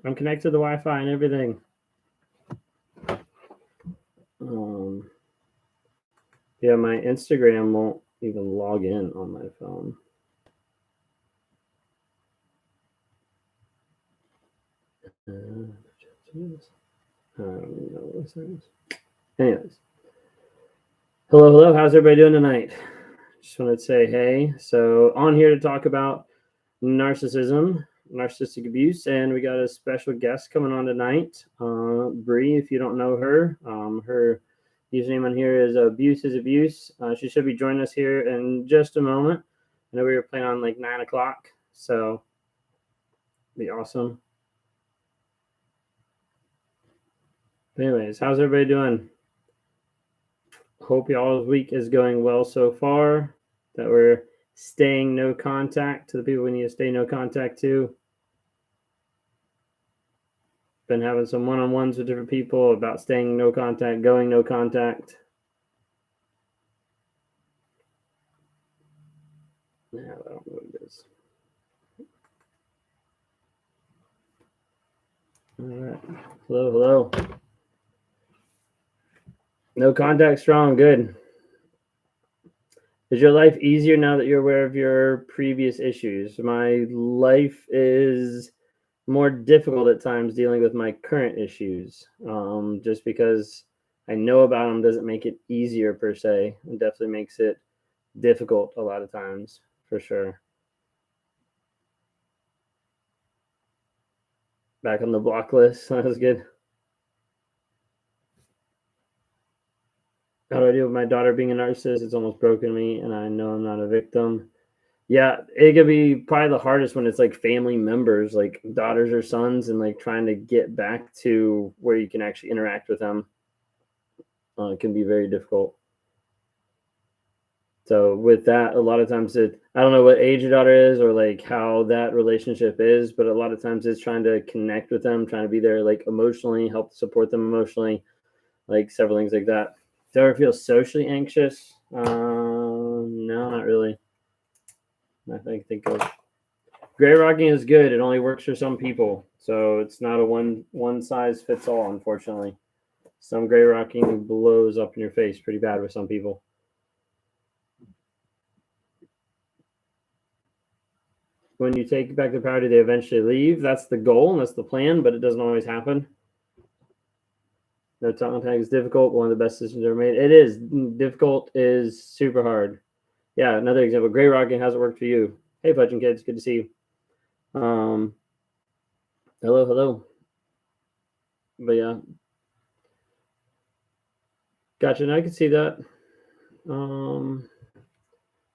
I'm connected to the Wi-Fi and everything. Yeah, my Instagram won't even log in on my phone. I don't even know what this is. Anyways. Hello. How's everybody doing tonight? Just wanted to say hey. So on here to talk about narcissism, narcissistic abuse, and we got a special guest coming on tonight. Bree, if you don't know her, her username on here is Abuse is Abuse. She should be joining us here in just a moment. I know we were planning on like 9 o'clock, so be awesome. But anyways, how's everybody doing? Hope y'all's week is going well so far, that we're staying no contact to the people we need to stay no contact to. Been having some one-on-ones with different people about staying no contact, going no contact. Yeah, I don't know what it is. All right. Hello. No contact strong, good. Is your life easier now that you're aware of your previous issues? My life is more difficult at times dealing with my current issues. Just because I know about them doesn't make it easier per se. It definitely makes it difficult a lot of times, for sure. Back on the block list. That was good. How do I deal with my daughter being a narcissist? It's almost broken me, and I know I'm not a victim. Yeah, it could be probably the hardest when it's like family members, like daughters or sons, and like trying to get back to where you can actually interact with them. It can be very difficult. So with that, a lot of times I don't know what age your daughter is or like how that relationship is, but a lot of times it's trying to connect with them, trying to be there like emotionally, help support them emotionally, like several things like that. Do you ever feel socially anxious? No, not really. Nothing I think of. Gray rocking is good. It only works for some people, so it's not a one size fits all. Unfortunately, some gray rocking blows up in your face pretty bad with some people. When you take back the power, do they eventually leave? That's the goal and that's the plan, but it doesn't always happen. No contact is difficult. One of the best decisions ever made. It is difficult. Is super hard. Yeah, another example. Gray rocking. How's it worked for you? Hey, Fudging Kids. Good to see you. Hello. But yeah, gotcha. Now I can see that.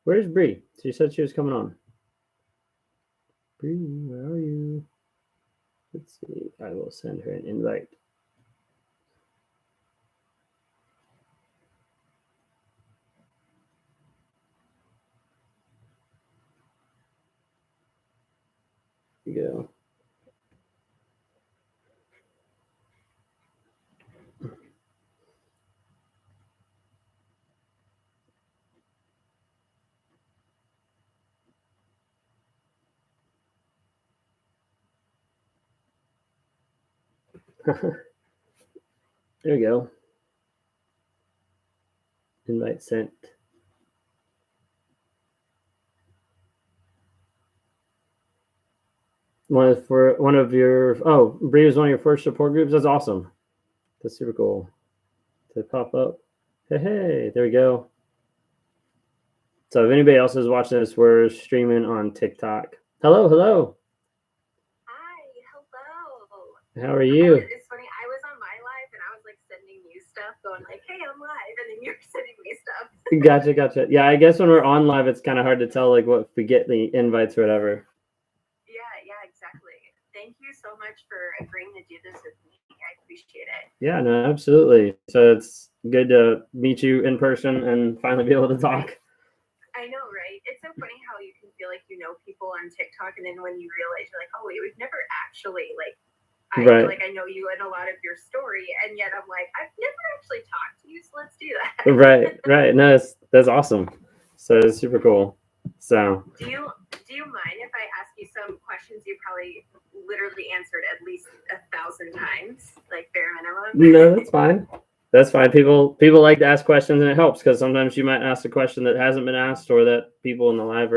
Where's Bree? She said she was coming on. Bree, where are you? Let's see. I will send her an invite. Here you go. There we go. Invite sent. One of your Bree was one of your first support groups. That's awesome. That's super cool. To pop up. Hey, there we go. So if anybody else is watching this, we're streaming on TikTok. Hello. Hi, hello. How are you? It's funny. I was on my live and I was like sending you stuff, going like, "Hey, I'm live," and then you're sending me stuff. Gotcha. Yeah, I guess when we're on live, it's kind of hard to tell like what if we get the invites or whatever. Yeah, exactly. Thank you so much for agreeing to do this with me. I appreciate it. Yeah, no, absolutely. So it's good to meet you in person and finally be able to talk. I know, right? It's so funny how you can feel like you know people on TikTok, and then when you realize you're like, oh wait, we've never actually like. I feel like I know you and a lot of your story, and yet I'm like, I've never actually talked to you, so let's do that. Right. No, that's awesome. So it's super cool. So do you mind if I ask you some questions you probably literally answered at least 1,000 times, like bare minimum? No, that's fine. That's fine. People like to ask questions, and it helps because sometimes you might ask a question that hasn't been asked or that people in the live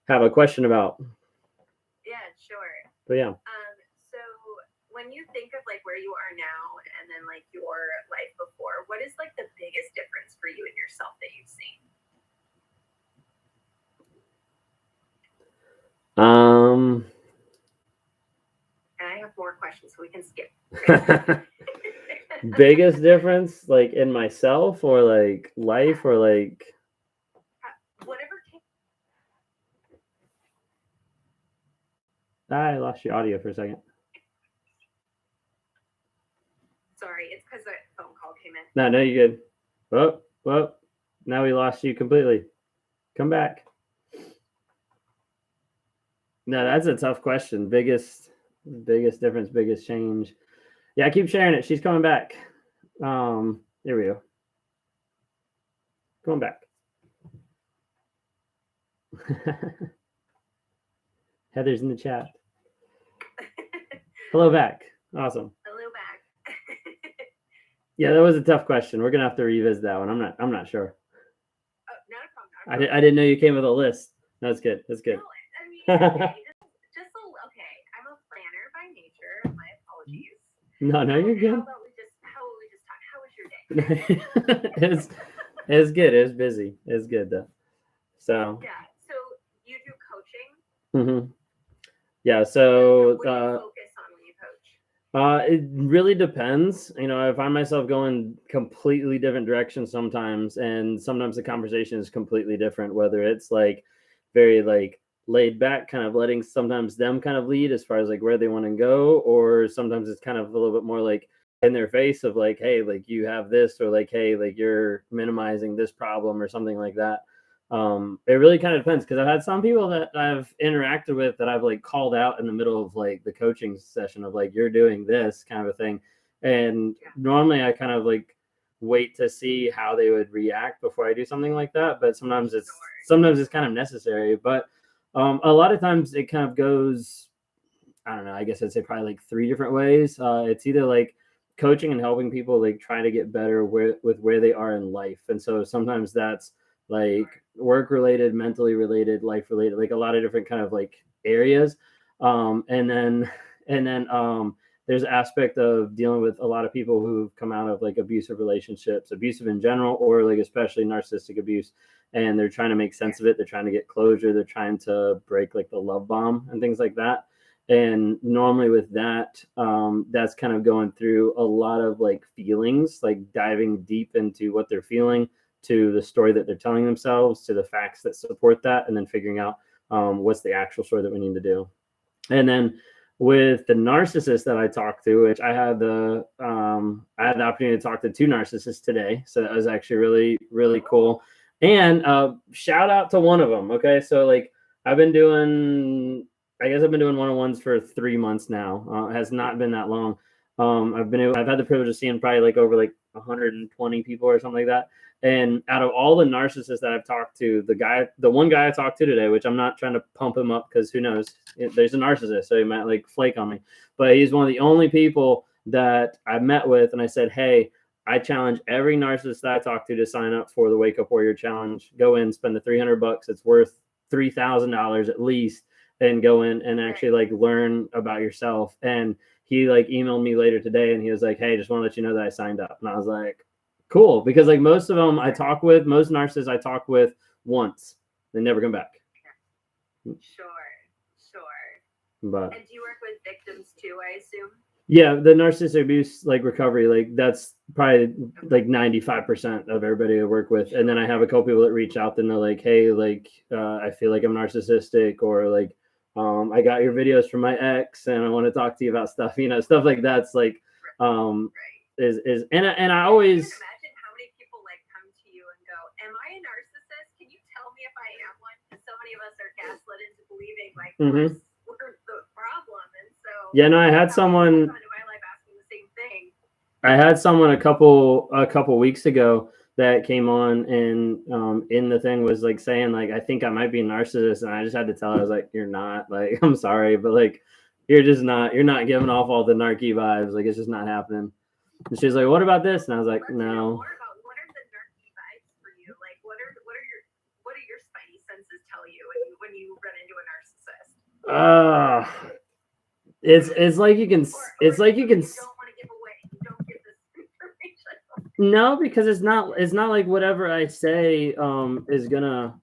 have a question about. Yeah, sure. But yeah. So when you think of like where you are now and then like your life before, what is like the biggest difference for you and yourself that you've seen? And I have more questions, so we can skip. Biggest difference, like in myself or like life or like whatever. I lost your audio for a second. Sorry, it's because a phone call came in. No, you're good. Well, now we lost you completely. Come back. No, that's a tough question. Biggest difference, biggest change. Yeah, keep sharing it. She's coming back. There we go. Going back. Heather's in the chat. Hello back. Awesome. Hello back. Yeah, that was a tough question. We're gonna have to revisit that one. I'm not sure. Oh, not a problem. I didn't know you came with a list. No, that's good. That's good. No, I mean, okay, okay. I'm a planner by nature. My apologies. No, you're good. How about we just talk? How was your day? It's good. It was busy. It's good though. So. Yeah. So you do coaching. Mm-hmm. Yeah. So. What do you focus on when you coach? It really depends. I find myself going completely different directions sometimes, and sometimes the conversation is completely different. Whether it's like very like laid back, kind of letting sometimes them kind of lead as far as like where they want to go, or sometimes it's kind of a little bit more like in their face of like, hey, like you have this, or like, hey, like you're minimizing this problem or something like that. It really kind of depends, because I've had some people that I've interacted with that I've like called out in the middle of like the coaching session of like, you're doing this kind of a thing. And normally I kind of like wait to see how they would react before I do something like that. But sometimes it's kind of necessary. But a lot of times it kind of goes, I don't know, I guess I'd say probably like 3 different ways. It's either like coaching and helping people like try to get better with where they are in life. And so sometimes that's like work related, mentally related, life related, like a lot of different kind of like areas. And then there's aspect of dealing with a lot of people who've come out of like abusive relationships, abusive in general, or like especially narcissistic abuse. And they're trying to make sense of it. They're trying to get closure. They're trying to break like the love bomb and things like that. And normally with that, that's kind of going through a lot of like feelings, like diving deep into what they're feeling, to the story that they're telling themselves, to the facts that support that, and then figuring out what's the actual story that we need to do. And then with the narcissist that I talked to, which I had the opportunity to talk to 2 narcissists today, so that was actually really, really cool. And shout out to one of them. Okay, so like I've been doing one-on-ones for 3 months now. It has not been that long. I've had the privilege of seeing probably like over like 120 people or something like that. And out of all the narcissists that I've talked to, the one guy I talked to today, which I'm not trying to pump him up because who knows, there's a narcissist, so he might like flake on me. But he's one of the only people that I met with, and I said, hey, I challenge every narcissist that I talk to sign up for the Wake Up Warrior Challenge. Go in, spend the $300. It's worth $3,000 at least, and go in and actually like learn about yourself. And he like emailed me later today, and he was like, hey, just want to let you know that I signed up. And I was like, cool, because like most of them most narcissists I talk with once, they never come back. Sure. But and do you work with victims too, I assume? Yeah, the narcissistic abuse like recovery, like that's probably like 95% of everybody I work with. And then I have a couple people that reach out and they're like, hey, like I feel like I'm narcissistic, or like I got your videos from my ex and I want to talk to you about stuff, stuff like that's like and I always imagine how many people like come to you and go, am I a narcissist? Can you tell me if I am one? Because so many of us are gaslit into believing like we're the problem. And so yeah, no, I had someone. I had someone a couple weeks ago that came on and in the thing was like saying like, I think I might be a narcissist, and I just had to tell her, I was like, you're not, like, I'm sorry, but like you're not giving off all the narky vibes, like it's just not happening. And she's like, what about this? And I was like, Let's no. know more about what are the narky vibes for you? Like what are your spidey senses tell you when you run into a narcissist? It's like you can it's like you can don't want to give away. You don't give this information. No, because it's not like whatever I say is gonna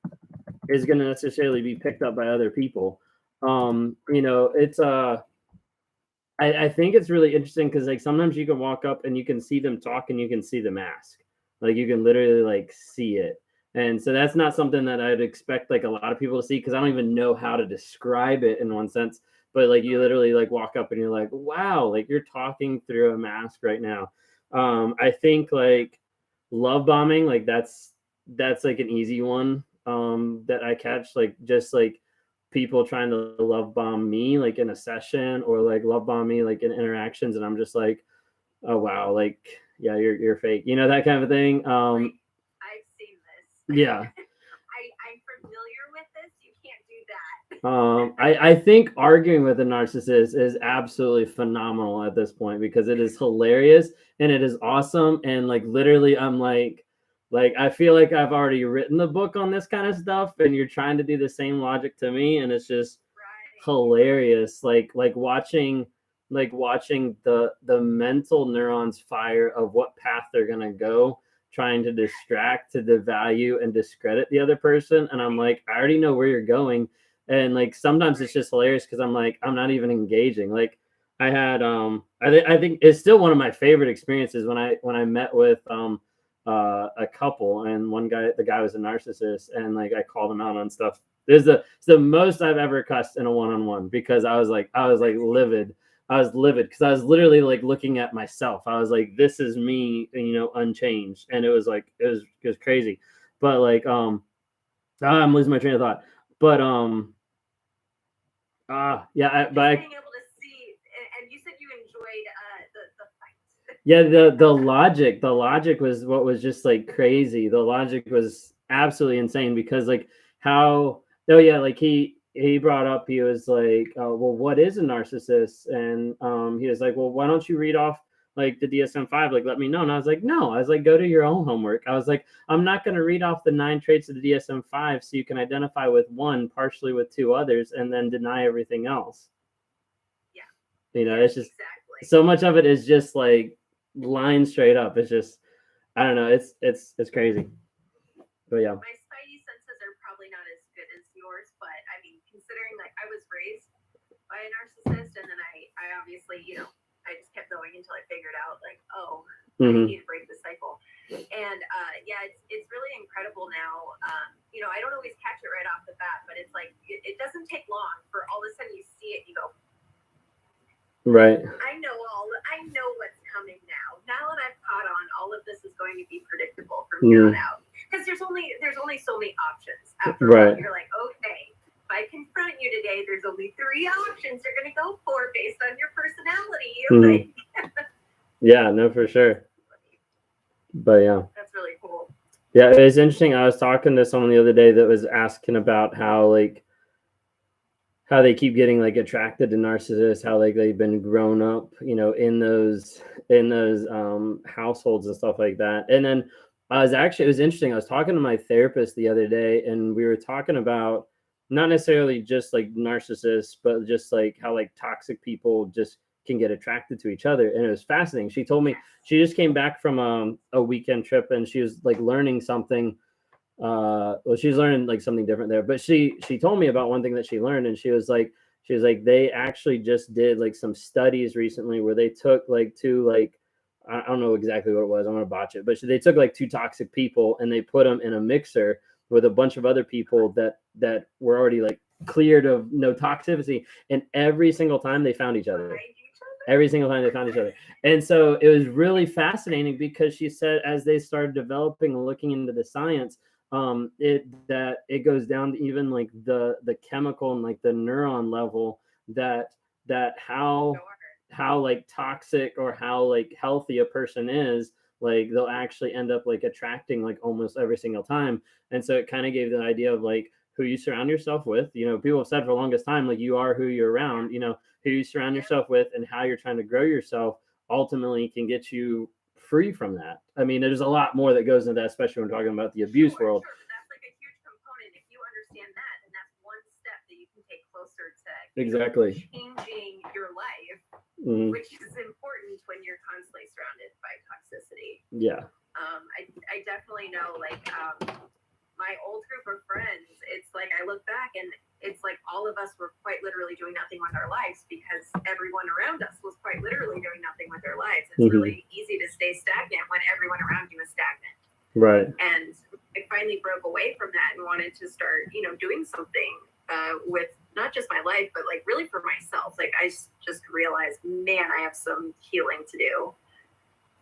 necessarily be picked up by other people. You know, it's I think it's really interesting because like sometimes you can walk up and you can see them talk and you can see the mask. Like you can literally like see it. And so that's not something that I'd expect like a lot of people to see because I don't even know how to describe it in one sense. But like you literally like walk up and you're like, wow, like you're talking through a mask right now. I think like love bombing, like that's like an easy one that I catch, like just like people trying to love bomb me like in a session or like love bomb me like in interactions, and I'm just like, oh wow, like yeah, you're fake, you know, that kind of thing. I've seen this. Yeah. I'm familiar with this. You can't do that. I think arguing with a narcissist is absolutely phenomenal at this point because it is hilarious and it is awesome, and like literally I'm like I feel like I've already written the book on this kind of stuff and you're trying to do the same logic to me, and it's just hilarious. Like watching the mental neurons fire of what path they're gonna go, trying to distract, to devalue and discredit the other person. And I'm like, I already know where you're going. And like sometimes it's just hilarious because I'm like, I'm not even engaging. Like I had I think it's still one of my favorite experiences when I met with a couple, and the guy was a narcissist, and like I called him out on stuff. It's the most I've ever cussed in a one-on-one because I was like livid. I was livid because I was literally like looking at myself. I was like, this is me, you know, unchanged. And it was like it was crazy. But like I'm losing my train of thought. But yeah, being able to see, and you said you enjoyed the fight. Yeah, the logic was what was just like crazy. The logic was absolutely insane because like how, oh yeah, like he brought up, he was like, oh, well, what is a narcissist? And he was like, well, why don't you read off like the DSM-5, like let me know. And I was like, no, I was like, go do your own homework. I was like, I'm not going to read off the 9 traits of the DSM-5 so you can identify with one, partially with 2 others, and then deny everything else. Yeah, you know, it's just exactly. So much of it is just like line straight up. It's just, I don't know, it's crazy. But yeah, my spidey senses are probably not as good as yours, but I mean, considering like I was raised by a narcissist, and then I obviously, you know, I just kept going until I figured out like, oh, I need to break the cycle. And yeah, it's really incredible now. You know, I don't always catch it right off the bat, but it's like it doesn't take long for all of a sudden you see it, you go, right, I know what's coming now. Now that I've caught on, all of this is going to be predictable from here on out. Because there's only so many options. After all, you're like, okay, if I confront you today, there's only 3 options you're going to go for based on your personality. Like, yeah, no, for sure. But yeah, that's really cool. Yeah, it was interesting. I was talking to someone the other day that was asking about how they keep getting like attracted to narcissists, how like they've been grown up, you know, in those households and stuff like that. And then it was interesting. I was talking to my therapist the other day, and we were talking about not necessarily just like narcissists, but just like how like toxic people just can get attracted to each other. And it was fascinating. She told me she just came back from a weekend trip, and she was like learning something. Well, she was learning like something different there, but she told me about one thing that she learned, and she was like they actually just did like some studies recently where they took like 2, like I don't know exactly what it was, I'm gonna botch it, but they took like 2 toxic people and they put them in a mixer with a bunch of other people that were already like cleared of no toxicity, and every single time they found each other. Every single time they found each other. And so it was really fascinating because she said as they started developing and looking into the science, it goes down to even like the chemical and like the neuron level that how like toxic or how like healthy a person is like they'll actually end up like attracting like almost every single time. And so it kind of gave the idea of like who you surround yourself with. You know, people have said for the longest time, like you are who you're around. You know, who you surround yourself with and how you're trying to grow yourself ultimately can get you free from that. I mean, there's a lot more that goes into that, especially when we're talking about the abuse world. Sure, but that's like a huge component. If you understand that, and that's one step that you can take closer to exactly changing your life, which is important when you're constantly surrounded by toxicity. Yeah. I definitely know, like, my old group of friends, it's like I look back and it's like all of us were quite literally doing nothing with our lives because everyone around us was quite literally doing nothing with their lives. It's really easy to stay stagnant when everyone around you is stagnant. Right. And I finally broke away from that and wanted to start, you know, doing something with not just my life, but like really for myself. Like I just realized, man, I have some healing to do.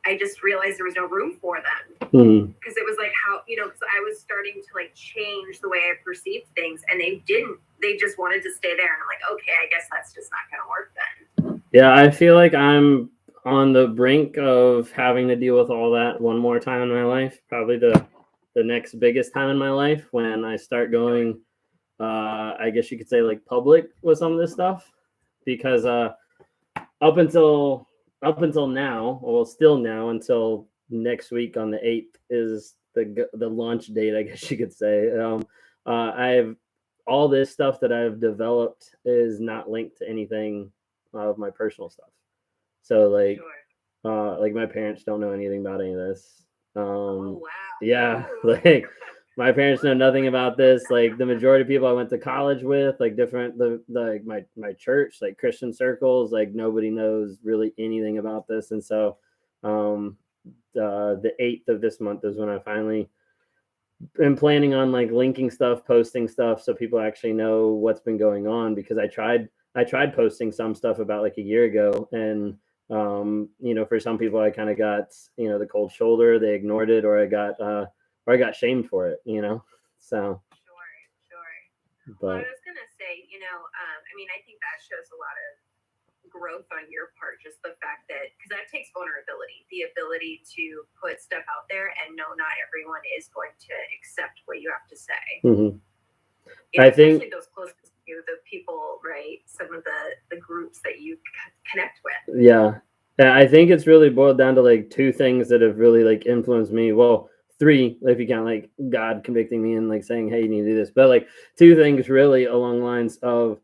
I just realized there was no room for them because it was like how, you know, because I was starting to like change the way I perceived things and they didn't, they just wanted to stay there. And I'm like, okay, I guess that's just not going to work then. Yeah. I feel like I'm on the brink of having to deal with all that one more time in my life, probably the next biggest time in my life when I start going, I guess you could say like public with some of this stuff because up until now, well, still now until next week on the 8th is the launch date, I guess you could say. I've all this stuff that I've developed is not linked to anything of my personal stuff. So like my parents don't know anything about any of this. Oh, wow. Yeah, like my parents know nothing about this. Like the majority of people I went to college with, like different like my church, like Christian circles, like nobody knows really anything about this. And so the 8th of this month is when I finally am planning on like linking stuff, posting stuff so people actually know what's been going on because I tried posting some stuff about like a year ago and you know, for some people I kind of got, you know, the cold shoulder, they ignored it or I got shamed for it, you know. So sure. But well, I was gonna say, you know, I mean, I think that shows a lot of growth on your part, just the fact that because that takes vulnerability, the ability to put stuff out there and know not everyone is going to accept what you have to say. You know, I think those closest to you, the people, right? Some of the groups that you connect with. Yeah. I think it's really boiled down to like two things that have really like influenced me. Well, three, if you count like God convicting me and like saying, hey, you need to do this. But like two things really along the lines of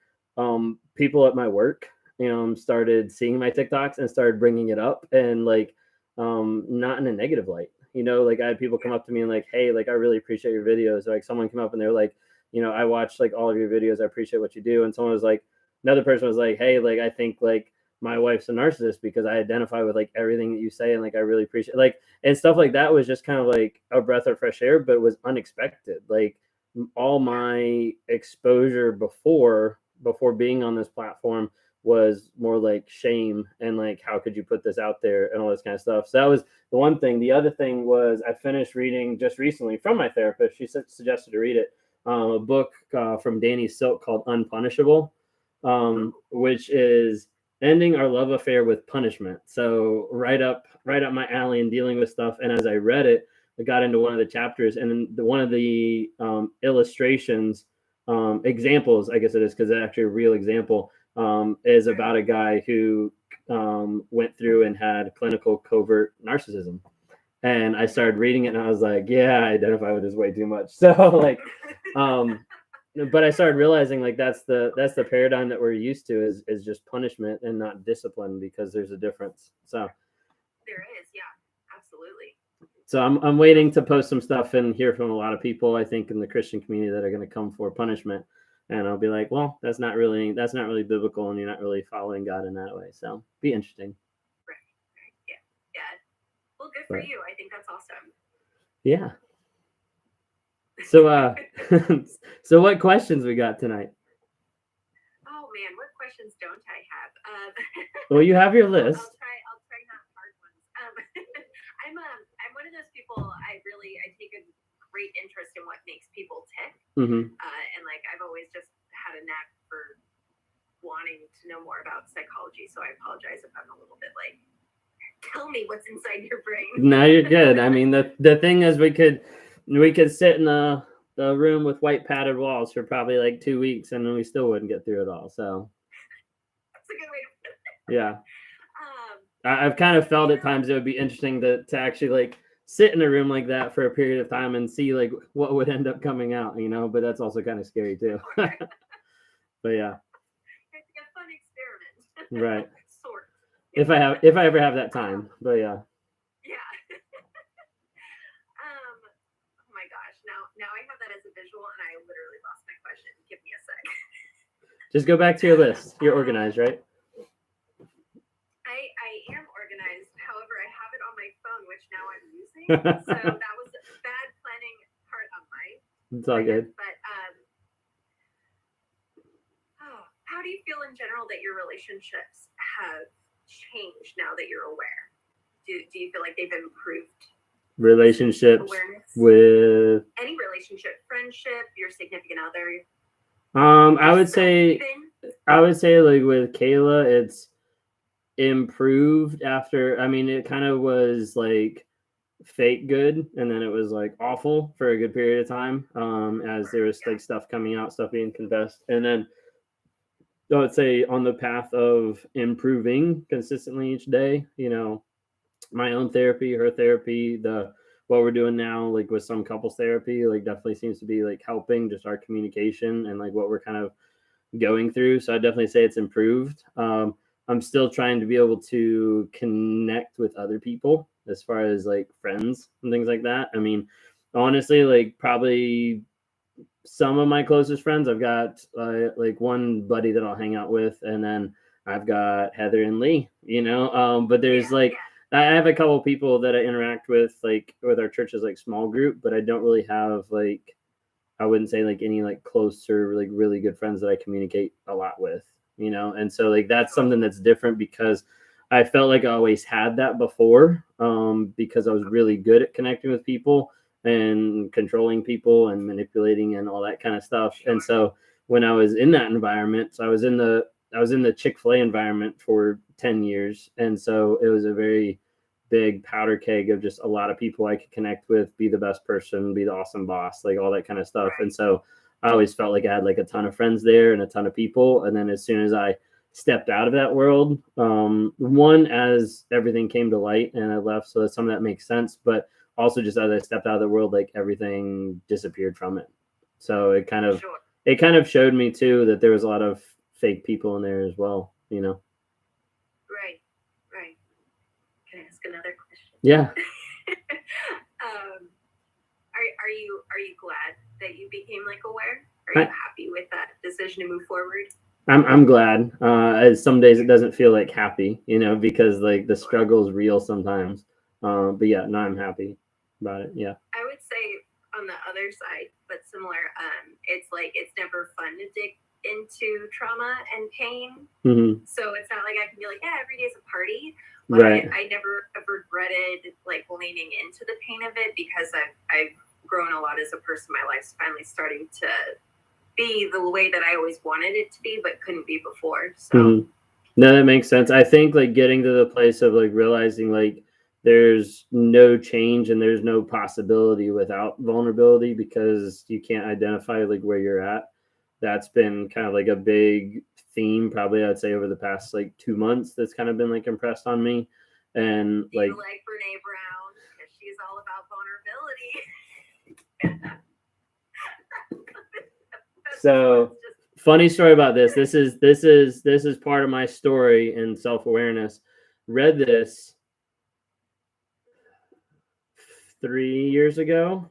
people at my work, you know, started seeing my TikToks and started bringing it up and like not in a negative light. You know, like I had people come up to me and like, hey, like I really appreciate your videos. Like someone came up and they were like, you know, I watched like all of your videos. I appreciate what you do. And someone was like, another person was like, hey, like I think like my wife's a narcissist because I identify with like everything that you say and like I really appreciate like and stuff like that was just kind of like a breath of fresh air, but it was unexpected. Like all my exposure before being on this platform was more like shame and like how could you put this out there and all this kind of stuff. So that was the one thing. The other thing was I finished reading just recently from my therapist. She suggested to read it, a book from Danny Silk called Unpunishable, which is ending our love affair with punishment. So right up my alley and dealing with stuff. And as I read it, I got into one of the chapters and one of the illustrations, examples, I guess it is because it's actually a real example, is about a guy who went through and had clinical covert narcissism. And I started reading it and I was like, yeah, I identify with this way too much. So like, but I started realizing like that's the paradigm that we're used to is just punishment and not discipline because there's a difference. So there is, yeah, absolutely. So I'm waiting to post some stuff and hear from a lot of people I think in the Christian community that are going to come for punishment, and I'll be like, well, that's not really biblical, and you're not really following God in that way. So be interesting. Right. Yeah. Well, good for you. I think that's awesome. Yeah. So so what questions we got tonight? Oh man, what questions don't I have? Well, you have your list. I'll try not hard ones. I'm one of those people. I take a great interest in what makes people tick, and like I've always just had a knack for wanting to know more about psychology. So I apologize if I'm a little bit like tell me what's inside your brain. No, you're good. I mean, the thing is, we could sit in the room with white padded walls for probably like 2 weeks, and we still wouldn't get through it all. So that's a good way to put it. Yeah. I've kind of felt at times it would be interesting to actually like sit in a room like that for a period of time and see like what would end up coming out, but that's also kind of scary too. But yeah. It's like a fun experiment. Right. Sort. If I ever have that time. But yeah. Yeah. Oh my gosh. Now I have that as a visual and I literally lost my question. Give me a sec. Just go back to your list. You're organized, right? I am organized. However, I have it on my phone, which now I'm using. So that was bad planning part of mine. It's all good. But how do you feel in general that your relationships have changed now that you're aware? Do you feel like they've improved? Relationships awareness? With any relationship, friendship, your significant other? I would say like with Kayla, it's improved after. I mean, it kind of was like fake good, and then it was like awful for a good period of time, as there was like stuff coming out, stuff being confessed, and then I would say on the path of improving consistently each day, my own therapy, her therapy, what we're doing now, like with some couples therapy, like definitely seems to be like helping just our communication and like what we're kind of going through. So I definitely say it's improved. I'm still trying to be able to connect with other people as far as like friends and things like that. I mean, honestly, like probably some of my closest friends, I've got like one buddy that I'll hang out with, and then I've got Heather and Lee, but there's I have a couple people that I interact with, like with our church's like small group, but I don't really have like, I wouldn't say like any like closer, like really good friends that I communicate a lot with, and so like that's something that's different because I felt like I always had that before, because I was really good at connecting with people and controlling people and manipulating and all that kind of stuff. And so when I was in that environment, so I was in the Chick-fil-A environment for 10 years. And so it was a very big powder keg of just a lot of people I could connect with, be the best person, be the awesome boss, like all that kind of stuff. And so I always felt like I had like a ton of friends there and a ton of people. And then as soon as I stepped out of that world, one, as everything came to light and I left, so some of that makes sense, but also just as I stepped out of the world, like everything disappeared from it. So it kind of showed me too that there was a lot of fake people in there as well, Right. Can I ask another question? Yeah. Are you glad that you became like aware? Are you happy with that decision to move forward? I'm glad. Some days it doesn't feel like happy, because like the struggle is real sometimes. But yeah, no, I'm happy about it. Yeah. I would say on the other side, but similar, it's like it's never fun to dig into trauma and pain. Mm-hmm. So it's not like I can be like, yeah, every day's a party. But right. I never have regretted like leaning into the pain of it because I've grown a lot as a person. My life's finally starting to be the way that I always wanted it to be, but couldn't be before. So No, that makes sense. I think like getting to the place of like realizing like there's no change and there's no possibility without vulnerability because you can't identify like where you're at. That's been kind of like a big theme, probably I'd say over the past like 2 months. That's kind of been like impressed on me, and do you like Brene Brown because she's all about vulnerability. So funny story about this. This is part of my story in self-awareness. Read this 3 years ago.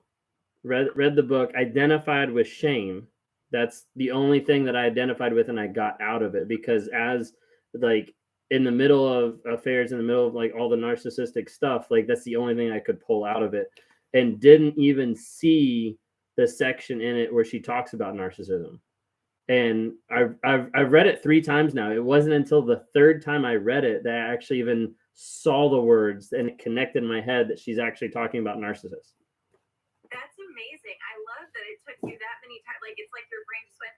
Read the book, identified with shame. That's the only thing that I identified with and I got out of it, because as like in the middle of affairs, in the middle of like all the narcissistic stuff, like that's the only thing I could pull out of it, and didn't even see the section in it where she talks about narcissism. And I've read it 3 times now. It wasn't until the 3rd time I read it that I actually even saw the words and it connected in my head that she's actually talking about narcissists. That's amazing. I love that it took you that many times. Like it's like your brain just went,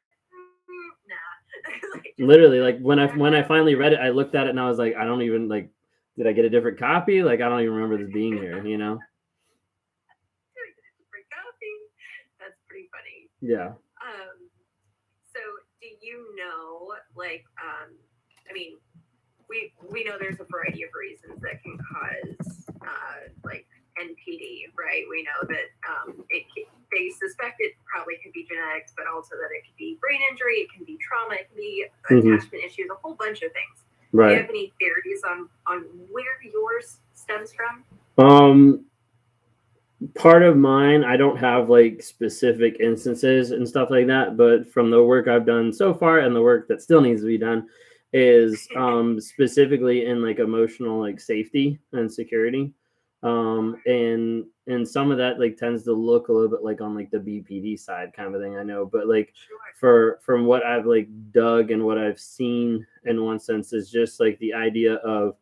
nah. Literally, like when I finally read it, I looked at it and I was like, I don't even like, did I get a different copy? Like, I don't even remember this being here, you know? Different copy. That's pretty funny. Yeah. So do you know, like, I mean, we know there's a variety of reasons that can cause, like, NPD, right? We know that they suspect it probably could be genetics, but also that it could be brain injury, it can be trauma, it can be attachment issues, a whole bunch of things. Right. Do you have any theories on where yours stems from? Part of mine, I don't have like specific instances and stuff like that, but from the work I've done so far and the work that still needs to be done is specifically in like emotional like safety and security. And some of that like tends to look a little bit like on like the BPD side kind of thing, I know, but like from what I've like dug and what I've seen in one sense is just like the idea of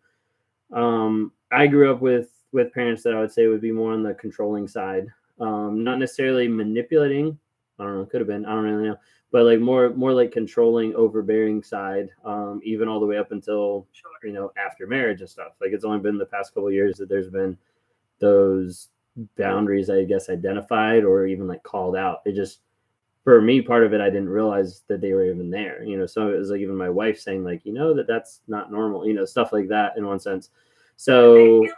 I grew up with parents that I would say would be more on the controlling side, not necessarily manipulating. I don't know, could have been. I don't really know, but like more like controlling, overbearing side. Even all the way up until after marriage and stuff. Like it's only been the past couple of years that there's been those boundaries, I guess, identified or even like called out. It just for me, part of it, I didn't realize that they were even there. So it was like even my wife saying like, that's not normal. Stuff like that in one sense. So. This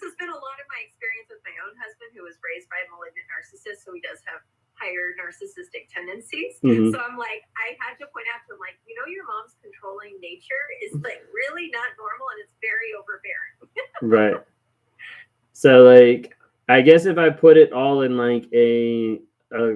has been a lot of my experience with my own husband, who was raised by a malignant narcissist, so he does have higher narcissistic tendencies. So I'm like, I had to point out to him, like, your mom's controlling nature is like really not normal, and it's very overbearing. Right. So like, I guess if I put it all in like a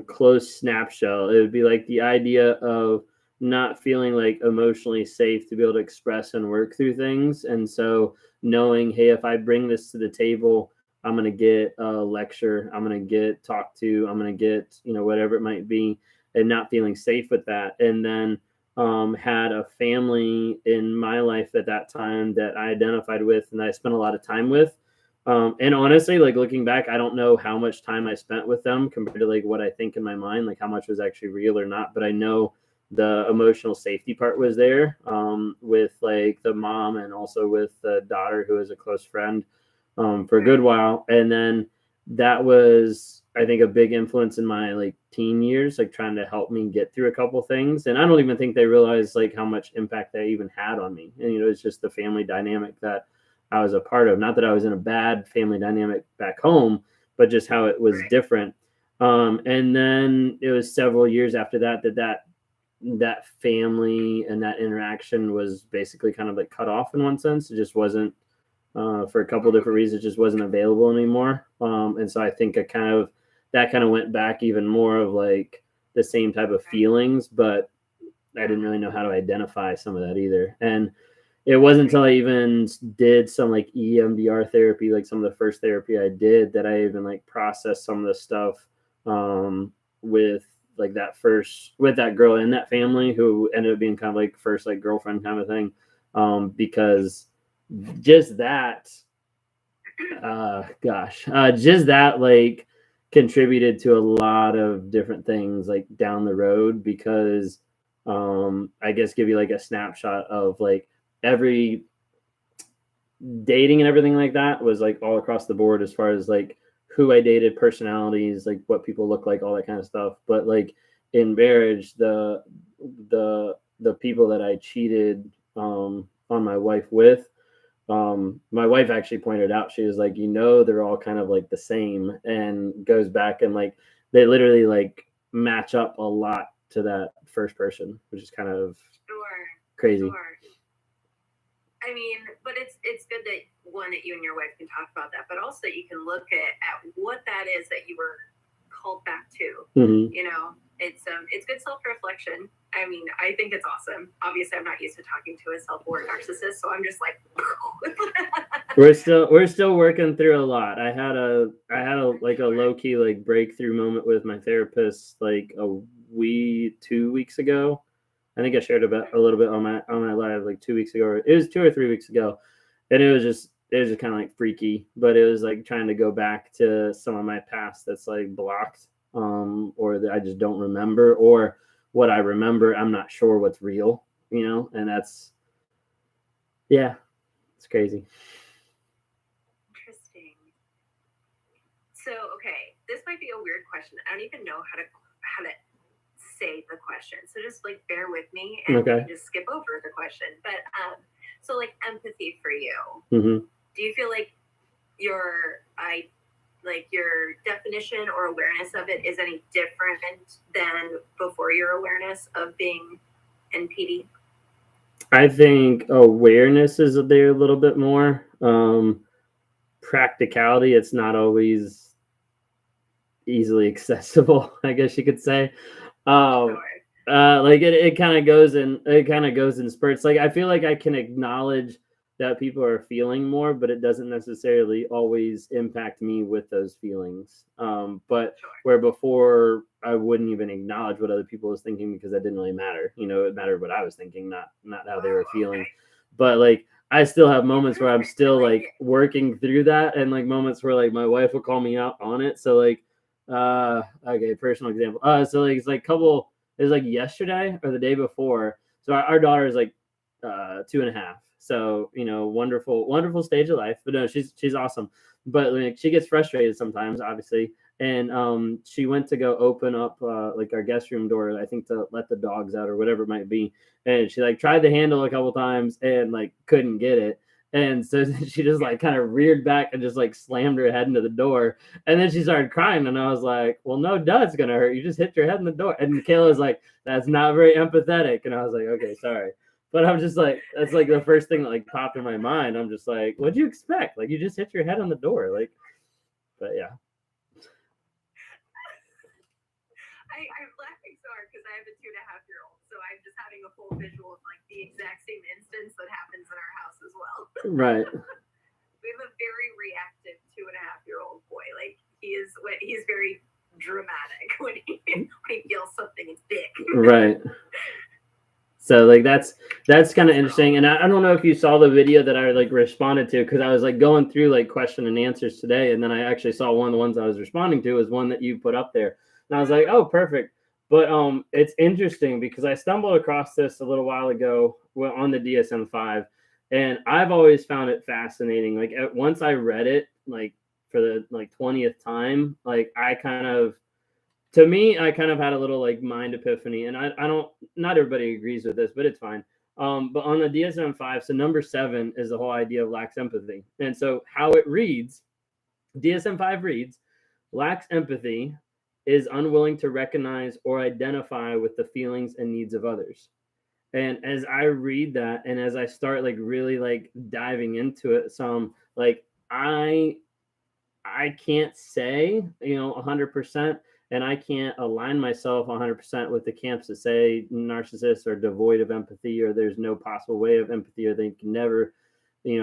close snapshot, it would be like the idea of not feeling like emotionally safe to be able to express and work through things. And so knowing, hey, if I bring this to the table, I'm going to get a lecture, I'm going to get talked to, I'm going to get, whatever it might be, and not feeling safe with that. And then had a family in my life at that time that I identified with and I spent a lot of time with. And honestly, like looking back, I don't know how much time I spent with them compared to like what I think in my mind, like how much was actually real or not. But I know the emotional safety part was there with like the mom and also with the daughter who was a close friend for a good while. And then that was, I think, a big influence in my like teen years, like trying to help me get through a couple things. And I don't even think they realized like how much impact that even had on me. And, it's just the family dynamic that I was a part of. Not that I was in a bad family dynamic back home, but just how it was different. And then it was several years after that family and that interaction was basically kind of like cut off in one sense. It just wasn't for a couple of different reasons, it just wasn't available anymore. And so I think that kind of went back even more of like the same type of feelings, but I didn't really know how to identify some of that either. And it wasn't until I even did some like EMDR therapy, like some of the first therapy I did, that I even like processed some of the stuff with like with that girl in that family who ended up being kind of like first like girlfriend kind of thing. Because just that, just that like contributed to a lot of different things like down the road, because I guess give you like a snapshot of like every dating and everything like that was like all across the board as far as like who I dated, personalities, like what people look like, all that kind of stuff. But like in marriage, the people that I cheated on my wife with, my wife actually pointed out, she was like, they're all kind of like the same, and goes back and like they literally like match up a lot to that first person, which is kind of crazy. I mean, but it's good that that you and your wife can talk about that, but also you can look at what that is that you were called back to. It's good self-reflection. I mean, I think it's awesome. Obviously, I'm not used to talking to a self-aware narcissist, so I'm just like we're still working through a lot. I had a like a low-key like breakthrough moment with my therapist like 2 weeks ago. I think I shared about a little bit on my live like 2 weeks ago. It was 2 or 3 weeks ago, and it was just kind of like freaky. But it was like trying to go back to some of my past that's like blocked, or that I just don't remember, or what I remember, I'm not sure what's real, and that's Yeah, it's crazy. Interesting. So, okay, this might be a weird question. I don't even know how to say the question. So just like bear with me and Okay. we can just skip over the question. But so like empathy for you. Mm-hmm. Do you feel like your definition or awareness of it is any different than before your awareness of being NPD? I think awareness is there a little bit more. Practicality, it's not always easily accessible, I guess you could say. Sure. Like it kind of goes in spurts. Like I feel like I can acknowledge that people are feeling more, but it doesn't necessarily always impact me with those feelings. But Sure. where before I wouldn't even acknowledge what other people was thinking because that didn't really matter. You know, it mattered what I was thinking, not how they were feeling. Okay. But like I still have moments where I'm still like working through that, and like moments where like my wife will call me out on it. So like okay, personal example. So like it's like couple it was like yesterday or the day before. So our daughter is like 2.5. So, you know, wonderful stage of life. But no, she's awesome. But like she gets frustrated sometimes, obviously. And she went to go open up like our guest room door, I think, to let the dogs out or whatever it might be. And she like tried the handle a couple times and like couldn't get it. And so she just like kind of reared back and just like slammed her head into the door. And then she started crying. And I was like, well, no, it's going to hurt. You just hit your head in the door. And Michaela was like, that's not very empathetic. And I was like, okay, sorry. But I'm just like, that's like the first thing that like popped in my mind. I'm just like, what'd you expect? Like, you just hit your head on the door. Like, but yeah. I'm laughing so hard because I have a 2.5-year-old. So I'm just having a full visual of like the exact same instance that happens in our house as well. Right. We have a very reactive 2.5-year-old boy. Like he's very dramatic when he feels something is big. Right. So like that's kind of interesting. And I don't know if you saw the video that I like responded to, because I was like going through like question and answers today, and then I actually saw one of the ones I was responding to was one that you put up there. And I was like, oh, perfect. But it's interesting because I stumbled across this a little while ago on the DSM-5, and I've always found it fascinating. Like once I read it, like for the like 20th time, like I kind of had a little like mind epiphany, and I don't, not everybody agrees with this, but it's fine. But on the DSM-5, so number 7 is the whole idea of lacks empathy. And so how it reads, DSM-5 reads, lacks empathy, is unwilling to recognize or identify with the feelings and needs of others. And as I read that, and as I start like really like diving into it some, like I can't say, 100%, and I can't align myself 100% with the camps that say narcissists are devoid of empathy, or there's no possible way of empathy, or they can never,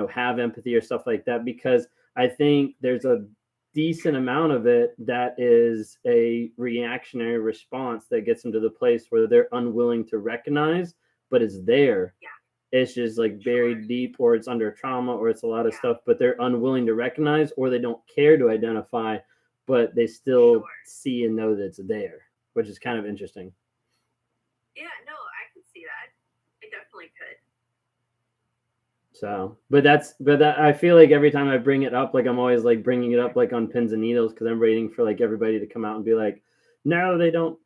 have empathy or stuff like that, because I think there's a decent amount of it that is a reactionary response that gets them to the place where they're unwilling to recognize, but it's there. Yeah. It's just like buried deep, or it's under trauma, or it's a lot of stuff, but they're unwilling to recognize, or they don't care to identify, but they still see and know that it's there, which is kind of interesting. Yeah, no, I could see that. I definitely could. So, but that I feel like every time I bring it up, like I'm always like bringing it up like on pins and needles, because I'm waiting for like everybody to come out and be like, no, they don't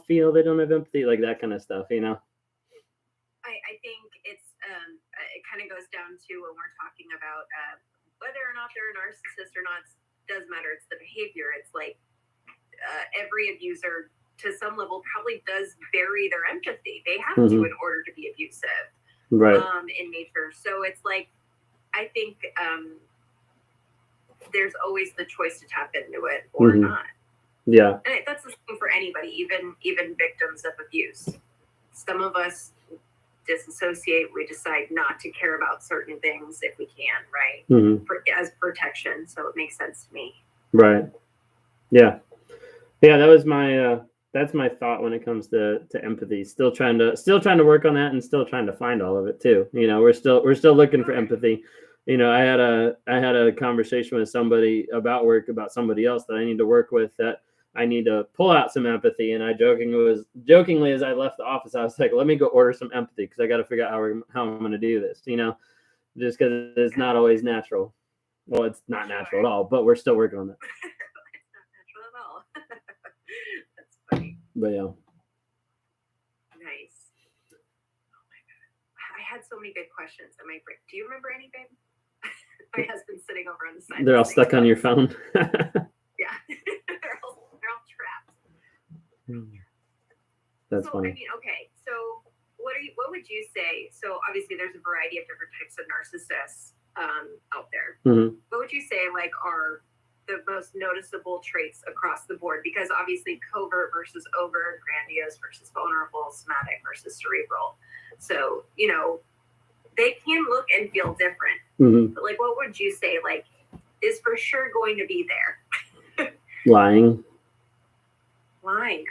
feel, they don't have empathy, like that kind of stuff, I think it kind of goes down to when we're talking about whether or not they're a narcissist or not. Does matter. It's the behavior. It's like every abuser to some level probably does bury their empathy. They have to in order to be abusive, right? In nature. So it's like, I think there's always the choice to tap into it or not. Yeah, and that's the same for anybody, even victims of abuse. Some of us disassociate. We decide not to care about certain things if we can, right? As protection. So it makes sense to me. Right. Yeah. That was my that's my thought when it comes to empathy. Still trying to work on that, and still trying to find all of it too. We're still looking for empathy. I had a conversation with somebody about work, about somebody else that I need to work with, that I need to pull out some empathy. And I jokingly, as I left the office, I was like, let me go order some empathy, because I got to figure out how I'm going to do this, just because it's not always natural. Well, it's not natural at all, but we're still working on that. It's not natural at all. That's funny. But yeah. Nice. Oh my God. I had so many good questions in my brain. Do you remember any, babe? My husband's sitting over on the side. They're all stuck on your phone. Yeah. they're all trapped. That's funny. I mean, okay. So what would you say? So obviously there's a variety of different types of narcissists out there. Mm-hmm. What would you say like are the most noticeable traits across the board? Because obviously covert versus overt, grandiose versus vulnerable, somatic versus cerebral. So, you know, they can look and feel different. Mm-hmm. But like, what would you say like is for sure going to be there? Lying.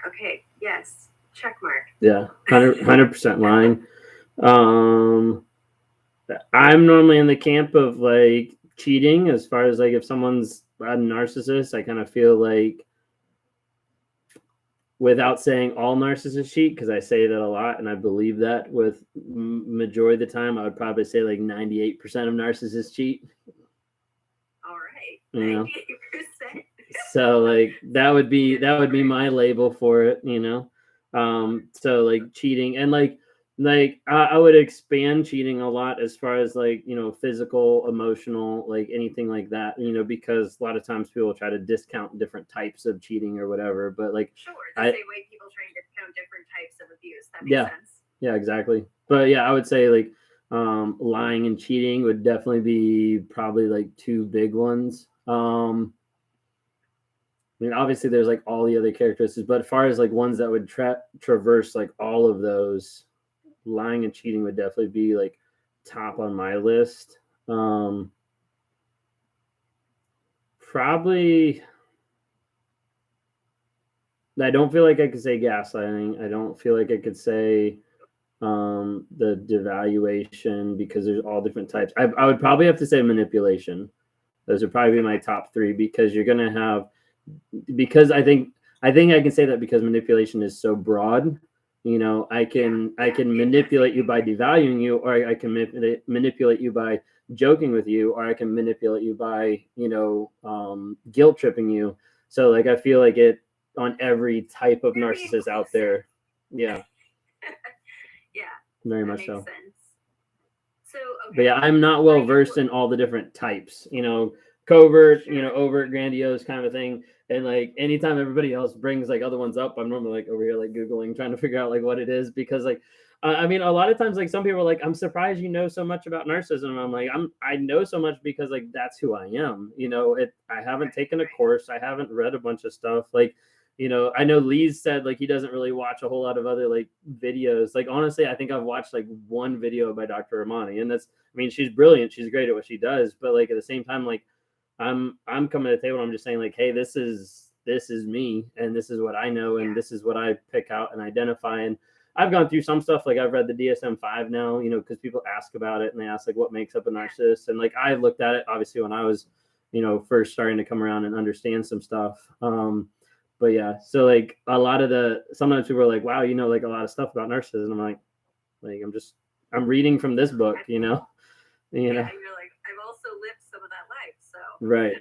Okay. Yes. Check mark. Yeah. 100% lying. I'm normally in the camp of like cheating as far as like if someone's a narcissist, I kind of feel like, without saying all narcissists cheat, because I say that a lot and I believe that with majority of the time, I would probably say like 98% of narcissists cheat. All right. 98%. So like that would be my label for it, you know. So like cheating and like I would expand cheating a lot as far as like, you know, physical, emotional, like anything like that, you know, because a lot of times people try to discount different types of cheating or whatever, but like sure, the same way people try to discount different types of abuse. That makes sense. Yeah, exactly. But yeah, I would say like lying and cheating would definitely be probably like two big ones. I mean, obviously there's like all the other characteristics, but as far as like ones that would traverse like all of those, lying and cheating would definitely be like top on my list. Probably, I don't feel like I could say gaslighting. I don't feel like I could say the devaluation, because there's all different types. I would probably have to say manipulation. Those would probably be my top three, because you're gonna have, because I think I can say that because manipulation is so broad. You know, I can manipulate you by devaluing you, or I can manipulate you by joking with you, or I can manipulate you by, you know, guilt tripping you. So like I feel like it on every type of narcissist out there. Yeah. Yeah. Very much so. Sense. So, okay. But yeah, I'm not well versed in all the different types, you know, covert, you know, overt, grandiose kind of thing. And like anytime everybody else brings like other ones up, I'm normally like over here like Googling, trying to figure out like what it is, because like I mean, a lot of times like some people are like, I'm surprised you know so much about narcissism. I'm like, I know so much because like that's who I am. You know, I haven't taken a course, I haven't read a bunch of stuff. Like, you know, I know Lee's said like he doesn't really watch a whole lot of other like videos. Like honestly, I think I've watched like one video by Dr. Ramani, and that's, I mean, she's brilliant, she's great at what she does, but like at the same time, like I'm coming to the table, I'm just saying like, hey, this is me, and this is what I know, and this is what I pick out and identify. And I've gone through some stuff, like I've read the DSM-5 now, you know, because people ask about it and they ask like what makes up a narcissist, and like I looked at it obviously when I was, you know, first starting to come around and understand some stuff. But yeah, so like a lot of sometimes people are like, wow, you know, like a lot of stuff about narcissism. I'm like I'm reading from this book, you know. And you're like, I've also lived some of that life, so right.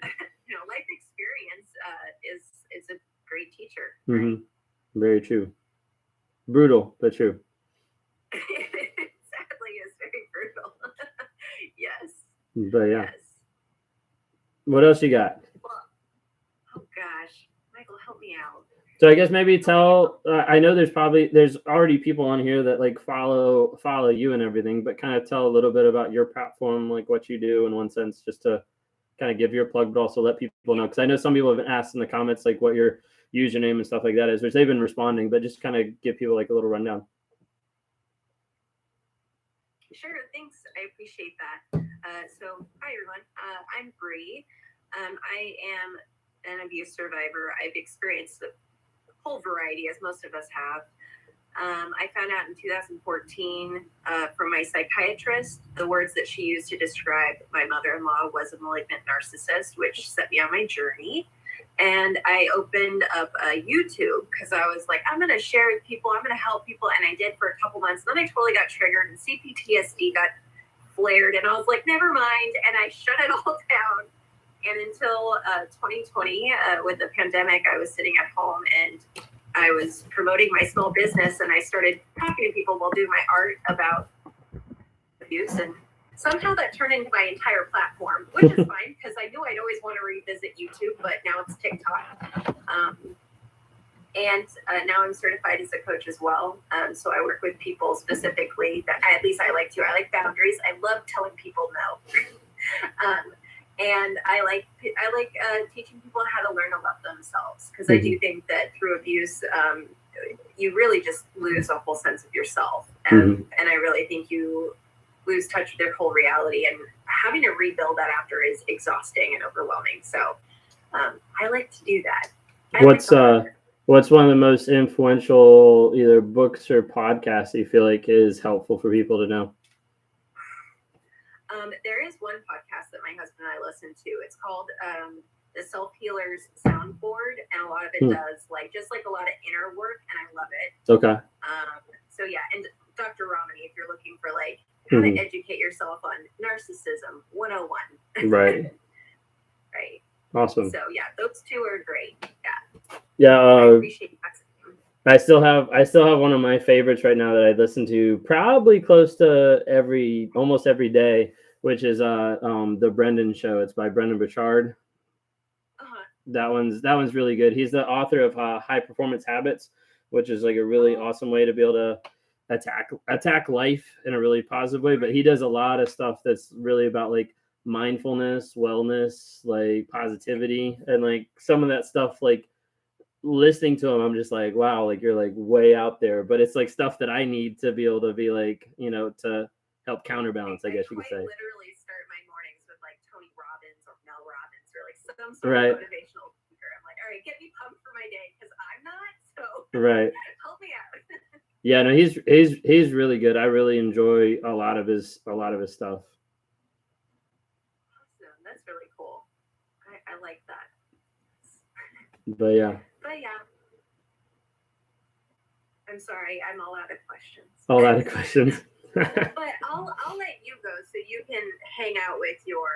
You know, life experience is a great teacher. Mm-hmm. Right? Very true. Brutal, but true. Sadly, is very brutal. Yes. But yeah. Yes. What else you got? Well, oh gosh, Michael, help me out. So I guess maybe tell. I know there's already people on here that like follow you and everything, but kind of tell a little bit about your platform, like what you do in one sense, just to kind of give your plug, but also let people know, because I know some people have been asked in the comments like what your username and stuff like that is, which they've been responding, but just kind of give people like a little rundown. Sure, thanks. I appreciate that. So hi everyone. I'm Bree. I am an abuse survivor. I've experienced a whole variety, as most of us have. I found out in 2014 from my psychiatrist, the words that she used to describe my mother-in-law was a malignant narcissist, which set me on my journey. And I opened up a YouTube because I was like, I'm going to share with people, I'm going to help people. And I did for a couple months. Then I totally got triggered, and CPTSD got blared, and I was like, never mind, and I shut it all down. And until 2020, with the pandemic, I was sitting at home and I was promoting my small business, and I started talking to people while doing my art about abuse, and somehow that turned into my entire platform, which is fine because I knew I'd always want to revisit YouTube, but now it's TikTok. And now I'm certified as a coach as well. So I work with people specifically that at least I like to. I like boundaries. I love telling people no. And I like teaching people how to learn to love themselves, because I do think that through abuse, you really just lose a whole sense of yourself. And I really think you lose touch with your whole reality, and having to rebuild that after is exhausting and overwhelming. So I like to do that. What's one of the most influential either books or podcasts that you feel like is helpful for people to know? There is one podcast that my husband and I listen to. It's called The Self-Healer's Soundboard, and a lot of it does just a lot of inner work, and I love it. Okay. So yeah, and Dr. Romani, if you're looking for how to educate yourself on narcissism 101. Right. Right. Awesome. So yeah, those two are great. Yeah. Yeah. I appreciate that. I still have one of my favorites right now that I listen to probably close to almost every day, which is the Brendan Show. It's by Brendan Burchard. That one's really good. He's the author of High Performance Habits, which is a really awesome way to be able to attack life in a really positive way. But he does a lot of stuff that's really about mindfulness, wellness, positivity, and some of that stuff. Listening to him, I'm just wow, you're way out there, but it's stuff that I need to be able to be to help counterbalance, I guess you could say. Literally start my mornings with Tony Robbins or Mel Robbins or some sort of motivational speaker. I'm all right, get me pumped for my day, because I'm not, so help me out. Yeah, no, he's really good. I really enjoy a lot of his stuff. Awesome, that's really cool. I like that. But yeah. I'm sorry, I'm all out of questions. All out of questions. But I'll let you go so you can hang out with your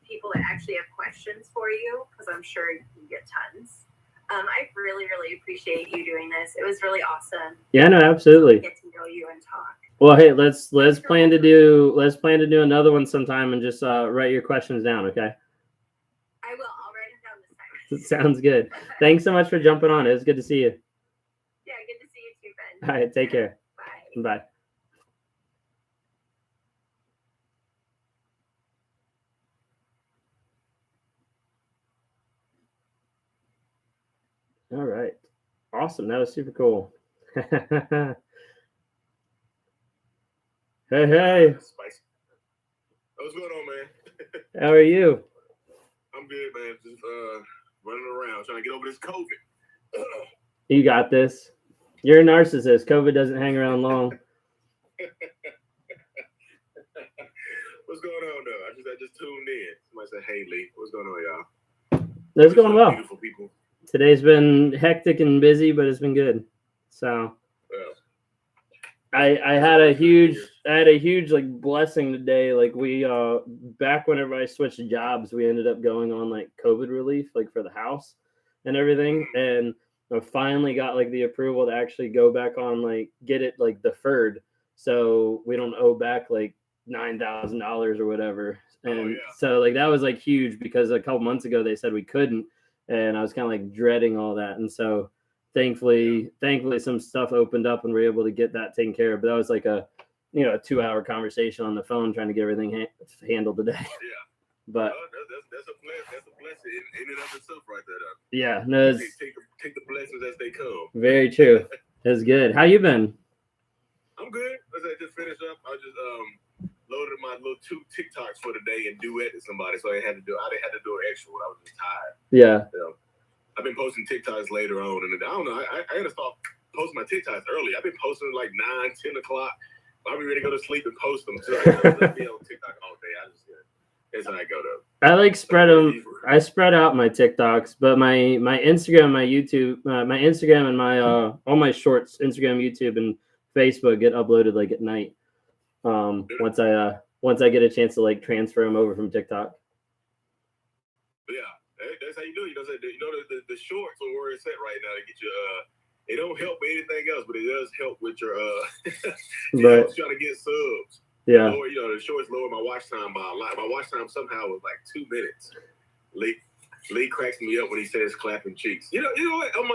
people that actually have questions for you, because I'm sure you can get tons. I really, really appreciate you doing this. It was really awesome. Yeah, no, absolutely. Get to know you and talk. Well, hey, let's plan to do another one sometime, and just write your questions down, okay? I will. I'll write them down this time. Sounds good. Thanks so much for jumping on. It was good to see you. Yeah, good to see you too, Ben. All right, take care. Bye. Bye. All right. Awesome. That was super cool. Hey. Spicy. What's going on, man? How are you? I'm good, man. Just running around trying to get over this COVID. You got this. You're a narcissist. COVID doesn't hang around long. What's going on, though? I just tuned in. Somebody said, "Hey, Lee, what's going on, y'all?" It's going well. Beautiful people. Today's been hectic and busy, but it's been good. So I had a huge blessing today. We back when everybody switched jobs, we ended up going on COVID relief for the house and everything, and I finally got the approval to actually go back on get it deferred, so we don't owe back $9,000 or whatever. And so that was huge, because a couple months ago they said we couldn't, and I was kind of dreading all that. And so thankfully some stuff opened up and we were able to get that taken care of. But that was a 2-hour conversation on the phone trying to get everything handled today. Yeah. But that's a blessing in and of itself right there. Yeah, no, take the blessings as they come. Very true. That's good. How you been? I'm good. As I just finished up, I just loaded my little 2 TikToks for the day and duet to somebody, so I didn't have to do an extra one. I was just tired. Yeah. I've been posting TikToks later on, and I don't know. I gotta start posting my TikToks early. I've been posting 9, 10 o'clock. I'll be ready to go to sleep and post them. So I'll be on TikTok all day. It's how I go though. I spread them. I spread out my TikToks, but my Instagram, my YouTube, my Instagram, and my all my shorts, Instagram, YouTube, and Facebook get uploaded at night. Once I once I get a chance to like transfer them over from TikTok. Yeah, that's how you do it. You know, the shorts are where it's at right now to get you. It don't help with anything else, but it does help with your right. Trying to get subs. Yeah. Lower, you know, the shorts lower my watch time by a lot. My watch time somehow was like 2 minutes. Lee cracks me up when he says clapping cheeks. You know what? On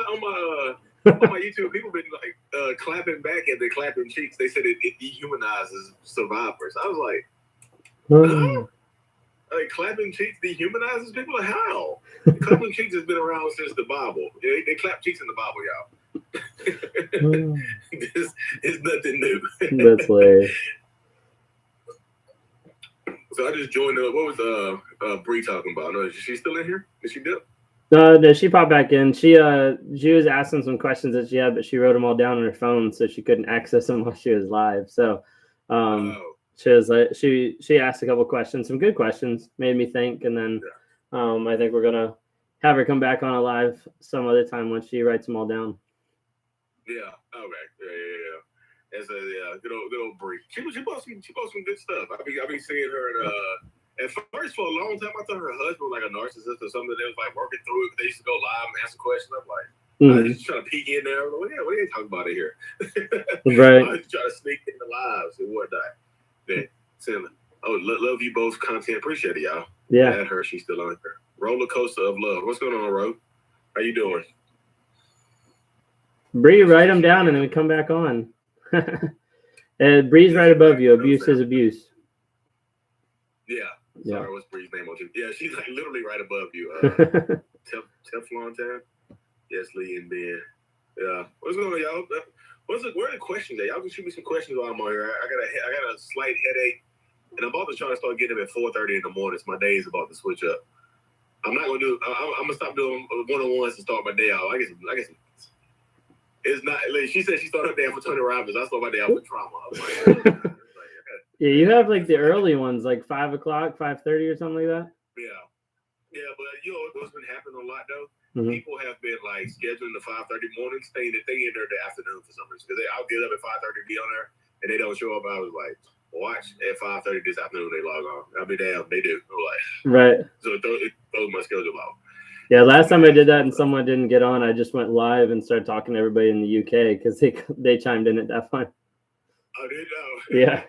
my YouTube, people been like clapping back at the clapping cheeks. They said it dehumanizes survivors. I was like, huh? Like clapping cheeks dehumanizes people? Like, how? Clapping cheeks has been around since the Bible. They clap cheeks in the Bible, y'all. This is nothing new. That's hilarious. So I just joined up. What was Bree talking about? No, is she still in here? Is she dip? No, she popped back in. She was asking some questions that she had, but she wrote them all down on her phone, so she couldn't access them while she was live. So she was like, she asked a couple questions, some good questions, made me think, and then I think we're gonna have her come back on a live some other time when she writes them all down. Yeah. Okay. Yeah. As a good old Bree. She posts some good stuff. I be seeing her at first for a long time I thought her husband was like a narcissist or something. They was like working through it. They used to go live and answer questions. I'm like, I was just trying to peek in there. Like, what are you talking about it here? Right. I was trying to sneak in the lives and whatnot. Then saying, love you both content. Appreciate it, y'all. Yeah. At her, she's still on here. Roller coaster of love. What's going on, Ro? How you doing? Bree, write them down and then we come back on. Bree's right above you. Abuse is abuse. Yeah. Sorry, what's Bree's name on you? Yeah, she's like literally right above you. Teflon Tan. Yes, Lee and Ben. Yeah. What's going on, y'all? Where are the questions at? Y'all can shoot me some questions while I'm on here. I got a slight headache, and I'm about to try to start getting them at 4:30 in the morning. So my day is about to switch up. I'm not gonna do. I'm gonna stop doing one-on-ones to start my day out. I guess. It's not. Like, she said she started her day off with Tony Robbins. I started my day off with trauma. I was like, yeah, you have like the early ones, like 5 o'clock, 5:30 or something like that. Yeah, but you know what's been happening a lot though. People have been like scheduling the 5:30 morning, staying in there the afternoon for some reason. Because I'll get up at 5:30 to be on there, and they don't show up. I was like, watch at 5:30 this afternoon they log on. I'll be damn, they do. I'm like, right. So it throws my schedule out. Yeah, last time I did that and someone didn't get on, I just went live and started talking to everybody in the UK because they chimed in at that point. Oh, did you? Yeah.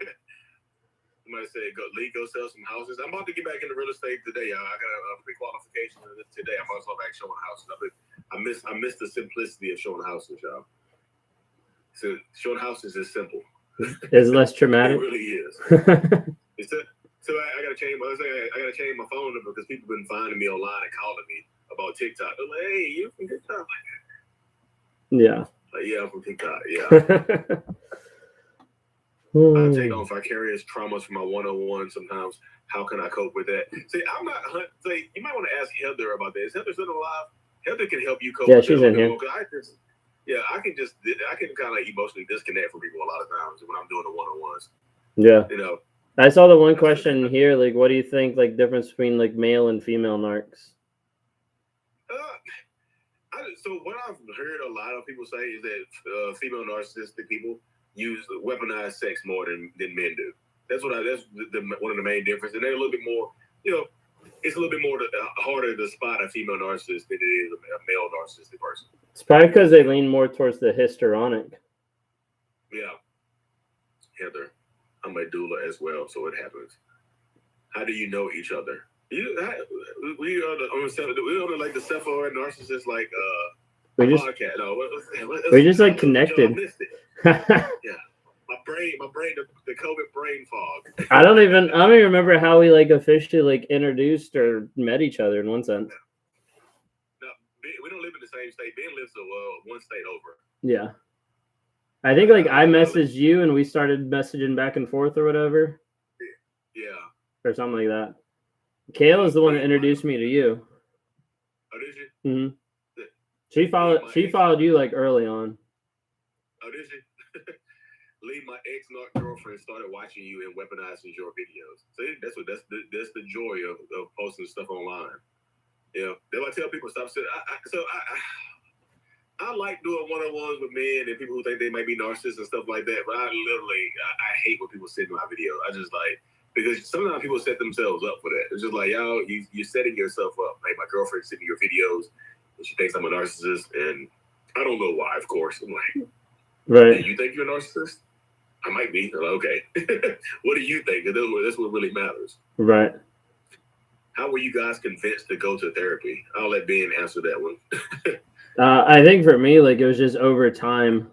Somebody said, go sell some houses. I'm about to get back into real estate today. I got a pre-qualification today. I'm also back showing houses. I miss the simplicity of showing houses, y'all. So showing houses is simple. It's less traumatic. It really is. So I gotta change my phone number because people have been finding me online and calling me about TikTok. They're like, hey, you from TikTok? Yeah. Like, yeah, I'm from TikTok. Yeah. I take on vicarious traumas from my one-on-one sometimes. How can I cope with that? See, I'm not. See, you might want to ask Heather about that. Is Heather still alive? Heather can help you cope. Yeah, she's in here. I can kind of emotionally disconnect from people a lot of times when I'm doing the one-on-ones. Yeah. You know. I saw the one question here. Like, what do you think? Like, difference between like male and female narcs? So what I've heard a lot of people say is that female narcissistic people use weaponized sex more than men do. That's one of the main differences. And they're a little bit more, it's a little bit more harder to spot a female narcissist than it is a male narcissistic person. It's probably because they lean more towards the histrionic. Yeah. Heather, I'm a doula as well, so it happens. How do you know each other? We are like the Sephora narcissist, like podcast. No, we just like connected. Yeah, my brain, the COVID brain fog. I don't even remember how we like officially like introduced or met each other in one sense. No, we don't live in the same state. Ben lives one state over. Yeah, I think like I messaged you and we started messaging back and forth or whatever. Yeah, or something like that. Kayla is the one that introduced me to you. Oh, did you? Mm-hmm. She followed you like early on. Oh, did she? Lee, my ex-narc girlfriend started watching you and weaponizing your videos. See, that's the joy of posting stuff online. Yeah, they like tell people stop saying. I like doing one-on-ones with men and people who think they might be narcissists and stuff like that. But I hate when people send my videos. I just like because sometimes people set themselves up for that. It's just like, y'all, you're setting yourself up. Like, my girlfriend's sending your videos, and she thinks I'm a narcissist, and I don't know why, of course. I'm like, right. Do you think you're a narcissist? I might be. I'm like, okay. What do you think? That's what really matters. Right. How were you guys convinced to go to therapy? I'll let Ben answer that one. I think for me, like, it was just over time.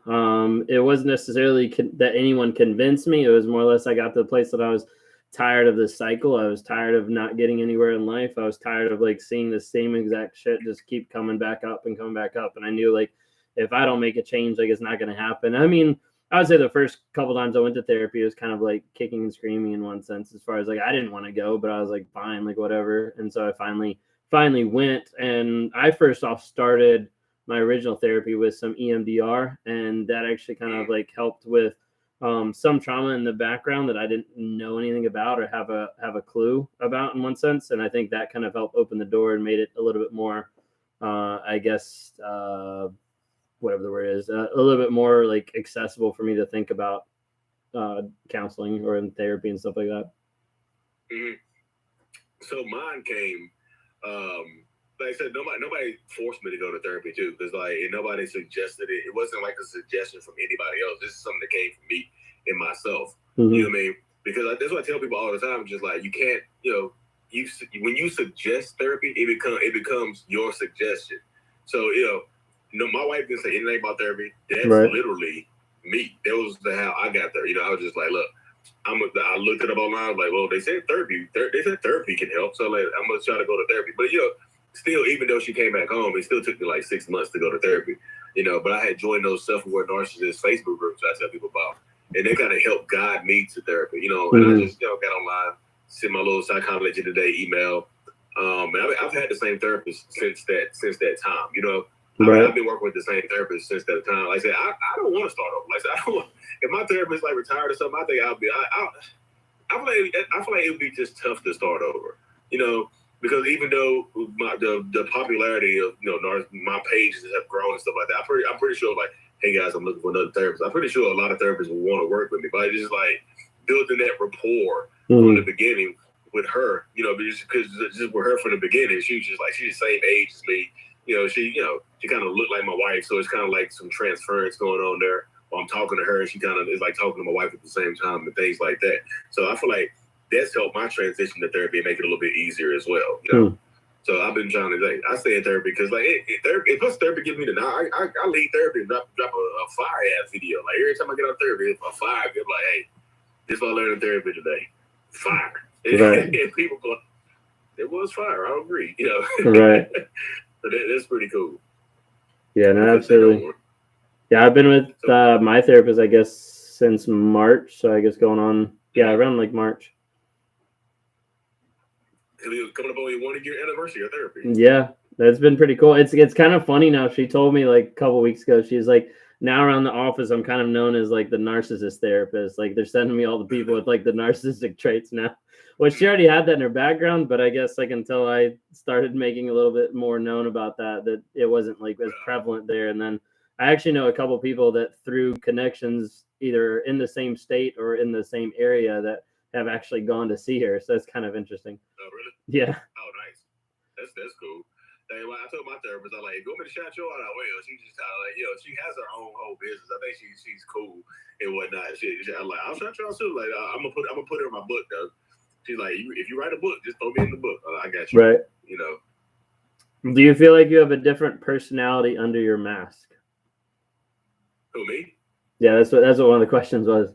It wasn't necessarily that anyone convinced me. It was more or less I got to the place that I was tired of this cycle. I was tired of not getting anywhere in life. I was tired of like seeing the same exact shit just keep coming back up and coming back up. And I knew like if I don't make a change, like it's not going to happen. I mean, I would say the first couple times I went to therapy, it was kind of like kicking and screaming in one sense, as far as like I didn't want to go, but I was like, fine, like whatever. And so I finally went, and I first off started my original therapy with some EMDR, and that actually kind of like helped with some trauma in the background that I didn't know anything about or have a clue about in one sense. And I think that kind of helped open the door and made it a little bit more, I guess, whatever the word is, a little bit more like accessible for me to think about counseling or in therapy and stuff like that. Mm-hmm. So mine came, like I said, nobody forced me to go to therapy too, because like nobody suggested it. It wasn't like a suggestion from anybody else. This is something that came from me and myself. Mm-hmm. You know what I mean? Because that's what I tell people all the time. Just like you can't, when you suggest therapy, it becomes your suggestion. So my wife didn't say anything about therapy. That's literally me. That was how I got there. I was just like, look, I looked it up online. I was like, well, they said therapy. They said therapy can help. So like, I'm gonna try to go to therapy. But still, even though she came back home, it still took me like 6 months to go to therapy. But I had joined those self-aware narcissist Facebook groups I tell people about, and they kind of helped guide me to therapy. And I just got online, sent my little Psychology Today email. And I've had the same therapist since that time. I've been working with the same therapist since that time. Like I said, I don't want to start over. Like I said, if my therapist like retired or something, I think I feel like it would be just tough to start over. Because even though the popularity of my pages have grown and stuff like that, I'm pretty sure like, hey guys, I'm looking for another therapist. I'm pretty sure a lot of therapists will want to work with me, but it's just like building that rapport from the beginning with her. Because just with her from the beginning, she was just like she's the same age as me. She kind of looked like my wife, so it's kind of like some transference going on there. While I'm talking to her, and she kind of is like talking to my wife at the same time and things like that. So I feel like that's helped my transition to therapy and make it a little bit easier as well. So I've been trying to I stay in therapy because like therapy, plus therapy gives me I lead therapy and drop a fire ass video. Like every time I get out of therapy, it's a fire. I'm like, hey, this is what I learned in therapy today. Fire. Right. And people go, it was fire. I agree. Right. So that's pretty cool. Yeah, no, absolutely. Yeah, I've been with my therapist, I guess, since March. So I guess going on, around like March. Coming up on your 1 year anniversary of therapy. Yeah, that's been pretty cool. It's kind of funny now. She told me like a couple weeks ago, she's like, now around the office, I'm kind of known as like the Narcissist Therapist. Like they're sending me all the people with like the narcissistic traits now. Well, she already had that in her background, but I guess like until I started making a little bit more known about that it wasn't like as prevalent there. And then I actually know a couple people that through connections either in the same state or in the same area that have actually gone to see her. So that's kind of interesting. Oh, really? Yeah. Oh, nice. That's cool. Anyway, I told my therapist, I'm like, go me to shout you out. Well, she just kind of like, she has her own whole business. I think she's cool and whatnot. I'm like, I'll shout you out too. Like, I'm gonna put her in my book though. She's like, if you write a book, just throw me in the book. I got you. Right. Do you feel like you have a different personality under your mask? Who, me? Yeah, that's what one of the questions was.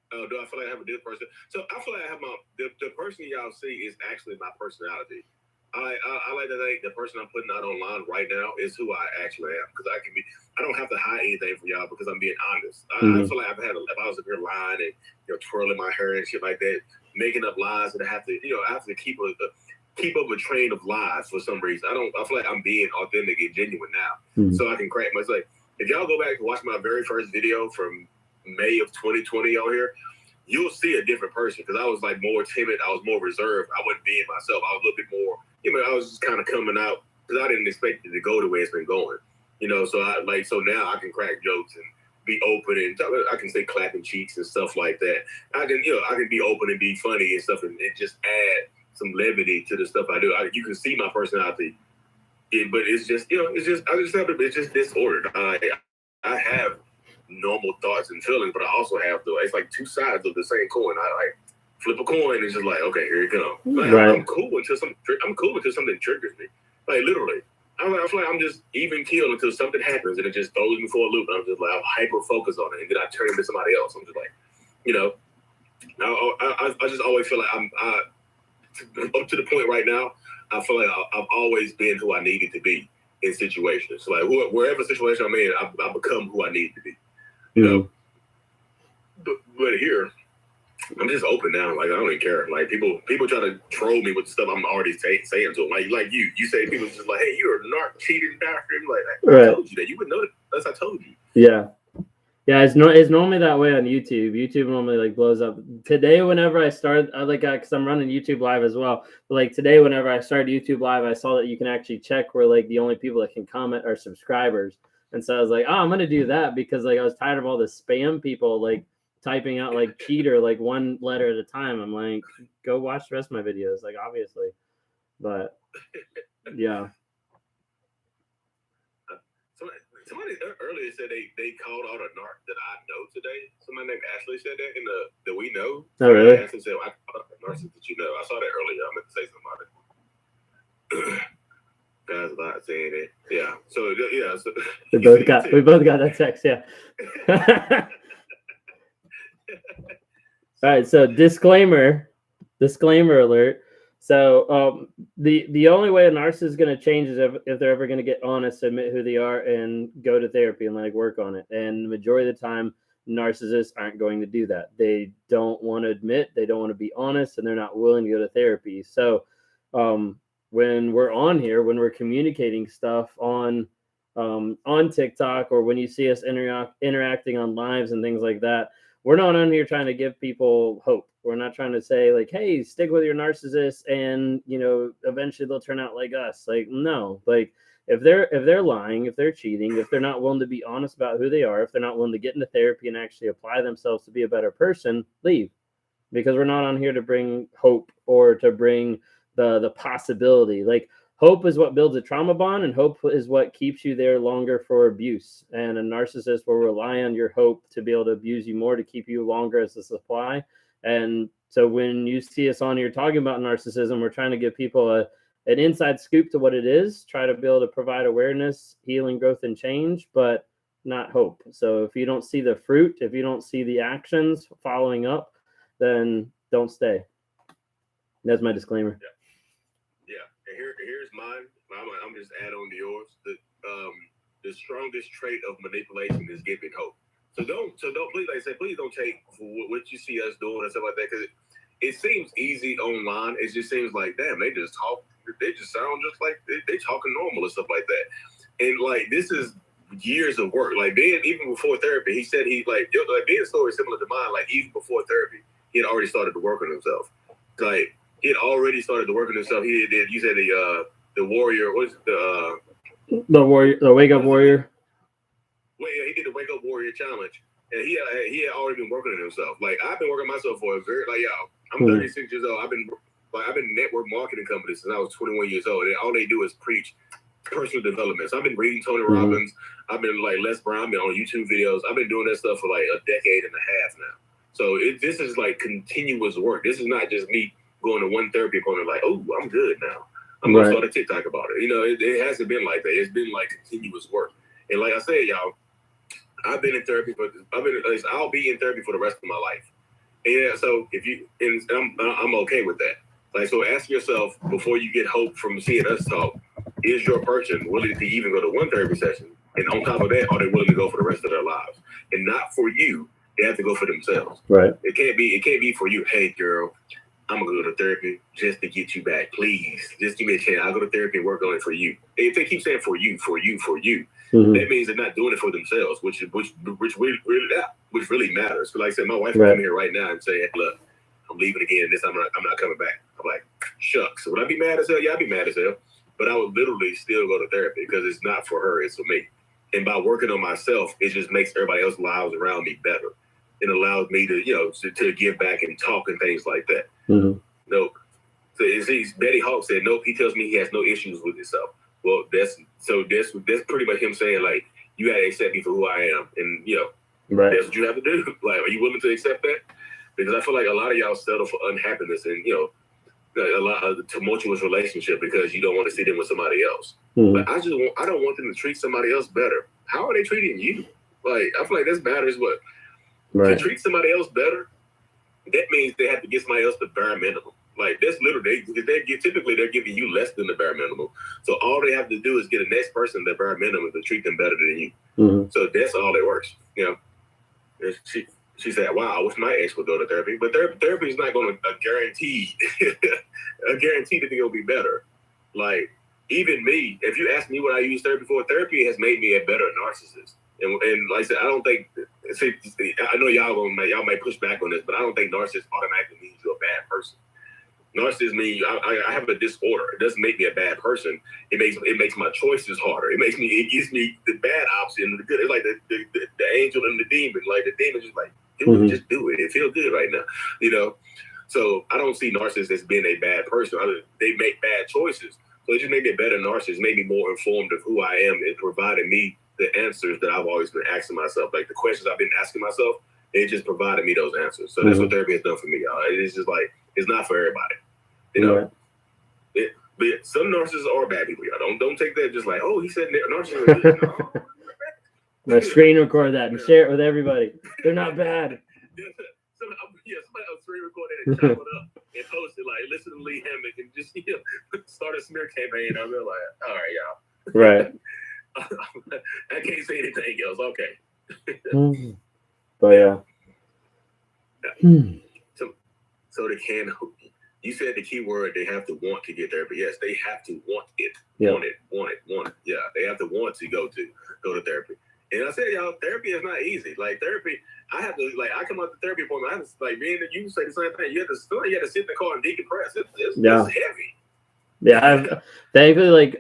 Do I feel like I have a different person? So I feel like I have the person y'all see is actually my personality. I like to think the person I'm putting out online right now is who I actually am, because I don't have to hide anything from y'all because I'm being honest. I feel like if I was up here lying and twirling my hair and shit like that, making up lies, and I have to keep up a train of lies for some reason. I feel like I'm being authentic and genuine now, so I can crack myself. If y'all go back and watch my very first video from May of 2020 out here, you'll see a different person, because I was like more timid. I was more reserved. I wasn't being myself. I was a little bit more, I was just kind of coming out because I didn't expect it to go the way it's been going, so now I can crack jokes and be open and I can say clapping cheeks and stuff like that. I can be open and be funny and stuff, and just add some levity to the stuff I do. You can see my personality, but it's just it's just disordered. I have normal thoughts and feelings, but I also have it's like two sides of the same coin. I like flip a coin and it's just like, okay, here it comes. Like, right. I'm cool until something triggers me. Like literally. I feel like I'm just even keeled until something happens and it just throws me for a loop. And I'm just like, I'm hyper focused on it, and then I turn into somebody else. I'm just like, I just always feel like I'm up to the point right now. I feel like I've always been who I needed to be in situations. So like wherever situation I'm in, I become who I need to be. You know, but here. I'm just open now. Like I don't even care. Like people try to troll me with stuff I'm already saying to them. Like you say people just like, hey, you're a narc cheating bastard. Like I told you that. You would know that. That's I told you. Yeah. It's normally that way on YouTube. YouTube normally like blows up. Today, whenever I start, because I'm running YouTube Live as well. But like today, whenever I started YouTube Live, I saw that you can actually check where like the only people that can comment are subscribers. And so I was like, oh, I'm gonna do that because like I was tired of all the spam people like typing out like cheater like one letter at a time. I'm like, go watch the rest of my videos, like obviously. But yeah. Somebody earlier said they called out a narc that I know today. Somebody named Ashley said that that we know. Oh really? Ashley said, I called out a narcissist that you know. I saw that earlier. I meant to say something about it. Guys a lot saying it. Yeah. So yeah. So we both got that text. Yeah. All right, so disclaimer alert. So the only way a narcissist is going to change is if they're ever going to get honest, admit who they are, and go to therapy and like work on it. And the majority of the time, narcissists aren't going to do that. They don't want to admit, they don't want to be honest, and they're not willing to go to therapy. So when we're on here, when we're communicating stuff on TikTok, or when you see us interacting on lives and things like that, we're not on here trying to give people hope. We're not trying to say like, hey, stick with your narcissist and, eventually they'll turn out like us. Like, no, like if they're lying, if they're cheating, if they're not willing to be honest about who they are, if they're not willing to get into therapy and actually apply themselves to be a better person, leave. Because we're not on here to bring hope or to bring the possibility. Like, hope is what builds a trauma bond, and hope is what keeps you there longer for abuse. And a narcissist will rely on your hope to be able to abuse you more, to keep you longer as a supply. And so when you see us on here talking about narcissism, we're trying to give people an inside scoop to what it is, try to be able to provide awareness, healing, growth, and change, but not hope. So if you don't see the fruit, if you don't see the actions following up, then don't stay. That's my disclaimer. Yeah. And here's mine. I'm just add on to yours. The strongest trait of manipulation is giving hope. So don't please, like I said, please don't take what you see us doing and stuff like that, because it seems easy online. It just seems like, damn, they just talk. They just sound just like they talking normal and stuff like that. And like this is years of work. Like Ben, even before therapy, he said Ben's story is similar to mine. Like even before therapy, he had already started to work on himself. Like he had already started to work on himself. He did. You said the warrior. What's the warrior? The wake up warrior. Well, yeah, he did the Wake Up Warrior Challenge, and he had already been working on himself. Like I've been working on myself for a very I'm 36 years old. I've been network marketing companies since I was 21 years old, and all they do is preach personal development. So I've been reading Tony Robbins. I've been like Les Brown, I've been on YouTube videos. I've been doing that stuff for like a decade and a half now. So this is like continuous work. This is not just me going to one therapy appointment like, oh, I'm good now. I'm gonna start a TikTok about it. It hasn't been like that. It's been like continuous work. And like I said, y'all, I'll be in therapy for the rest of my life. And yeah, so I'm okay with that. Like, so ask yourself before you get hope from seeing us talk, is your person willing to even go to one therapy session? And on top of that, are they willing to go for the rest of their lives? And not for you, they have to go for themselves. Right. It can't be for you. Hey, girl, I'm gonna go to therapy just to get you back. Please, just give me a chance. I'll go to therapy and work on it for you. And if they keep saying for you, that means they're not doing it for themselves, which really matters. Like I said, my wife will come here right now and say, hey, look, I'm leaving again. I'm not coming back. I'm like, shucks. So would I be mad as hell? Yeah, I'd be mad as hell. But I would literally still go to therapy because it's not for her, it's for me. And by working on myself, it just makes everybody else's lives around me better. It allows me to, to give back and talk and things like that. Mm-hmm. Nope. So Betty Hawk said, nope, he tells me he has no issues with himself. Well, that's pretty much him saying, like, you got to accept me for who I am. And, right. That's what you have to do. Like, are you willing to accept that? Because I feel like a lot of y'all settle for unhappiness and, a lot of tumultuous relationship because you don't want to see them with somebody else. Mm-hmm. But I don't want them to treat somebody else better. How are they treating you? Like, I feel like that's matters. What? Right. To treat somebody else better, that means they have to get somebody else the bare minimum. Like, that's literally, typically they're giving you less than the bare minimum. So all they have to do is get the next person the bare minimum to treat them better than you. Mm-hmm. So that's all that works. She said, wow, I wish my ex would go to therapy. But therapy is not going to guarantee that they'll be better. Like, even me, if you ask me what I use therapy for, therapy has made me a better narcissist. And like I said, I don't think, I know y'all may push back on this, but I don't think narcissist automatically means you're a bad person. Narcissist means I have a disorder. It doesn't make me a bad person. It makes my choices harder. It gives me the bad option, the good. It's like the angel and the demon. Like the demon just like, just do it. It feels good right now, So I don't see narcissists as being a bad person. They make bad choices. So it just made me a better narcissist, made me more informed of who I am and provided me the answers that I've always been asking myself. Like the questions I've been asking myself, it just provided me those answers. So that's what therapy has done for me, y'all. It's just like, it's not for everybody. But some narcissists are bad people, y'all. Don't take that just like, oh, he said narcissists. No. Now screen record that and share it with everybody. They're not bad. Somebody else screen record it and chop it up and post it. Like, listen to Lee Hammock and just start a smear campaign. I'll be like, all right, y'all. Right. I can't say anything else. Okay. But yeah. So they can. You said the key word, they have to want to get therapy. Yes, they have to want it. Yeah. Want it. Yeah, they have to want to go to therapy. And I said, y'all, therapy is not easy. Like therapy, I have to I come out the therapy appointment. I have to you say the same thing. You have to sit in the car and decompress. It's heavy. Yeah, thankfully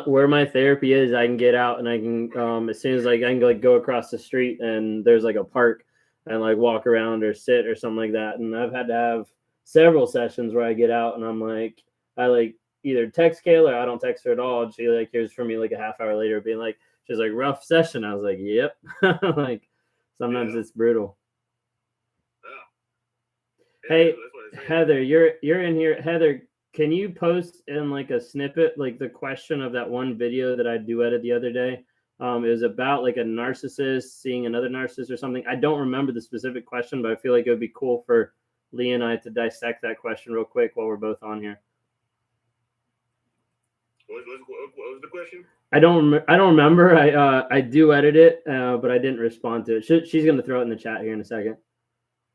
where my therapy is, I can get out and I can as soon as I can go across the street and there's like a park and walk around or sit or something like that. And I've had to have several sessions where I get out and I'm like, I either text Kayla or I don't text her at all. And she hears from me a half hour later being like, she's like, rough session. I was like, yep. Sometimes it's brutal. Yeah. Hey, Heather, you're in here. Heather, can you post in a snippet, the question of that one video that I duetted the other day? It was about a narcissist seeing another narcissist or something. I don't remember the specific question, but I feel like it would be cool for Lee and I to dissect that question real quick while we're both on here. What was the question? I don't remember. I do edit it, but I didn't respond to it. She's going to throw it in the chat here in a second.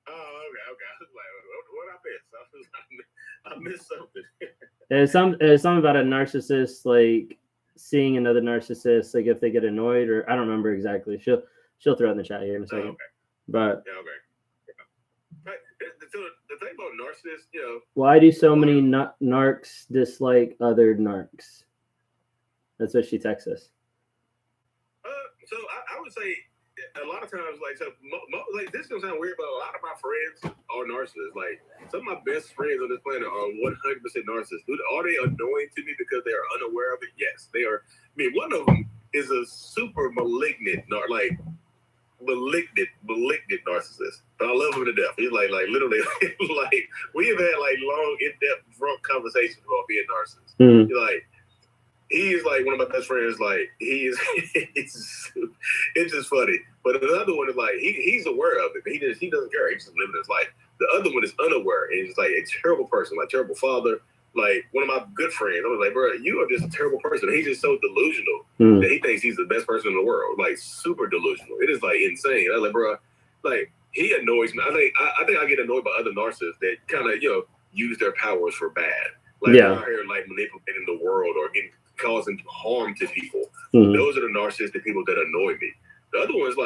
Oh, okay. I was like, what I missed something. There's something about a narcissist seeing another narcissist, if they get annoyed, or I don't remember exactly. She'll throw it in the chat here in a second. Okay. But yeah, okay. So the thing about narcissists, why do so many narcs dislike other narcs? That's what she texts us. So I would say a lot of times, this is gonna sound weird, but a lot of my friends are narcissists. Some of my best friends on this planet are 100% narcissists. Are they annoying to me because they are unaware of it? Yes, they are. I mean, one of them is a super malignant narcissist. But I love him to death. He's literally we have had long, in-depth, drunk conversations about being narcissists. Mm-hmm. He's one of my best friends. It's just funny. But another one is he's aware of it. But he doesn't care. He's just living his life. The other one is unaware and he's a terrible person, terrible father. One of my good friends, I was like, bro, you are just a terrible person. He's just so delusional that he thinks he's the best person in the world. Super delusional. It is insane. I was like, bro, he annoys me. I think I get annoyed by other narcissists that kind of use their powers for bad. They're out here manipulating the world or causing harm to people. Mm-hmm. Those are the narcissistic people that annoy me. The other one's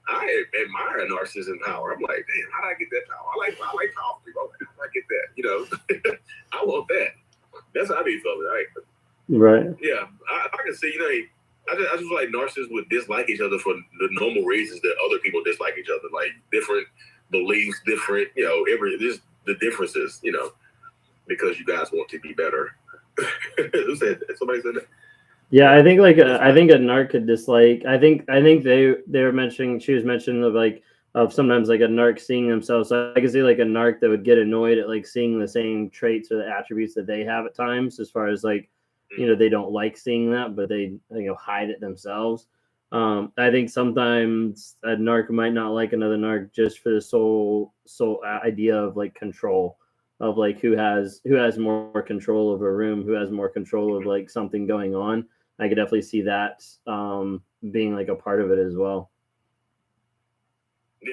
I admire a narcissist in power. I'm like, damn, how did I get that power? I like powerful people. How did I get that? I want that. That's how I be feeling. Right. Yeah, I can see. I just feel like narcissists would dislike each other for the normal reasons that other people dislike each other, like different beliefs, different, just the differences, because you guys want to be better. Who said that? Somebody said that? Yeah, I think I think a narc could dislike. I think they were mentioning, she was mentioning of sometimes like a narc seeing themselves. So I could see like a narc that would get annoyed at like seeing the same traits or the attributes that they have at times, as far as like, they don't like seeing that, but they hide it themselves. I think sometimes a narc might not like another narc just for the sole idea of like control, of like who has more control of a room, who has more control of like something going on. I could definitely see that being like a part of it as well. Yeah,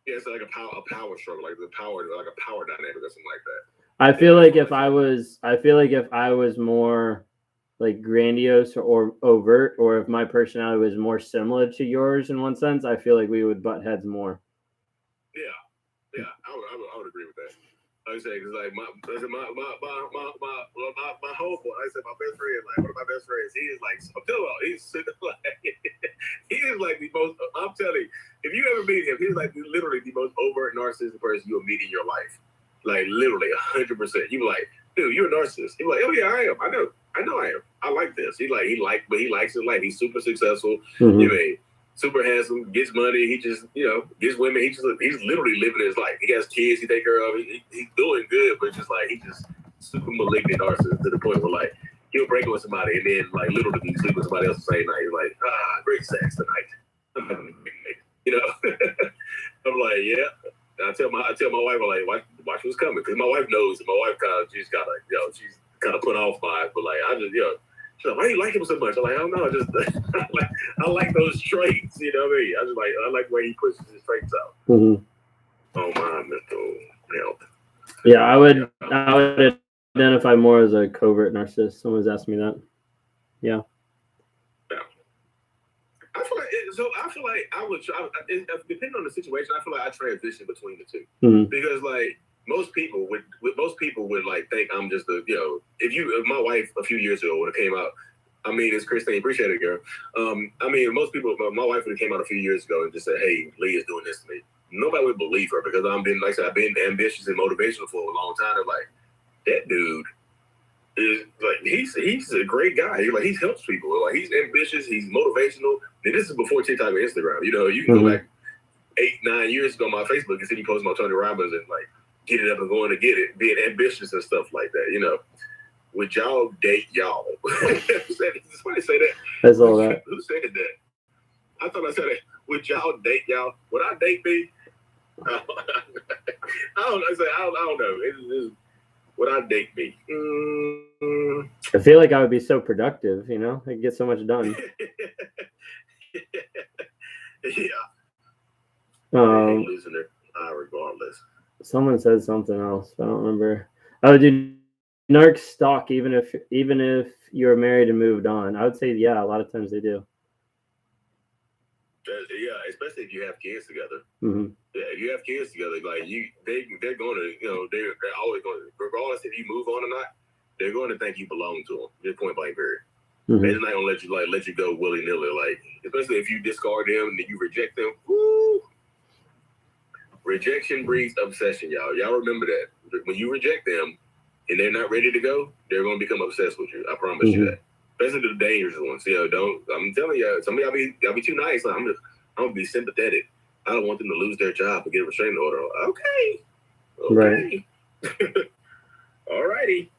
it's like a power struggle, like a power dynamic or something like that. I feel like if I was more like grandiose or overt, or if my personality was more similar to yours in one sense, I feel like we would butt heads more. Yeah, I would agree with that. I say, because like my homeboy, I said my best friend, like one of my best friends, he is like a pillow. He's like he is like the most. I'm telling you, if you ever meet him, he's like literally the most overt narcissistic person you'll meet in your life. Like literally 100%. You be like, dude, you're a narcissist. He be like, oh yeah, I am. I know I am. I like this. But he likes his life. He's super successful. Mm-hmm. Super handsome, gets money. He just, gets women. He's literally living his life. He has kids he take care of. He's doing good, but just like he's just super malignant narcissist to the point where like he'll break up with somebody and then like literally be sleeping with somebody else the same night. He's like, great sex tonight. I'm like, yeah. I tell my wife, I'm like, watch what's coming, because my wife knows. And my wife she's kind of put off by it, but like I just, she's like, why do you like him so much? I'm like, I don't know. I like those traits. You know what I mean? I like the way he pushes his traits out. Mm-hmm. Oh my mental health. Yeah, I would identify more as a covert narcissist. Someone's asked me that. Yeah. I feel like I would try. Depending on the situation, I feel like I transition between the two, because like most people would like think I'm just if my wife a few years ago would have came out. I mean, it's Christine, appreciate it, girl. I mean, most people, my wife would have came out a few years ago and just said, "Hey, Lee is doing this to me." Nobody would believe her, because I've been ambitious and motivational for a long time. They're like, that dude is like, he's a great guy. He helps people. Like, he's ambitious, he's motivational. And this is before TikTok and Instagram. You can go back 8-9 years ago on my Facebook and see me posting about Tony Robbins and like get it up and going to get it, being ambitious and stuff like that. Would y'all date y'all? Somebody say that. That's all that. Who said that? I thought I said it. Would y'all date y'all? Would I date me? I don't know. Would I date me? I feel like I would be so productive. I'd get so much done. Yeah. Losing it regardless. Someone said something else, but I don't remember. Oh, do narcs stalk even if you're married and moved on? I would say yeah. A lot of times they do. Yeah, especially if you have kids together. Mm-hmm. Yeah, if you have kids together, like they're going to, they're always going to, regardless if you move on or not, they're going to think you belong to them. Just point blank period. Mm-hmm. They're just not going to let you go willy nilly. Like, especially if you discard them and you reject them. Woo! Rejection breeds obsession, y'all. Y'all remember that. When you reject them and they're not ready to go, they're going to become obsessed with you. I promise you that. Especially the dangerous ones. I'm telling you, some of y'all be too nice. I'm gonna be sympathetic. I don't want them to lose their job and get a restraining order. Okay. Right. Alrighty.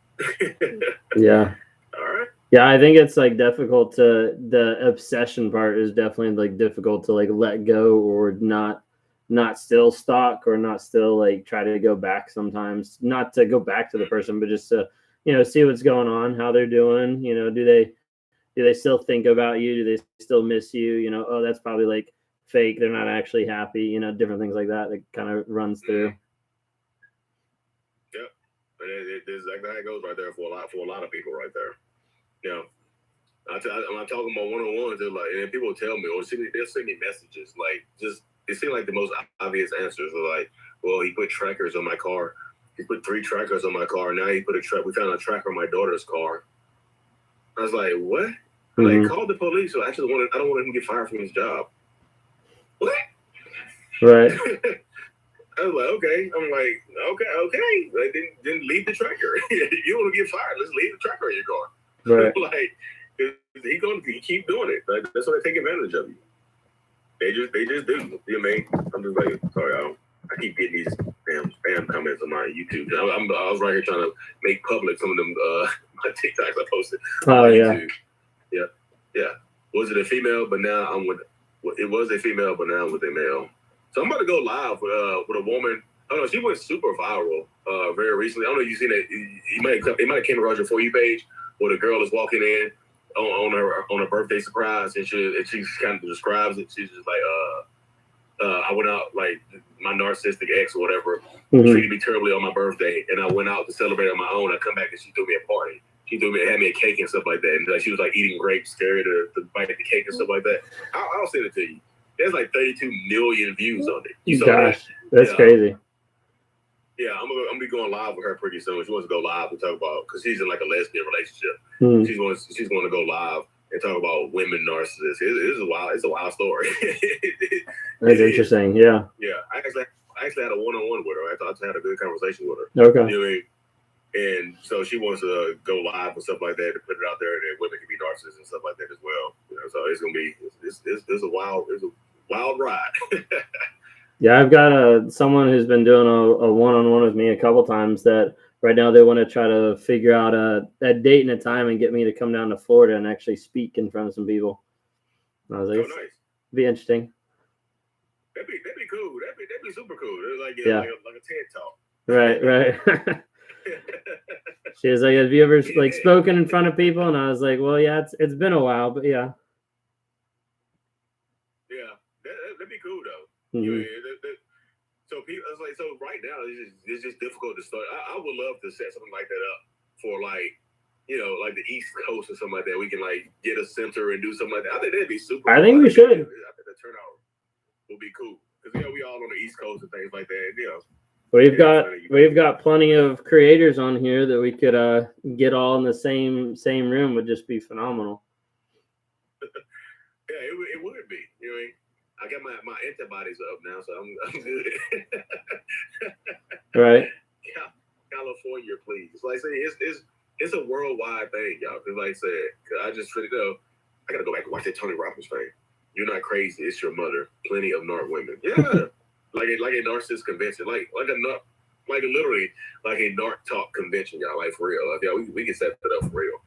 Yeah. All right. Yeah, I think it's like difficult the obsession part is definitely like difficult to like let go, or not still stalk, or not still like try to go back sometimes. Not to go back to the person, but just to see what's going on, how they're doing. Do they still think about you? Do they still miss you? Oh, that's probably like fake. They're not actually happy. Different things like that. It kind of runs through. Yep, it's exactly how it goes right there for a lot of people right there. I'm talking about one-on-ones. They're like, and people tell me, or they'll send me messages like, just it seems like the most obvious answers are like, well, he put trackers on my car. He put 3 trackers on my car. Now he put we found a tracker on my daughter's car. I was like, what? I'm like, call the police. So I don't want him to get fired from his job. What? Right. I was like, okay. I'm like, okay. Like, then leave the tracker. You want to get fired? Let's leave the tracker in your car. Right. Like, he's going to keep doing it. Like, that's why they take advantage of you. They just do. You know what I mean? I'm just like, sorry, I keep getting these spam comments on my YouTube. I was right here trying to make public some of them my TikToks I posted. Oh yeah. YouTube. Yeah. Was it a female? But now I'm with. It was a female, but now I'm with a male. So I'm about to go live with a woman. I don't know. She went super viral very recently. I don't know if you've seen it. It might have came across your For You page where the girl is walking in on her birthday surprise, and she kind of describes it. She's just like, I went out, like, my narcissistic ex or whatever treated me terribly on my birthday, and I went out to celebrate on my own. I come back and she threw me a party. She had me a cake and stuff like that, and she was like eating grapes, scared to bite the cake and stuff like that. I'll send it to you. There's like 32 million views on it. You saw Gosh, that's crazy. Yeah, I'm gonna be going live with her pretty soon. She wants to go live and talk about, because she's in like a lesbian relationship. She's going to go live and talk about women narcissists. It's a wild story. That's interesting. Yeah. Yeah, I actually had a one-on-one with her. I had a good conversation with her. Okay. You know what I mean? And so she wants to go live and stuff like that to put it out there, and women can be narcissists and stuff like that as well. You know, so it's gonna be it's a wild ride. Yeah, I've got someone who's been doing a one-on-one with me a couple times that right now they want to try to figure out a date and a time and get me to come down to Florida and actually speak in front of some people. And I was like, nice. It'd be interesting. That'd be cool. That'd be super cool. Like a TED talk. Right. She was like, have you ever like spoken in front of people? And I was like, well, yeah, it's been a while, but yeah. Yeah, that'd be cool though. Mm-hmm. So people, it's like, so right now it's just difficult to start. I would love to set something like that up for, like, you know, like the East Coast or something like that. We can like get a center and do something like that. I think that'd be super. I think we should. I think the turnout will be cool because we all on the East Coast and things like that. We've got plenty of creators on here that we could get all in the same room. Would just be phenomenal. Yeah, it would be. You know what I mean? I got my antibodies up now, so I'm good. Right. California, please. Like I say, it's a worldwide thing, y'all. Because like I said, I just really know I gotta go back and watch that Tony Robbins thing. You're not crazy. It's your mother. Plenty of narc women. Yeah. like a narcissist convention, like literally like a narc talk convention, y'all. Like for real. Like, yeah, we can set that up for real.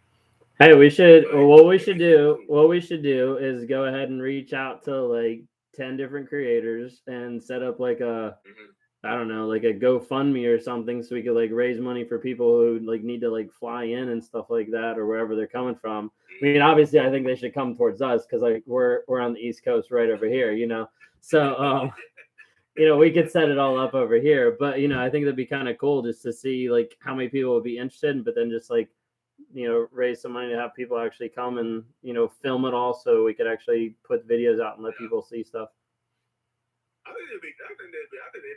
Hey, we should. What we should do is go ahead and reach out to like 10 different creators and set up like a, I don't know, like a GoFundMe or something, so we could like raise money for people who like need to like fly in and stuff like that, or wherever they're coming from. I mean, obviously, I think they should come towards us because like we're on the East Coast, right over here, you know. So, you know, we could set it all up over here, but you know, I think that'd be kind of cool just to see like how many people would be interested, but then just like, you know, raise some money to have people actually come and, you know, film it all so we could actually put videos out and let people see stuff. I think that'd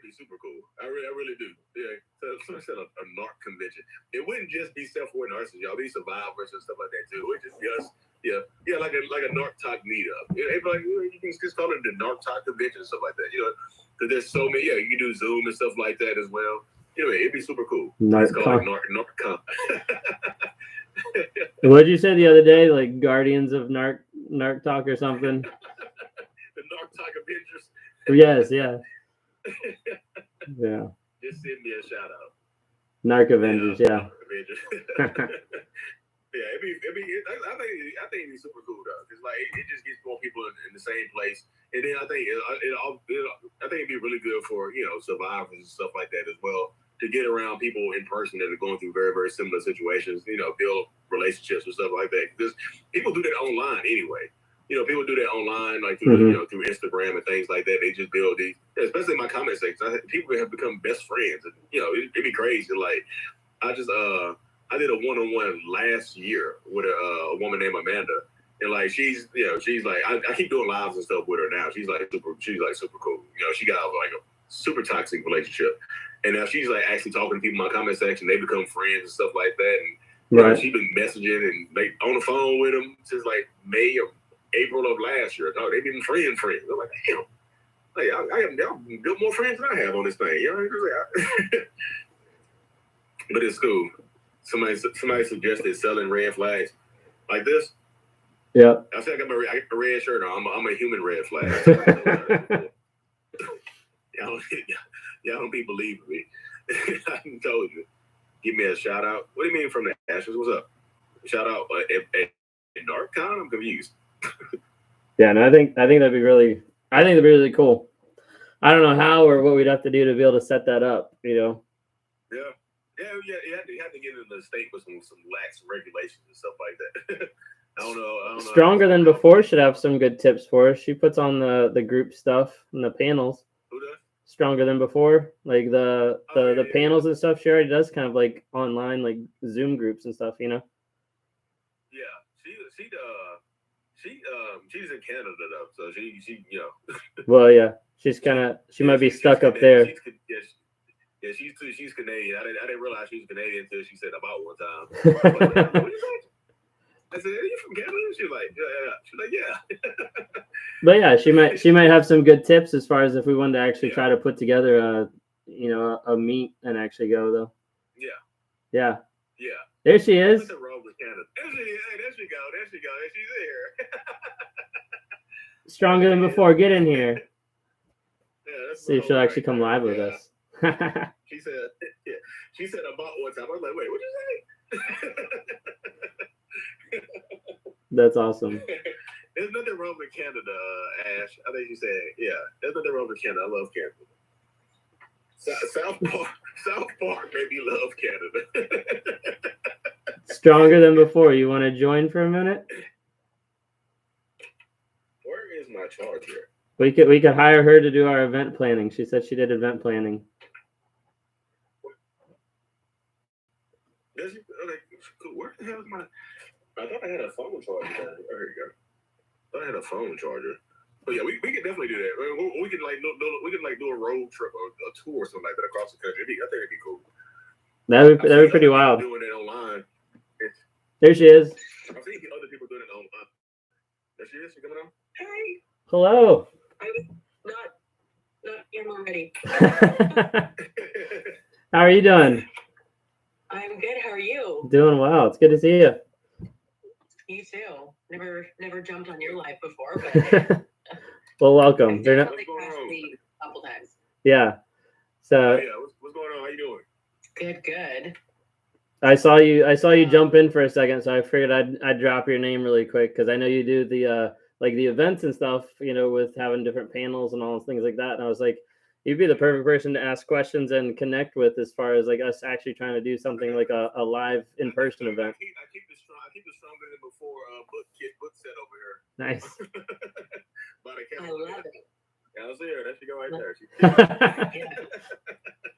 be super cool. I really do. Yeah. So instead of a narc convention, it wouldn't just be self-aware narcissists, y'all. Be survivors and stuff like that too. It just be us. Yeah, like a narc talk meetup. You know, like, you can just call it the narc talk convention and stuff like that. You know, because there's so many. Yeah, you can do Zoom and stuff like that as well. You know, it'd be super cool. It's called narc con. What did you say the other day? Like Guardians of Narc Talk or something? The Narc Talk Avengers. Yes, yeah. Yeah. Just send me a shout out. Narc Avengers, yeah. Avengers. Yeah, I think it'd be super cool though, because like it just gets more people in the same place, and then I think it'd be really good for, you know, survivors and stuff like that as well, to get around people in person that are going through very, very similar situations, you know, build relationships and stuff like that. Because people do that online anyway. You know, people do that online, like through, you know, through Instagram and things like that. They just build these, especially in my comment section. People have become best friends. And, you know, it'd be crazy. Like, I did a one-on-one last year with a woman named Amanda. And like, she's like, I keep doing lives and stuff with her now. She's like super cool. You know, she got like a super toxic relationship. And now she's like actually talking to people in my comment section. They become friends and stuff like that. And Right. She's been messaging and like on the phone with him since like May or April of last year. No, they've been friends. I'm like, damn. Like, I have built more friends than I have on this thing. You know? But it's cool. Somebody suggested selling red flags like this. Yeah. I said I got my red shirt on. I'm a human red flag. Y'all don't be believing me. I told you. Give me a shout out. What do you mean from the ashes? What's up? Shout out at N.A.R.C. I'm confused. Yeah, no, I think that'd be really cool. I don't know how or what we'd have to do to be able to set that up, you know. Yeah. You have to get into the state with some lax regulations and stuff like that. I don't know. Stronger Than Before should have some good tips for us. She puts on the group stuff and the panels. Who does? Stronger Than Before, like the panels and stuff. She already does kind of like online, like Zoom groups and stuff, you know. Yeah, she's in Canada though, so she you know. Well, yeah, she might be stuck up there. She's Canadian. I didn't realize she was Canadian until she said about one time. What you say? I said, "Are you from Canada?" She's like, "Yeah." She's like, "Yeah." But yeah, she might have some good tips as far as if we wanted to actually try to put together a meet and actually go though. Yeah. There she is. What's wrong with Canada? There she go. She's here. Stronger Than Before. Get in here. Yeah, see if she'll actually come live with us. She said about one time. I was like, wait, what'd you say? That's awesome. There's nothing wrong with Canada, Ash. I think you said, yeah. There's nothing wrong with Canada. I love Canada. South Park made me love Canada. Stronger Than Before. You want to join for a minute? Where is my charger? We could hire her to do our event planning. She said she did event planning. Does she? Okay, cool. Where the hell is my? I thought I had a phone charger. There you go. I thought I had a phone charger. But yeah, we could definitely do that. We could do a road trip or a tour or something like that across the country. I think it'd be cool. That'd be pretty wild. Doing it online. There she is. I've seen other people doing it online. There she is. She coming on? Hi. Hello. I'm not here already. How are you doing? I'm good. How are you? Doing well. It's good to see you. You too. Never jumped on your live before, but well, welcome. They're not a couple times. Yeah. So yeah, what's going on? How you doing? Good. I saw you jump in for a second, so I figured I'd drop your name really quick because I know you do the like the events and stuff, you know, with having different panels and all those things like that. And I was like, you'd be the perfect person to ask questions and connect with as far as like us actually trying to do something like a live in-person event. I keep it Stronger Than Before book set over here. Nice. I love it. Yeah, I was there. There she go right there.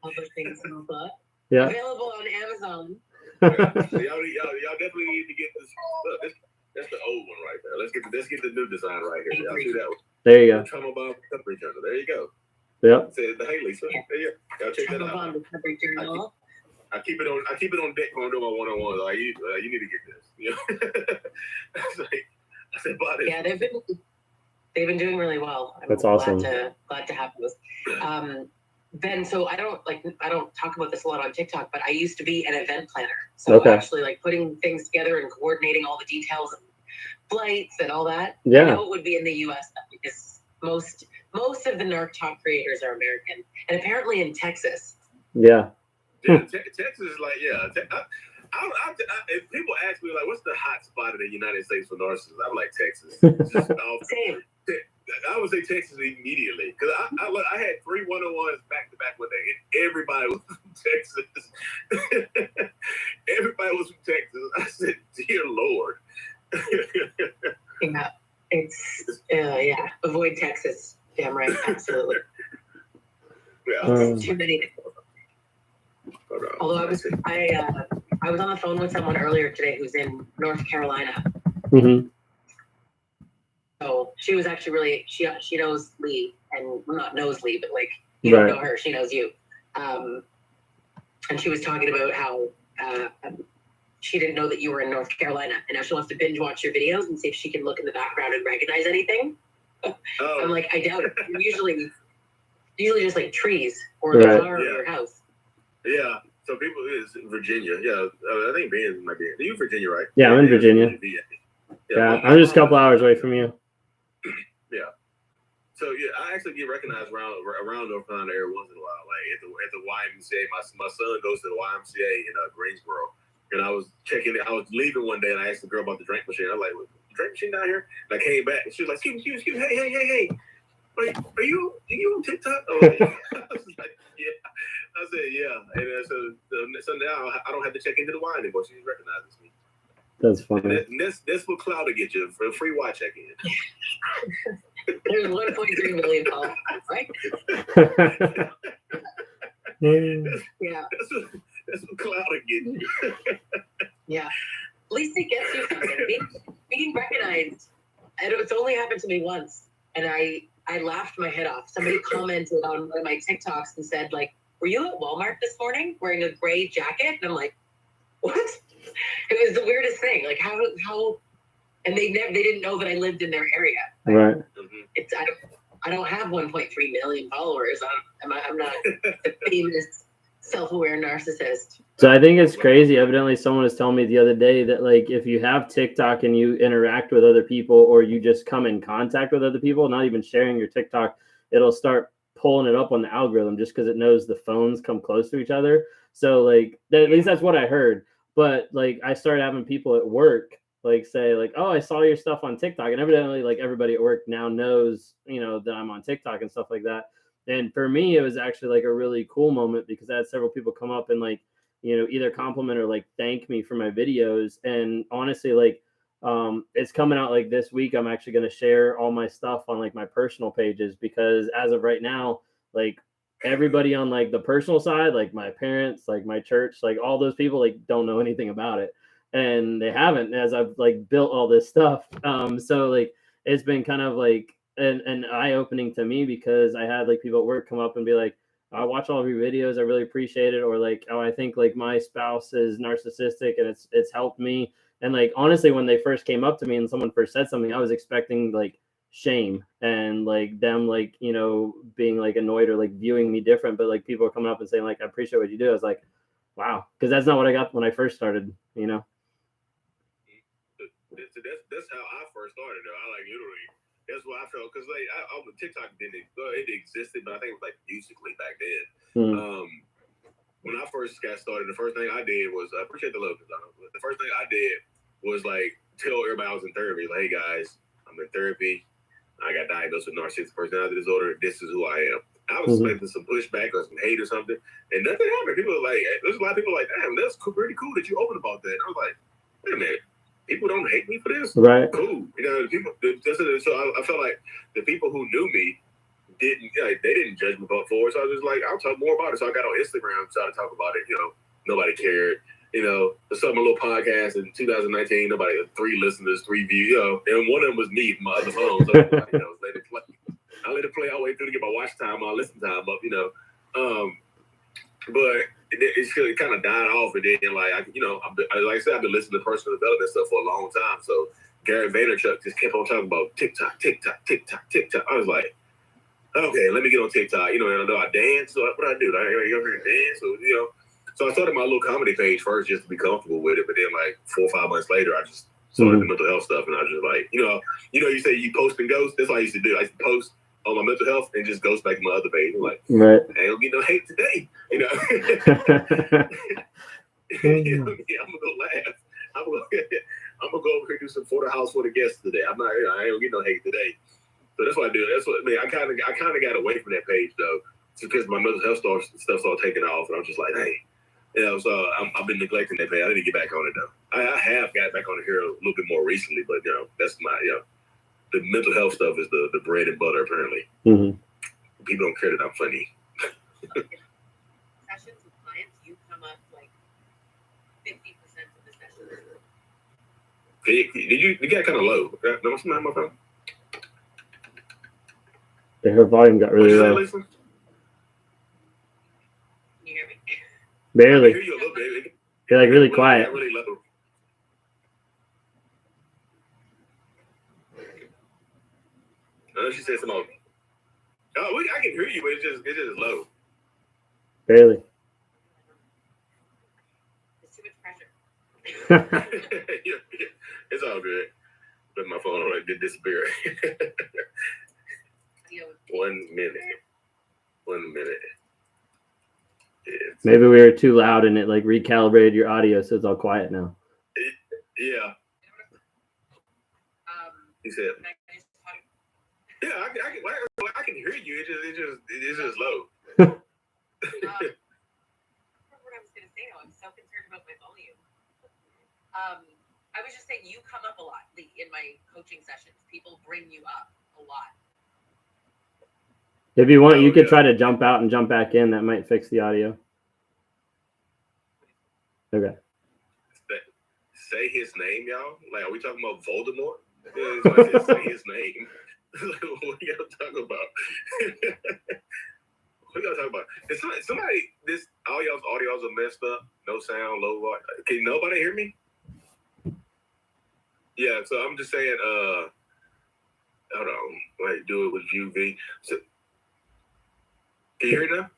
All those things in the book. Yeah. Available on Amazon. So y'all definitely need to get this. Look, that's the old one right there. Let's get the new design right here. Y'all see that one? There you go. Trauma Bomb Recovery Journal. There you go. Yep. Say the Haley. So there you go. Y'all check that out. Trauma Bomb Recovery Journal. I keep it on deck when I'm doing my one-on-ones. Like you need to get this. You know? I said, buy this. Yeah, they've been doing really well. That's awesome. Glad to have this. Ben, so I don't talk about this a lot on TikTok, but I used to be an event planner. So actually like putting things together and coordinating all the details and flights and all that. Yeah. I know it would be in the US because most of the N.A.R.C talk creators are American. And apparently in Texas. Yeah. Texas is like, if people ask me like, what's the hot spot in the United States for narcissists? I'm like Texas. Same. I would say Texas immediately because I had 3 1-on-1s back to back one day, and everybody was from Texas. Everybody was from Texas. I said, "Dear Lord." Yeah, it's avoid Texas. Damn right, absolutely. Yeah, too many. Although I was on the phone with someone earlier today who's in North Carolina. Mm-hmm. So she was actually really she knows Lee, and not knows Lee, but like you don't know her, she knows you. And she was talking about how she didn't know that you were in North Carolina, and now she wants to binge watch your videos and see if she can look in the background and recognize anything. I'm like, I doubt it. Usually just like trees or the car or your house. Yeah. So people is Virginia. Yeah. I think Ben might be. Are you Virginia, right? Yeah, I'm in Virginia. Yeah, I'm just a couple hours away from you. Yeah. So yeah, I actually get recognized around North Carolina every once in a while. Like at the YMCA, my son goes to the YMCA in Greensboro, and I was leaving one day, and I asked the girl about the drink machine. I was like, "Drink machine down here?" And I came back, and she was like, "Excuse me, hey. Are you on TikTok?" I was like, "Yeah." I said, "Yeah." And so now I don't have to check into the wine anymore. She recognizes me. That's funny. And that's what Cloud will get you for a free watch check-in. There's 1.3 million followers, right? Yeah. That's what Cloud will get you. Yeah. At least it gets you something. Being recognized. It's only happened to me once, and I laughed my head off. Somebody commented on one of my TikToks and said, like, "Were you at Walmart this morning wearing a gray jacket?" And I'm like, "What?" It was the weirdest thing. Like, how, and they didn't know that I lived in their area. Right. It's I don't have 1.3 million followers. I'm not a famous, self-aware narcissist. So I think it's crazy. Evidently, someone was telling me the other day that, like, if you have TikTok and you interact with other people, or you just come in contact with other people, not even sharing your TikTok, it'll start pulling it up on the algorithm just because it knows the phones come close to each other. So, like, at least that's what I heard. But, like, I started having people at work, like, say, like, "Oh, I saw your stuff on TikTok." And evidently, like, everybody at work now knows, that I'm on TikTok and stuff like that. And for me, it was actually, like, a really cool moment because I had several people come up and, like, either compliment or, like, thank me for my videos. And honestly, like, it's coming out, like, this week. I'm actually going to share all my stuff on, like, my personal pages, because as of right now, like, everybody on, like, the personal side, like my parents, like my church, like all those people, like, don't know anything about it, and they haven't, as I've, like, built all this stuff. So, like, it's been kind of like an eye-opening to me, because I had, like, people at work come up and be like, "I watch all of your videos, I really appreciate it," or like, "Oh, I think, like, my spouse is narcissistic and it's helped me." And, like, honestly, when they first came up to me and someone first said something, I was expecting, like, shame and, like, them, like, being, like, annoyed or, like, viewing me different. But, like, people are coming up and saying, like, "I appreciate what you do." I was like, wow, because that's not what I got when I first started. That's how I first started. Though. I like literally. That's what I felt, because like TikTok it existed, but I think it was like Musically back then. When I first got started, the first thing I did was I appreciate the love. The first thing I did was, like, tell everybody I was in therapy. Like, "Hey guys, I'm in therapy. I got diagnosed with narcissistic personality disorder. This is who I am." I was expecting some pushback or some hate or something, and nothing happened. People were like, there's a lot of people like, "Damn, that's pretty cool that you open about that." And I was like, wait a minute. People don't hate me for this? Right. Cool. People. So I felt like the people who knew me they didn't judge me for it. So I was just like, I'll talk more about it. So I got on Instagram, started to talk about it. Nobody cared. I started my little podcast in 2019. Nobody, 3 listeners, 3 views. And one of them was me from my other phone. So let it play. I let it play all the way through to get my watch time, my listen time up. But it kind of died off, and then, like, like I said, I've been listening to personal development stuff for a long time. So Gary Vaynerchuk just kept on talking about TikTok. I was like, okay, let me get on TikTok. And I know I dance. So what I do? I go here and dance. So I started my little comedy page first just to be comfortable with it. But then, like, 4 or 5 months later, I just started the mental health stuff, and I was just like, you say you post and ghost. That's what I used to do. I used to post on my mental health and just ghost back to my other page. I'm like, right. I ain't gonna get no hate today. I'm gonna go laugh. I'm gonna go over here and do some for the house for the guests today. I ain't gonna get no hate today. So that's what I do. That's what I kind of got away from that page though, because my mental health stuff started taking off, and I'm just like, hey, so I've been neglecting that page. I need to get back on it though. I have got back on it here a little bit more recently, but that's my the mental health stuff is the bread and butter apparently. People don't care that I'm funny. Sessions with clients, you come up like 50% of the sessions. You got kind of low. Am my phone? Her volume got really low. Can you hear me? Barely. I hear you a little bit. You're, like, really quiet. Really low. I know she said something. Oh, I can hear you, but it's just low. Barely. It's too much pressure. It's all good. But my phone did disappear. 1 minute. 1 minute. Maybe we were too loud and it like recalibrated your audio, so it's all quiet now. Yeah. He said. Yeah, I can hear you. It's just low. I remember what I was going to say. I'm so concerned about my volume. I was just saying, you come up a lot, Lee, in my coaching sessions. People bring you up a lot. If you want, you could try to jump out and jump back in. That might fix the audio. Okay. Say his name, y'all. Like, are we talking about Voldemort? Yeah, say his name. What y'all talking about? What y'all talking about? Somebody, all y'all's audios are messed up. No sound, low volume. Can nobody hear me? Yeah, so I'm just saying, hold on. Wait, do it with UV. So, can you hear it now?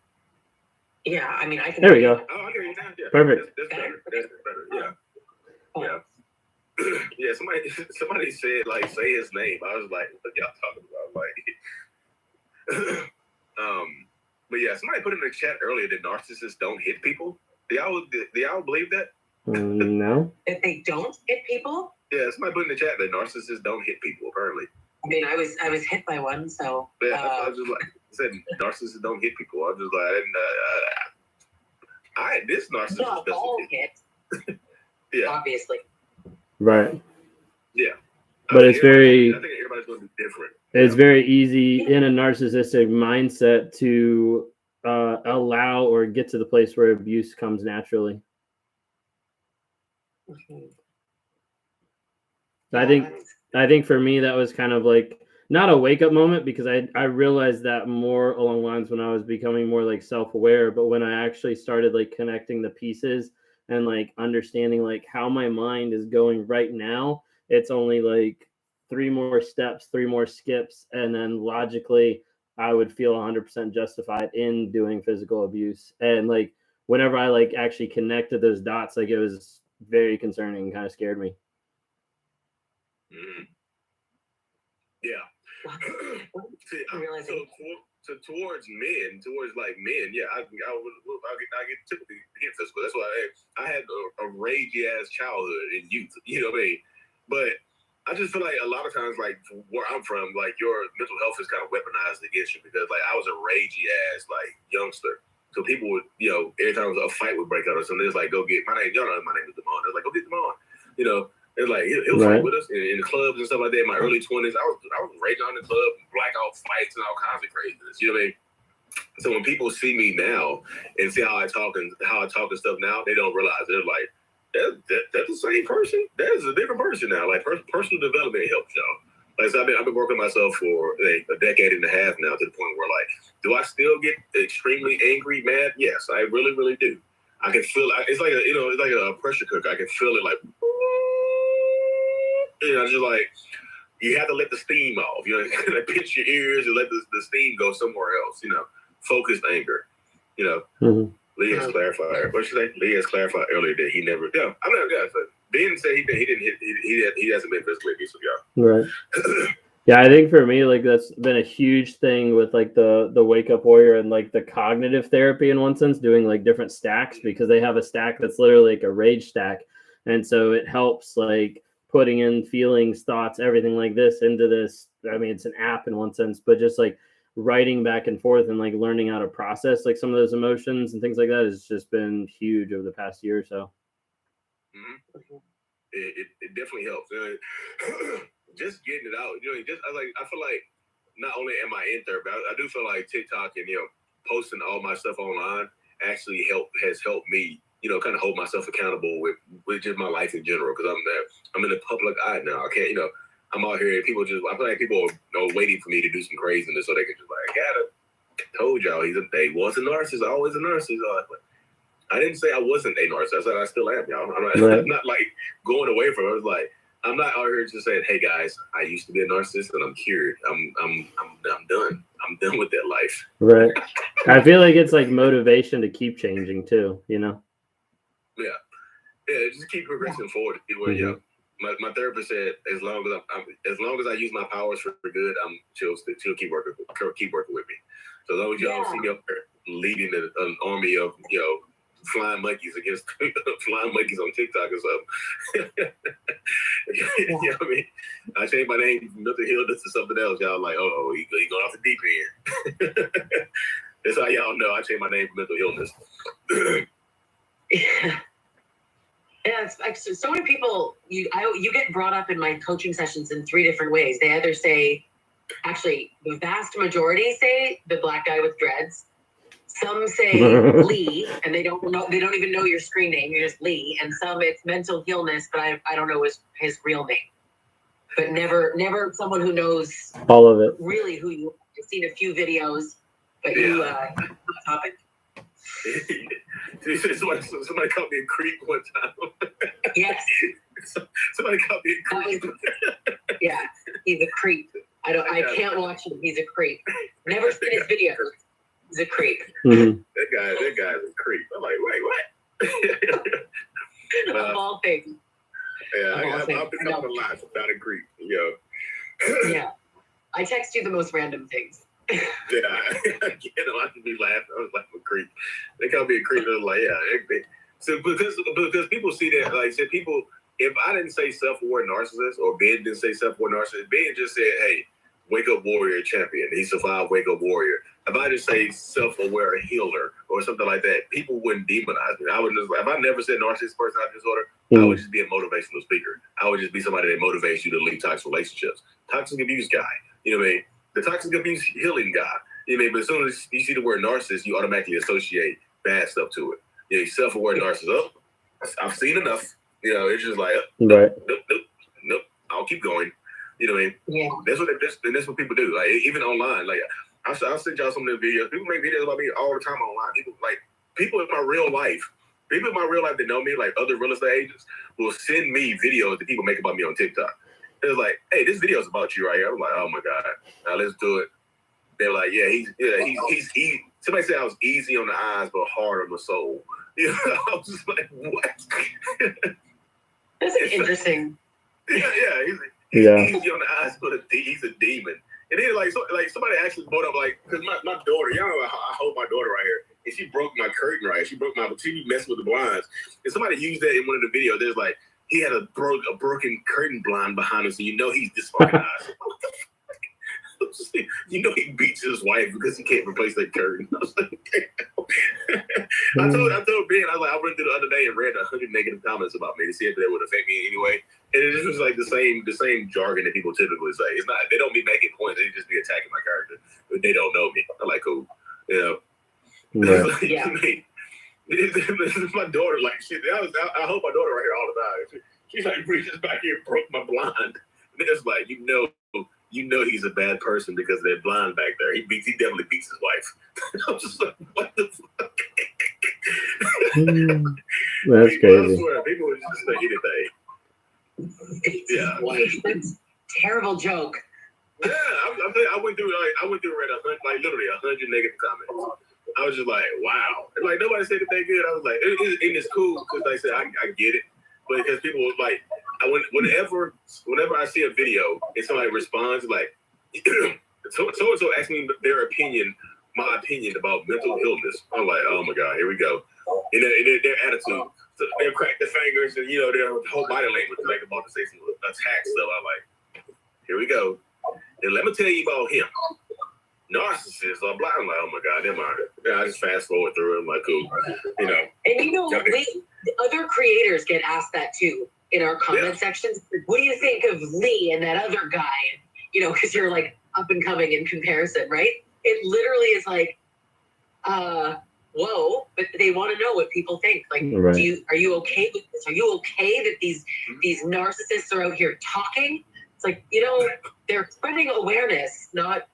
Yeah, I mean, I can. There we go. Oh, I hear you now. Yeah. Perfect. That's better. That's better. Yeah. Yeah. Yeah, somebody said, like, say his name. I was like, what y'all talking about? Like, but yeah, somebody put in the chat earlier that narcissists don't hit people. Do y'all believe that? No. That they don't hit people? Yeah, somebody put in the chat that narcissists don't hit people, apparently. I mean, I was hit by one, so. Yeah, I was just like, said narcissists don't hit people. I was just like, this narcissist not doesn't all hit. hit. Yeah. Obviously. Right. Yeah. But it's very. I think everybody's going to be different. It's very easy in a narcissistic mindset to allow or get to the place where abuse comes naturally. Mm-hmm. I think for me that was kind of like not a wake up moment, because I realized that more along the lines when I was becoming more like self-aware, but when I actually started like connecting the pieces and like understanding like how my mind is going right now, it's only like 3 more steps, 3 more skips, and then logically I would feel 100% justified in doing physical abuse. And like whenever I like actually connected those dots, like it was very concerning and kind of scared me. Mm-hmm. Yeah. So towards men, yeah, I get typically get physical. That's why I had a ragey ass childhood in youth. You know what I mean? But I just feel like a lot of times, like where I'm from, like your mental health is kind of weaponized against you, because like I was a ragey ass like youngster. So people would, every time a fight would break out or something, it's like, go get my name. Y'all know my name is Damon. They're like, go get Damon. It's like he'll fight with us in the clubs and stuff like that. In my early 20s, I was raging on the club, blackout fights and all kinds of craziness. You know what I mean? So when people see me now and see how I talk and stuff now, they don't realize. They're like, that's the same person. That is a different person now. Like personal development helps y'all. Like so I've been working myself for a decade and a half now, to the point where like, do I still get extremely angry, mad? Yes, I really, really do. I can feel it. It's like it's like a pressure cooker. I can feel it like. Just like you have to let the steam off. Pinch your ears and let the steam go somewhere else. Focused anger. Mm-hmm. Lee has clarified. What should I say? Lee has clarified earlier that he never. Yeah, I'm not. Yeah, but Ben said he didn't hit. He hasn't been physically abusive, y'all. Right. Yeah, I think for me, like that's been a huge thing with like the wake up warrior and like the cognitive therapy in one sense, doing like different stacks, because they have a stack that's literally like a rage stack, and so it helps like putting in feelings, thoughts, everything like this into this. I mean, it's an app in one sense, but just like writing back and forth and like learning how to process like some of those emotions and things like that has just been huge over the past year or so. Mm-hmm. It definitely helps. Just getting it out. I feel like not only am I in therapy, I do feel like TikTok and posting all my stuff online actually has helped me. Kind of hold myself accountable with just my life in general, because I'm in the public eye now. I can't, I'm out here and I feel like people are waiting for me to do some craziness so they can just like, told y'all he was a narcissist, always a narcissist. I didn't say I wasn't a narcissist. I said I still am, y'all. I'm not like going away from it. I was like, I'm not out here just saying, hey guys, I used to be a narcissist and I'm cured. I'm done. I'm done with that life. Right. I feel like it's like motivation to keep changing too, you know? Yeah. Yeah, just keep progressing forward. Yeah. My therapist said, as long as I use my powers for good, she'll keep working with me. So as long as you don't see me up there leading an army of flying monkeys against flying monkeys on TikTok or something. You know what I mean? I changed my name from mental illness to something else. Y'all like, he going off the deep end. That's how y'all know I changed my name from mental illness. Yeah, it's like so many people. You get brought up in my coaching sessions in 3 different ways. They either say, actually, the vast majority say the black guy with dreads. Some say Lee, and they don't even know your screen name. You're just Lee. And some it's mental illness, but I don't know his real name. But never someone who knows all of it. Really who you are. I've seen a few videos, but you topic. Somebody called me a creep one time. Yes. Somebody called me a creep. Yeah, he's a creep. I can't watch him. He's a creep. Never seen his videos. He's a creep. Mm-hmm. That guy's a creep. I'm like, wait, what? Of all things. Yeah, I've become a lot about a creep. Yeah. I text you the most random things. Yeah, I can be laughing. I was like a creep. They call me a creep. I was like, yeah. So because people see that, like, said people. If I didn't say self-aware narcissist, or Ben didn't say self-aware narcissist, Ben just said, "Hey, wake up warrior champion. He survived. Wake up warrior." If I just say self-aware healer or something like that, people wouldn't demonize me. I would just, if I never said narcissist personality disorder, I would just be a motivational speaker. I would just be somebody that motivates you to leave toxic relationships. Toxic abuse guy. You know what I mean? The toxic abuse healing guy. You know what I mean? But as soon as you see the word narcissist, you automatically associate bad stuff to it. You know, self-aware narcissist. Oh, I've seen enough. You know, it's just like, nope, I'll keep going. You know what I mean? Yeah. That's what people do. Like, even online, like, I'll send y'all some of the videos. People make videos about me all the time online. People in my real life that know me, like other real estate agents, will send me videos that people make about me on TikTok. It's like, hey, this video is about you right here. I'm like, oh my God, now let's do it. They're like, he's somebody said I was easy on the eyes but hard on the soul. You know, I was just like, what? That's interesting. Yeah, he's easy on the eyes, but he's a demon. And then like somebody actually brought up, like, because my daughter, y'all know I hold my daughter right here, and she broke my curtain right. She broke my TV, messing with the blinds, and somebody used that in one of the videos. There's like, he had a broken curtain blind behind him, so you know he's disorganized. You know he beats his wife because he can't replace that curtain. I was like, I told Ben, I was like, I went through the other day and read 100 negative comments about me to see if that would affect me in any way. And it was like the same jargon that people typically say. It's not, they don't be making points, they just be attacking my character, but they don't know me. I'm like, cool. You know. Right. Yeah. This is my daughter, like, I hold my daughter right here all the time. She's like, reaches back here and broke my blind. And it's like, you know he's a bad person because of that blind back there. He definitely beats his wife. I'm just like, what the fuck? That's crazy. People would just say anything. Yeah. That's a terrible joke. Yeah, I went through read literally 100 negative comments. I was just like, wow. And like nobody said anything good. I was like, it's cool because like I said, I get it. But because people was like, whenever I see a video and somebody responds like, so and so asks me my opinion about mental illness, I'm like, oh my God, here we go. And their attitude, so they'll crack their fingers and their whole body language is like about to say some attack stuff. I'm like, here we go. And let me tell you about him. Narcissist or blah. I'm like, oh my God, never mind. Yeah, I just fast forward through it. I'm like, cool. And other creators get asked that too in our comment sections. What do you think of Lee and that other guy? Because you're like up and coming in comparison, right? It literally is like, whoa, but they want to know what people think. Like, right. Are you okay with this? Are you okay that these narcissists are out here talking? It's like, they're spreading awareness, not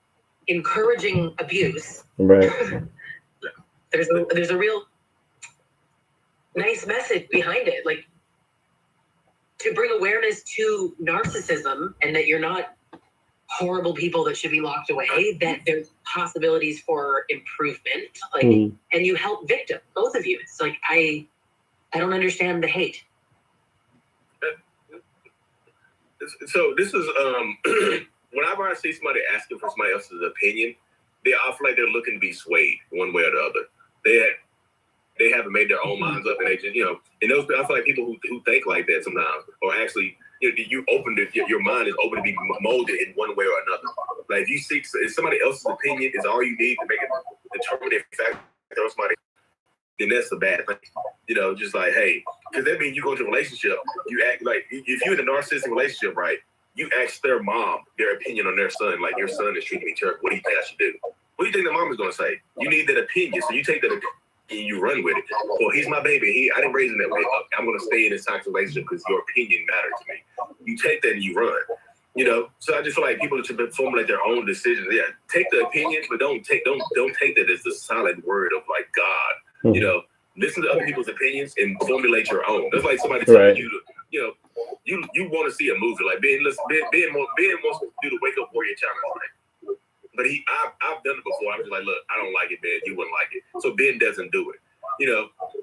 encouraging abuse. Right. There's a real nice message behind it. Like, to bring awareness to narcissism and that you're not horrible people that should be locked away, that there's possibilities for improvement, like, and you help victims, both of you. It's like, I don't understand the hate. So this is, whenever I see somebody asking for somebody else's opinion, I feel like they're looking to be swayed one way or the other. They haven't made their own minds up, and they just, and those, I feel like people who think like that sometimes, or actually, you open your mind is open to be molded in one way or another. Like if somebody else's opinion is all you need to make a determinative factor of somebody, then that's a bad thing. Just like, hey, because that means you go into a relationship, you act like, if you're in a narcissistic relationship, right, you ask their mom their opinion on their son, like, your son is treating me terrible. What do you think I should do? What do you think the mom is going to say? You need that opinion, so you take that opinion and you run with it. Well, he's my baby. I didn't raise him that way. I'm going to stay in this toxic relationship because your opinion matters to me. You take that and you run. So I just feel like people should formulate their own decisions. Yeah, take the opinion, but don't take that as the solid word of like God. Listen to other people's opinions and formulate your own. That's like somebody telling you to, you want to see a movie. Like Ben wants to do the Wake Up Warrior challenge, right? But I've done it before. I'm just like, look, I don't like it, Ben. You wouldn't like it. So Ben doesn't do it.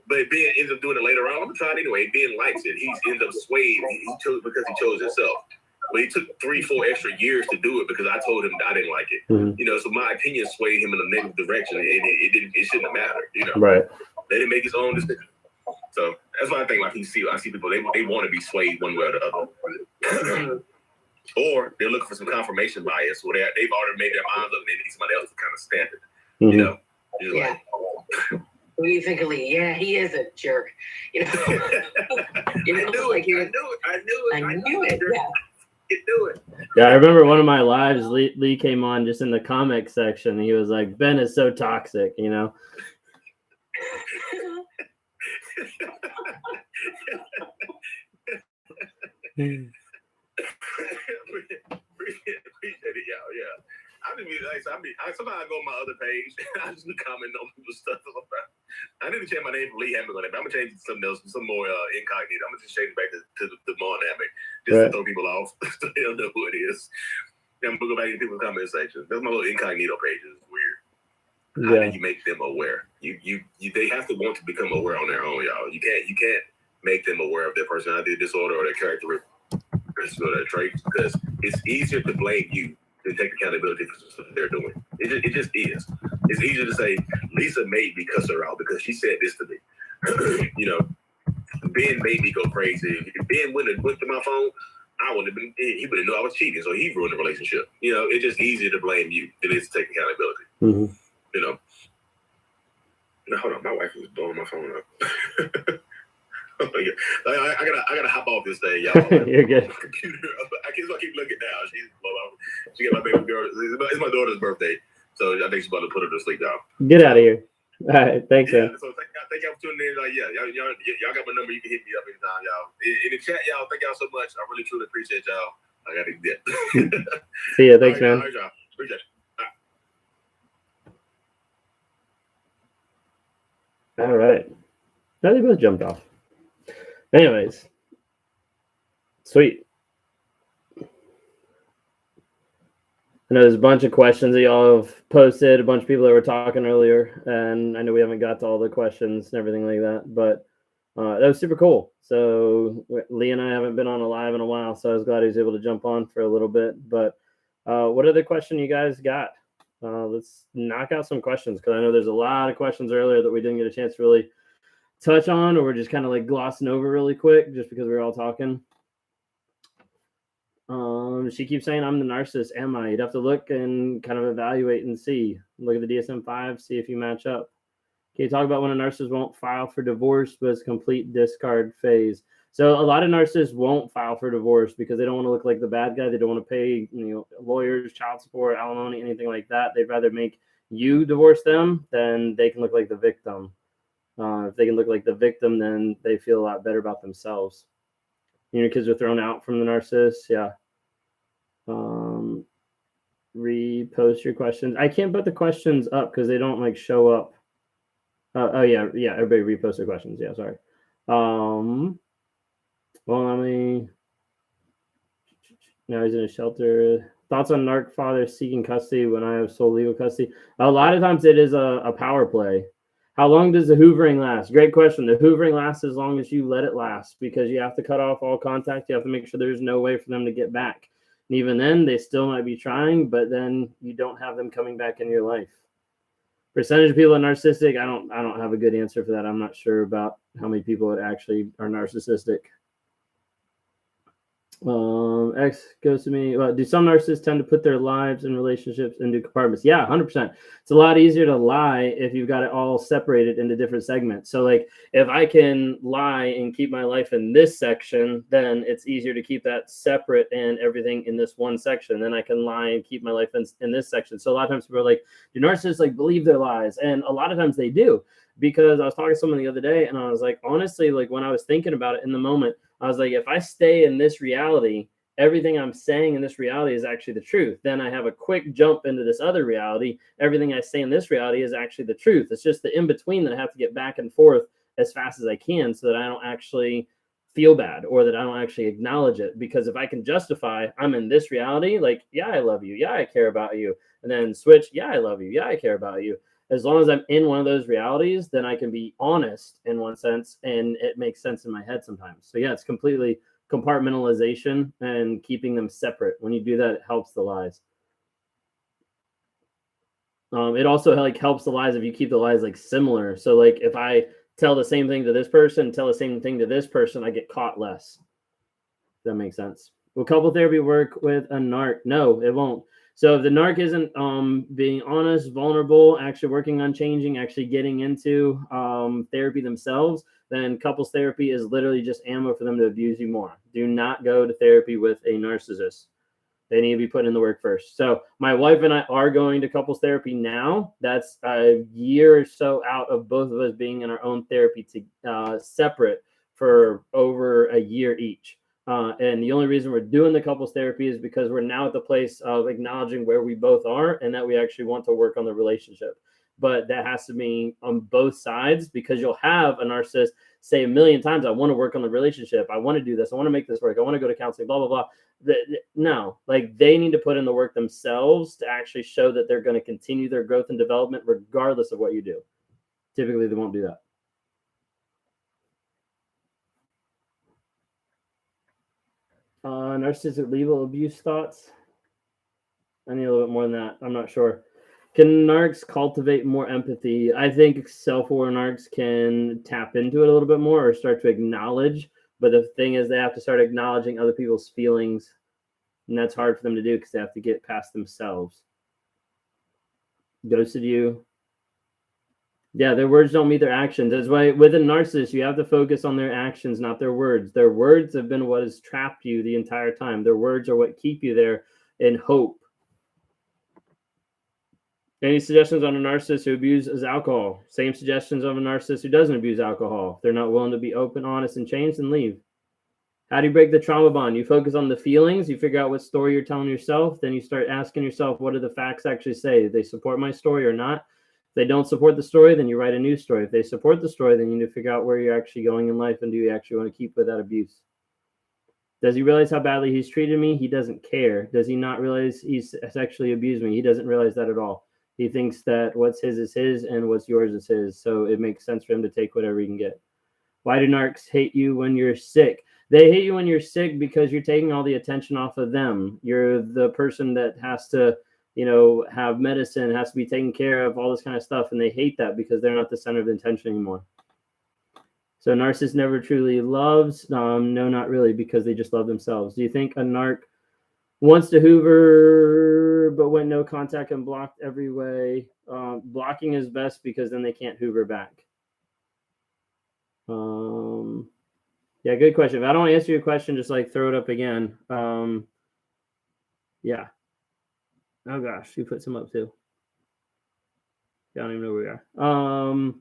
But Ben ends up doing it later on. I'm gonna try it anyway. Ben likes it. He ends up swayed. He chose because he chose himself. But he took 3-4 extra years to do it because I told him I didn't like it. So my opinion swayed him in a negative direction, and it shouldn't have mattered. Right. Let him make his own decision. So that's why I think, like, I see people, they want to be swayed one way or the other. Or they're looking for some confirmation bias where they've already made their minds up and they need somebody else to kind of stamp it. Like, what do you think of Lee? Yeah, he is a jerk. I knew it. Yeah. You knew it. Yeah, I remember one of my lives, Lee came on just in the comic section. And he was like, Ben is so toxic, Appreciate it, y'all. Yeah. Sometimes I go on my other page. I just be commenting on people's stuff. I need to change my name from Lee Hammock on it, but I'm gonna change it to something else, some more incognito. I'm gonna just change it back to the Mon Hammock, just to throw people off, so they don't know who it is. Then I'm gonna go back into people's comment section. That's my little incognito page. It's weird. How do you make them aware? They have to want to become aware on their own, y'all. You can't make them aware of their personality disorder or their characteristics or their traits, because it's easier to blame you than take accountability for something they're doing. It just is. It's easier to say Lisa made me cuss her out because she said this to me. Ben made me go crazy. If Ben went to my phone, he would have known I was cheating, so he ruined the relationship. It's just easier to blame you than it is to take accountability. Hold on, my wife is blowing my phone up. I gotta hop off this thing, y'all. You're good. Computer. I keep looking down. She got my baby girl. It's my daughter's birthday, so I think she's about to put her to sleep now. Get out of here. All right, thanks, man. So thank y'all for tuning in. Y'all got my number. You can hit me up anytime, y'all. In the chat, y'all. Thank y'all so much. I really truly appreciate y'all. I gotta get. See ya. Thanks, man. All right, y'all. Appreciate it. All right. Now they both jumped off. Anyways, sweet. I know there's a bunch of questions that y'all have posted, a bunch of people that were talking earlier, and I know we haven't got to all the questions and everything like that, but that was super cool. So Lee and I haven't been on a live in a while, so I was glad he was able to jump on for a little bit. But what other question you guys got? Let's knock out some questions, because I know there's a lot of questions earlier that we didn't get a chance to really touch on, or we're just kind of like glossing over really quick just because we're all talking. She keeps saying, I'm the narcissist. Am I? You'd have to look and kind of evaluate and see. Look at the DSM-5, see if you match up. Can you talk about when a narcissist won't file for divorce, but it's complete discard phase? So a lot of narcissists won't file for divorce because they don't want to look like the bad guy. They don't want to pay, lawyers, child support, alimony, anything like that. They'd rather make you divorce them than they can look like the victim. If they can look like the victim, then they feel a lot better about themselves. Kids are thrown out from the narcissist. Yeah. Repost your questions. I can't put the questions up because they don't show up. Yeah. Everybody repost their questions. Yeah. Sorry. Well, I mean, now he's in a shelter. Thoughts on narc father seeking custody when I have sole legal custody? A lot of times it is a power play. How long does the hoovering last? Great question. The hoovering lasts as long as you let it last, because you have to cut off all contact. You have to make sure there's no way for them to get back. And even then, they still might be trying, but then you don't have them coming back in your life. Percentage of people are narcissistic. I don't have a good answer for that. I'm not sure about how many people that actually are narcissistic. X goes to me. Do some narcissists tend to put their lives and relationships into compartments? Yeah, 100%. It's a lot easier to lie if you've got it all separated into different segments. So like if I can lie and keep my life in this section, then it's easier to keep that separate and everything in this one section. Then I can lie and keep my life in this section. So a lot of times people are like, do narcissists like believe their lies? And a lot of times they do, because I was talking to someone the other day and I was like, honestly, like when I was thinking about it in the moment, I was like, if I stay in this reality, everything I'm saying in this reality is actually the truth. Then I have a quick jump into this other reality. Everything I say in this reality is actually the truth. It's just the in-between that I have to get back and forth as fast as I can so that I don't actually feel bad or that I don't actually acknowledge it. Because if I can justify I'm in this reality, like, yeah, I love you. Yeah, I care about you. And then switch, yeah, I love you. Yeah, I care about you. As long as I'm in one of those realities, then I can be honest in one sense, and it makes sense in my head sometimes. So yeah, it's completely compartmentalization and keeping them separate. When you do that, it helps the lies. It also like helps the lies if you keep the lies like similar. So like if I tell the same thing to this person, tell the same thing to this person, I get caught less. That makes sense. Will couple therapy work with a narc? No, it won't. So if the narc isn't being honest, vulnerable, actually working on changing, actually getting into therapy themselves, then couples therapy is literally just ammo for them to abuse you more. Do not go to therapy with a narcissist. They need to be put in the work first. So my wife and I are going to couples therapy now. That's a year or so out of both of us being in our own therapy separate for over a year each. And the only reason we're doing the couples therapy is because we're now at the place of acknowledging where we both are and that we actually want to work on the relationship. But that has to be on both sides, because you'll have a narcissist say a million times, I want to work on the relationship. I want to do this. I want to make this work. I want to go to counseling, blah, blah, blah. No, like they need to put in the work themselves to actually show that they're going to continue their growth and development regardless of what you do. Typically, they won't do that. Narcissistic legal abuse thoughts. I need a little bit more than that. I'm not sure. Can narcs cultivate more empathy? I think self-aware narcs can tap into it a little bit more or start to acknowledge. But the thing is, they have to start acknowledging other people's feelings. And that's hard for them to do because they have to get past themselves. Ghosted you. Yeah, their words don't meet their actions. That's why with a narcissist, you have to focus on their actions, not their words. Their words have been what has trapped you the entire time. Their words are what keep you there in hope. Any suggestions on a narcissist who abuses alcohol? Same suggestions of a narcissist who doesn't abuse alcohol. If they're not willing to be open, honest, and change, then leave. How do you break the trauma bond? You focus on the feelings. You figure out what story you're telling yourself. Then you start asking yourself, what do the facts actually say? Do they support my story or not? If they don't support the story, then you write a new story. If they support the story, then you need to figure out where you're actually going in life, and do you actually want to keep with that abuse? Does he realize how badly he's treated me? He doesn't care. Does he not realize he's sexually abused me? He doesn't realize that at all. He thinks that what's his is his and what's yours is his. So it makes sense for him to take whatever he can get. Why do narcs hate you when you're sick? They hate you when you're sick because you're taking all the attention off of them. You're the person that has to, have medicine, has to be taken care of, all this kind of stuff. And they hate that because they're not the center of attention anymore. So a narcissist never truly loves? No, not really, because they just love themselves. Do you think a narc wants to hoover, but when no contact and blocked every way? Blocking is best because then they can't hoover back. Yeah, good question. If I don't answer your question, just like throw it up again. Yeah. Oh gosh, you put some up too. I don't even know where we are.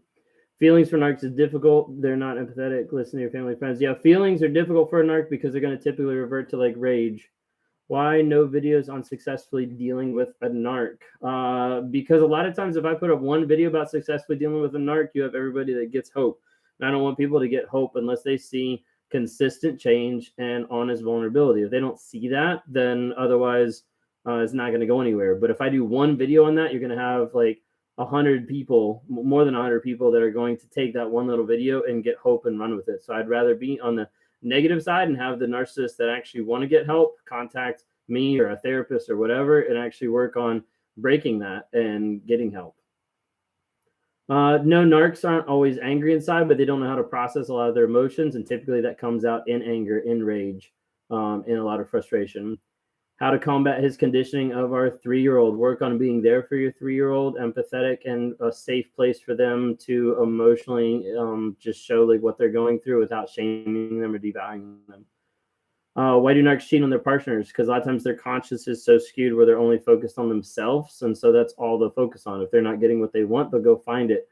Feelings for narcs is difficult. They're not empathetic. Listen to your family, friends. Yeah, feelings are difficult for a narc because they're going to typically revert to like rage. Why no videos on successfully dealing with a narc? Because a lot of times if I put up one video about successfully dealing with a narc, you have everybody that gets hope. And I don't want people to get hope unless they see consistent change and honest vulnerability. If they don't see that, then otherwise it's not going to go anywhere. But if I do one video on that, you're going to have like 100 people, more than 100 people that are going to take that one little video and get hope and run with it. So I'd rather be on the negative side and have the narcissists that actually want to get help contact me or a therapist or whatever and actually work on breaking that and getting help. No, narcs aren't always angry inside, but they don't know how to process a lot of their emotions, and typically that comes out in anger, in rage, in a lot of frustration. How to combat his conditioning of our 3-year-old. Work on being there for your 3-year-old, empathetic, and a safe place for them to emotionally just show like what they're going through without shaming them or devaluing them. Why do narcs cheat on their partners? Because a lot of times their conscience is so skewed where they're only focused on themselves, and so that's all they'll focus on. If they're not getting what they want, they'll go find it.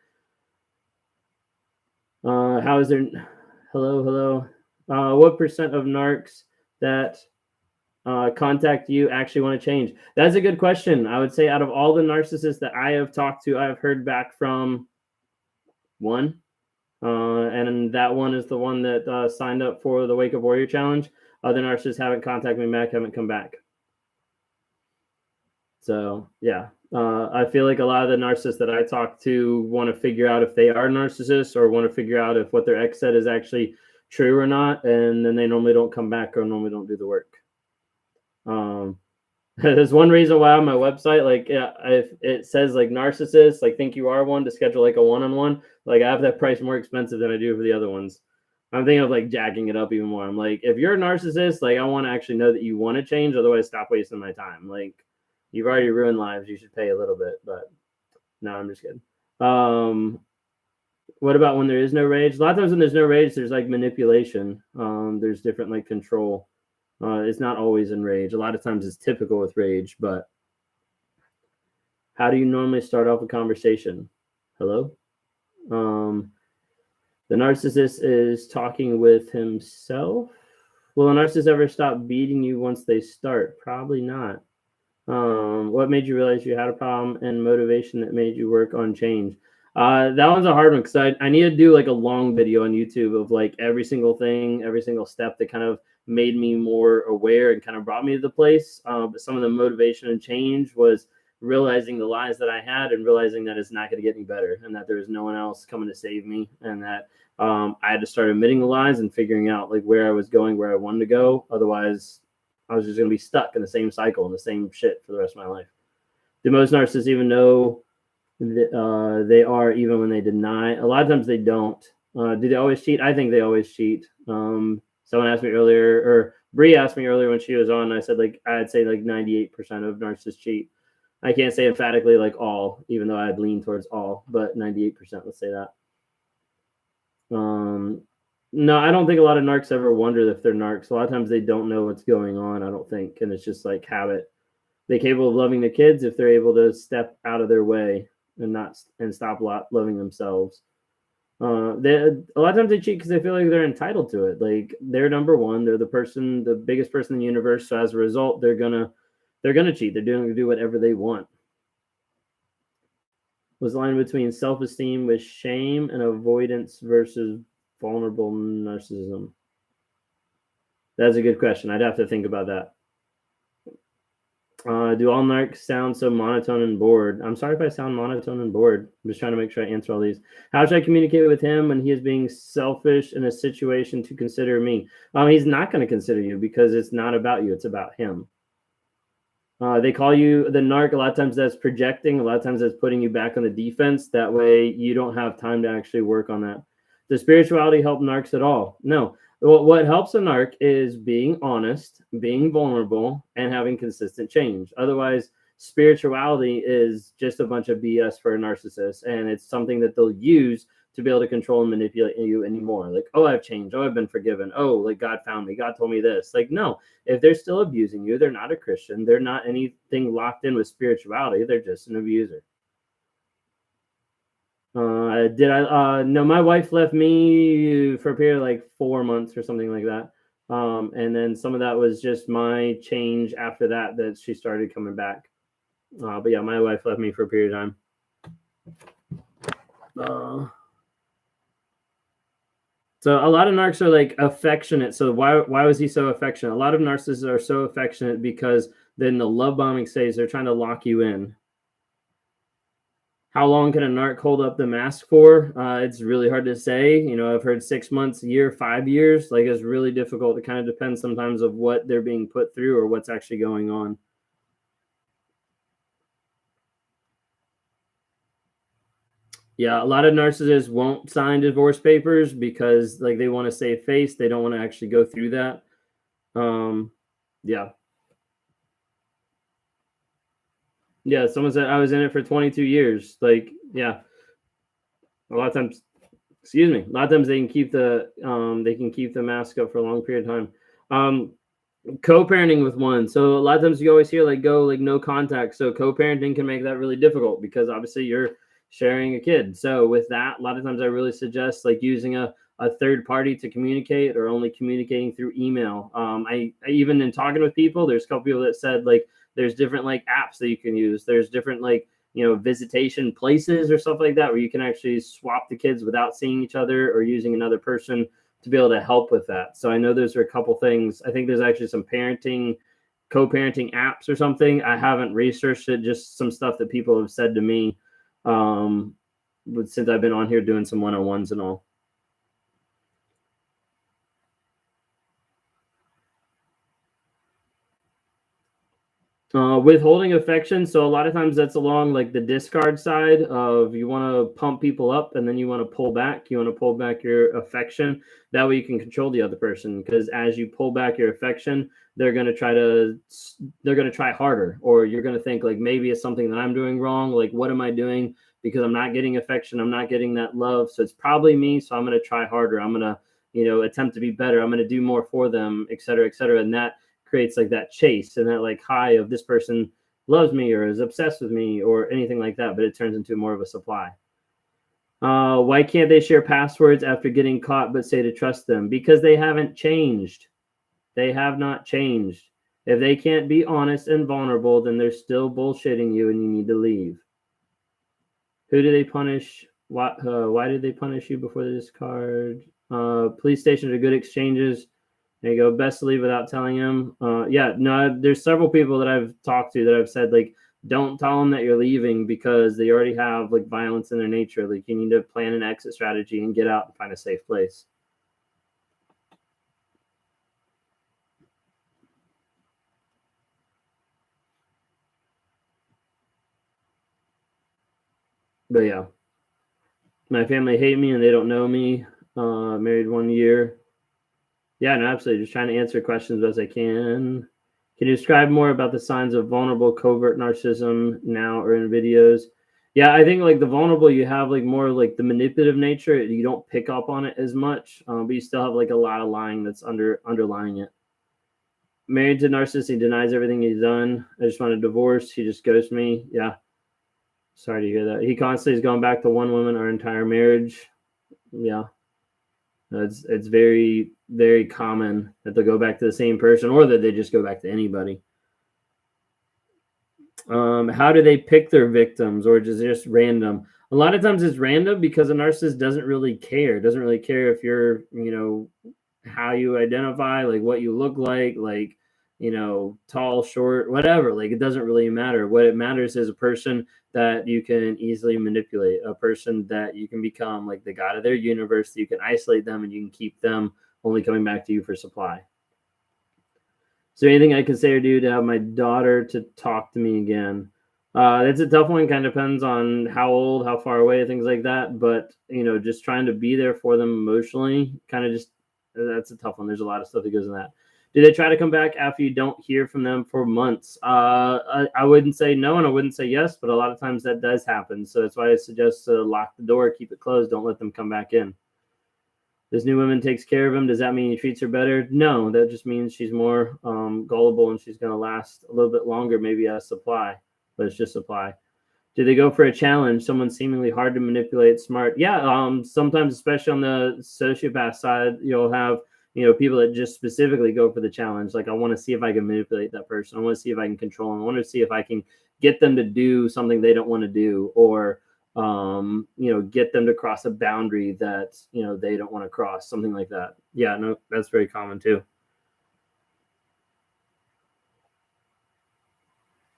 How is there? Hello. What percent of narcs that contact you actually want to change? That's a good question. I would say out of all the narcissists that I have talked to, I've heard back from one. And that one is the one that signed up for the Wake Up Warrior Challenge. Other narcissists haven't contacted me back, haven't come back. So, yeah. I feel like a lot of the narcissists that I talk to want to figure out if they are narcissists or want to figure out if what their ex said is actually true or not. And then they normally don't come back or normally don't do the work. There's one reason why on my website, like, if it says like narcissist, like think you are one, to schedule like a one-on-one, like I have that price more expensive than I do for the other ones. I'm thinking of like jacking it up even more. I'm like, if you're a narcissist, like I want to actually know that you want to change, otherwise stop wasting my time. Like you've already ruined lives, you should pay a little bit, but no, I'm just kidding. What about when there is no rage? A lot of times when there's no rage, there's like manipulation. There's different like control. It's not always in rage. A lot of times it's typical with rage, but how do you normally start off a conversation? Hello? The narcissist is talking with himself. Will a narcissist ever stop beating you once they start? Probably not. What made you realize you had a problem and motivation that made you work on change? That one's a hard one because I need to do like a long video on YouTube of like every single thing, every single step that kind of made me more aware and kind of brought me to the place. But some of the motivation and change was realizing the lies that I had and realizing that it's not going to get any better and that there was no one else coming to save me, and that I had to start admitting the lies and figuring out like where I was going, where I wanted to go. Otherwise, I was just going to be stuck in the same cycle and the same shit for the rest of my life. Do most narcissists even know they are, even when they deny? A lot of times they don't. Do they always cheat? I think they always cheat. Someone asked me earlier, or Bree asked me earlier when she was on, I said like I'd say like 98% of narcissists cheat. I can't say emphatically like all, even though I'd lean towards all, but 98%, let's say that. No, I don't think a lot of narcs ever wonder if they're narcs. A lot of times they don't know what's going on, I don't think, and it's just like habit. They're capable of loving the kids if they're able to step out of their way and stop loving themselves. A lot of times they cheat because they feel like they're entitled to it. Like they're number one, they're the biggest person in the universe. So as a result, they're gonna cheat. They're going to do whatever they want. Was the line between self-esteem with shame and avoidance versus vulnerable narcissism? That's a good question. I'd have to think about that. Do all narcs sound so monotone and bored? I'm sorry if I sound monotone and bored. I'm just trying to make sure I answer all these. How should I communicate with him when he is being selfish in a situation to consider me? He's not going to consider you because it's not about you. It's about him. They call you the narc. A lot of times that's projecting. A lot of times that's putting you back on the defense. That way you don't have time to actually work on that. Does spirituality help narcs at all? No. What helps a narc is being honest, being vulnerable, and having consistent change. Otherwise, spirituality is just a bunch of BS for a narcissist, and it's something that they'll use to be able to control and manipulate you anymore. Like, oh, I've changed. Oh, I've been forgiven. Oh, like God found me. God told me this. Like, no, if they're still abusing you, they're not a Christian. They're not anything locked in with spirituality. They're just an abuser. No, my wife left me for a period of like 4 months or something like that. And then some of that was just my change after that she started coming back. But yeah, my wife left me for a period of time. So a lot of narcs are like affectionate. So why was he so affectionate? A lot of narcissists are so affectionate because then the love bombing stage, they're trying to lock you in. How long can a narc hold up the mask for? It's really hard to say. You know, I've heard 6 months, a year, 5 years. Like, it's really difficult. It kind of depends sometimes of what they're being put through or what's actually going on. Yeah, a lot of narcissists won't sign divorce papers because like they want to save face. They don't want to actually go through that. Yeah. Yeah, someone said I was in it for 22 years. Like, yeah. A lot of times, excuse me, a lot of times they can keep the mask up for a long period of time. Co-parenting with one. So a lot of times you always hear like no contact. So co-parenting can make that really difficult because obviously you're sharing a kid. So with that, a lot of times I really suggest like using a third party to communicate or only communicating through email. I even in talking with people, there's a couple people that said like there's different like apps that you can use. There's different like, you know, visitation places or stuff like that where you can actually swap the kids without seeing each other or using another person to be able to help with that. So I know those are a couple things. I think there's actually some co-parenting apps or something. I haven't researched it, just some stuff that people have said to me since I've been on here doing some one-on-ones and all. Withholding affection. So a lot of times that's along like the discard side of you want to pump people up and then you want to pull back. You want to pull back your affection. That way you can control the other person, because as you pull back your affection, they're going to try harder, or you're going to think like maybe it's something that I'm doing wrong. Like, what am I doing? Because I'm not getting affection. I'm not getting that love. So it's probably me. So I'm going to try harder. I'm going to, you know, attempt to be better. I'm going to do more for them, et cetera, et cetera. And that creates like that chase and that like high of this person loves me or is obsessed with me or anything like that, but it turns into more of a supply. Why can't they share passwords after getting caught but say to trust them? Because they haven't changed. They have not changed. If they can't be honest and vulnerable, then they're still bullshitting you and you need to leave. Who do they punish? Why did they punish you before the discard? Police stations are good exchanges. There you go. Best to leave without telling him. Yeah, no, there's several people that I've talked to that I've said, like, don't tell them that you're leaving because they already have, like, violence in their nature. Like, you need to plan an exit strategy and get out and find a safe place. But, yeah. My family hate me and they don't know me. Married 1 year. Yeah, no, absolutely. Just trying to answer questions as I can. Can you describe more about the signs of vulnerable covert narcissism now or in videos? Yeah, I think like the vulnerable, you have like more like the manipulative nature. You don't pick up on it as much, but you still have like a lot of lying that's underlying it. Married to narcissist, he denies everything he's done. I just want a divorce. He just ghosted me. Yeah. Sorry to hear that. He constantly is going back to one woman our entire marriage. Yeah. It's very, very common that they'll go back to the same person or that they just go back to anybody. How do they pick their victims, or is it just random? A lot of times it's random because a narcissist doesn't really care. Doesn't really care if you're, you know, how you identify, like what you look like, you know, tall, short, whatever. Like, it doesn't really matter. What it matters is a person that you can easily manipulate, a person that you can become like the god of their universe. You can isolate them and you can keep them only coming back to you for supply. Is there anything I can say or do to have my daughter to talk to me again? That's a tough one. Kind of depends on how old, how far away, things like that. But, you know, just trying to be there for them emotionally, kind of just, that's a tough one. There's a lot of stuff that goes in that. Do they try to come back after you don't hear from them for months? I wouldn't say no, and I wouldn't say yes, but a lot of times that does happen. So that's why I suggest to lock the door, keep it closed, don't let them come back in. This new woman takes care of him. Does that mean he treats her better? No, that just means she's more gullible and she's going to last a little bit longer, maybe as supply, but it's just supply. Do they go for a challenge? Someone seemingly hard to manipulate, smart? Yeah, sometimes, especially on the sociopath side, you'll have, you know, people that just specifically go for the challenge. Like, I want to see if I can manipulate that person. I want to see if I can control them. I want to see if I can get them to do something they don't want to do, or get them to cross a boundary that, they don't want to cross, something like that. Yeah, no, that's very common too.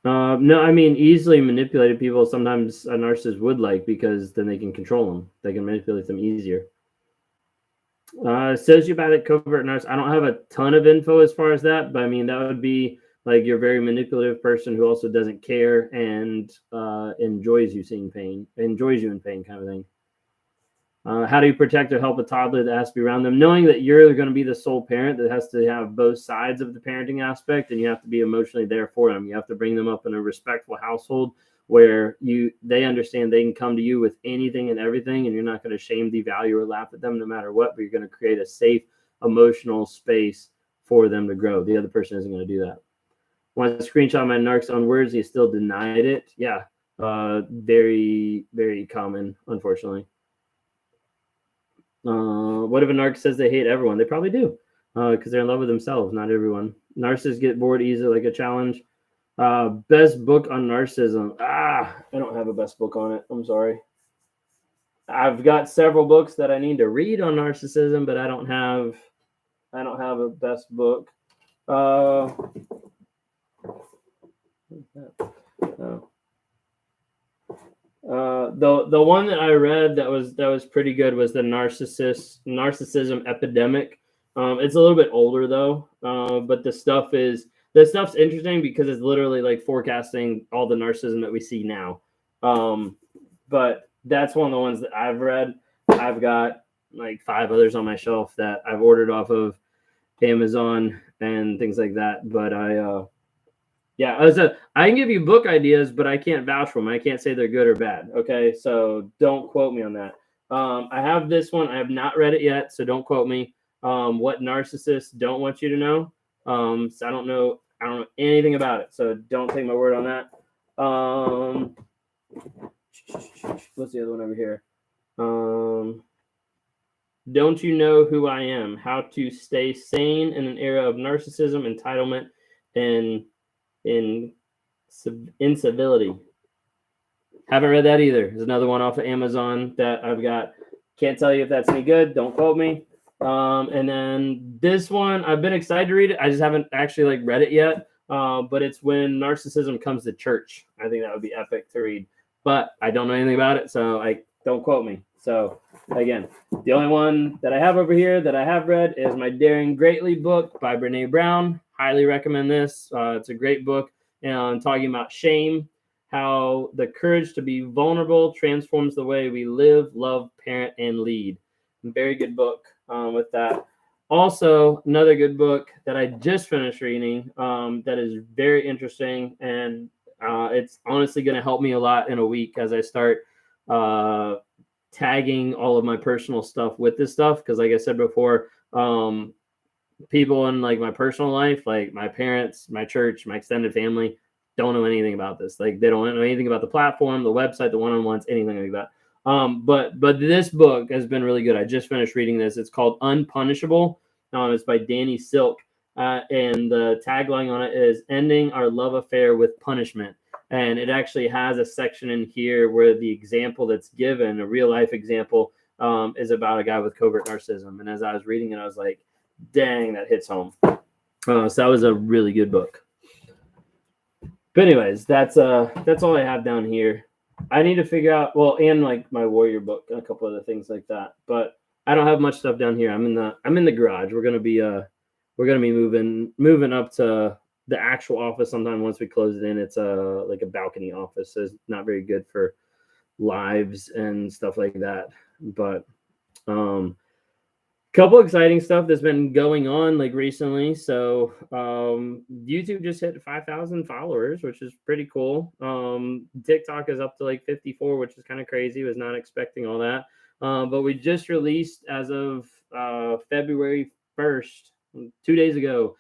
No, I mean, easily manipulated people sometimes a narcissist would like, because then they can control them. They can manipulate them easier. Sociopathic covert narcissist. I don't have a ton of info as far as that, but I mean, that would be like you're a very manipulative person who also doesn't care and enjoys you in pain kind of thing. How do you protect or help a toddler that has to be around them? Knowing that you're going to be the sole parent that has to have both sides of the parenting aspect, and you have to be emotionally there for them. You have to bring them up in a respectful household where they understand they can come to you with anything and everything, and you're not going to shame, devalue, or laugh at them no matter what, but you're going to create a safe emotional space for them to grow. The other person isn't going to do that. Want to screenshot my narc's own words, he still denied it. Yeah, very, very common, unfortunately. What if a narc says they hate everyone? They probably do, because they're in love with themselves, not everyone. Narcissists get bored easily, like a challenge. Best book on narcissism. I don't have a best book on it. I'm sorry. I've got several books that I need to read on narcissism, but I don't have a best book. The one that I read that was pretty good was the Narcissism Epidemic. It's a little bit older though, but the stuff's interesting because it's literally like forecasting all the narcissism that we see now. But that's one of the ones that I've read. I've got like 5 others on my shelf that I've ordered off of Amazon and things like that. But I can give you book ideas, but I can't vouch for them. I can't say they're good or bad. Okay, so don't quote me on that. I have this one. I have not read it yet, so don't quote me. What narcissists don't want you to know. So I don't know anything about it, so don't take my word on that. What's the other one over here? Don't you know who I am? How to stay sane in an era of narcissism, entitlement, and incivility. Haven't read that either. There's another one off of Amazon that I've got. Can't tell you if that's any good. Don't quote me. And then this one, I've been excited to read it. I just haven't actually read it yet. But it's When Narcissism Comes to Church. I think that would be epic to read. But I don't know anything about it, so don't quote me. So again, the only one that I have over here that I have read is my Daring Greatly book by Brene Brown. Highly recommend this. It's a great book and talking about shame, how the courage to be vulnerable transforms the way we live, love, parent, and lead. Very good book with that. Also, another good book that I just finished reading that is very interesting, and it's honestly going to help me a lot in a week as I start tagging all of my personal stuff with this stuff. Because like I said before, people in my personal life, like my parents, my church, my extended family, don't know anything about this. They don't know anything about the platform, the website, the one-on-ones, anything like that. But this book has been really good. I just finished reading this. It's called Unpunishable. It's by Danny Silk. And the tagline on it is Ending Our Love Affair with Punishment. And it actually has a section in here where the example that's given, a real life example, is about a guy with covert narcissism. And as I was reading it, I was like, dang, that hits home. So that was a really good book. But anyways, that's all I have down here. I need to figure out, and my warrior book and a couple other things like that. But I don't have much stuff down here. I'm in the garage. We're gonna be moving up to the actual office sometime once we close it in. It's a balcony office, so it's not very good for lives and stuff like that. But couple exciting stuff that's been going on recently. So YouTube just hit 5,000 followers, which is pretty cool. TikTok is up to 54, which is kind of crazy. Was not expecting all that. But we just released, as of February 1st, 2 days ago,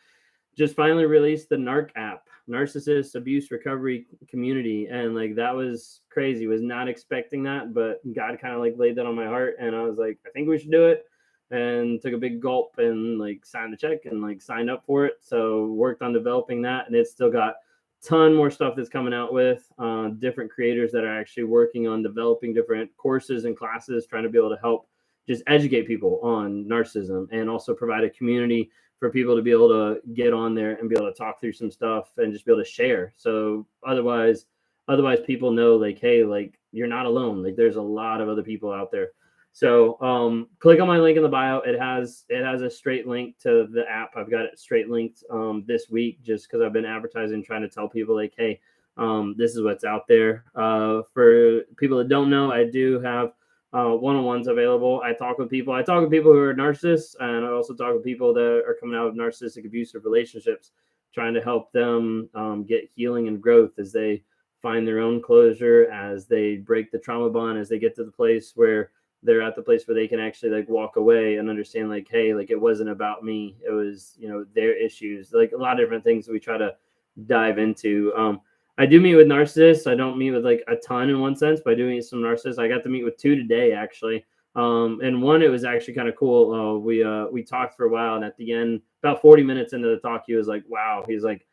just finally released the N.A.R.C app, Narcissist Abuse Recovery Community. And that was crazy. Was not expecting that, but God kind of laid that on my heart. And I was like, I think we should do it. And took a big gulp and signed the check and signed up for it. So worked on developing that, and it's still got ton more stuff that's coming out with different creators that are actually working on developing different courses and classes, trying to be able to help just educate people on narcissism and also provide a community for people to be able to get on there and be able to talk through some stuff and just be able to share. So otherwise people know like, hey, like you're not alone. Like there's a lot of other people out there. So click on my link in the bio. It has a straight link to the app. I've got it straight linked this week just because I've been advertising, trying to tell people like, hey, this is what's out there. For people that don't know, I do have one-on-ones available. I talk with people who are narcissists, and I also talk with people that are coming out of narcissistic abusive relationships, trying to help them get healing and growth as they find their own closure, as they break the trauma bond, as they get to the place where they're at the place where they can actually like walk away and understand like, hey, like it wasn't about me. It was, their issues, like a lot of different things that we try to dive into. I do meet with narcissists. I don't meet with like a ton in one sense, but I do meet some narcissists. I got to meet with 2 today, actually. And one, it was actually kind of cool. We talked for a while, and at the end, about 40 minutes into the talk, he was like, wow, he's like,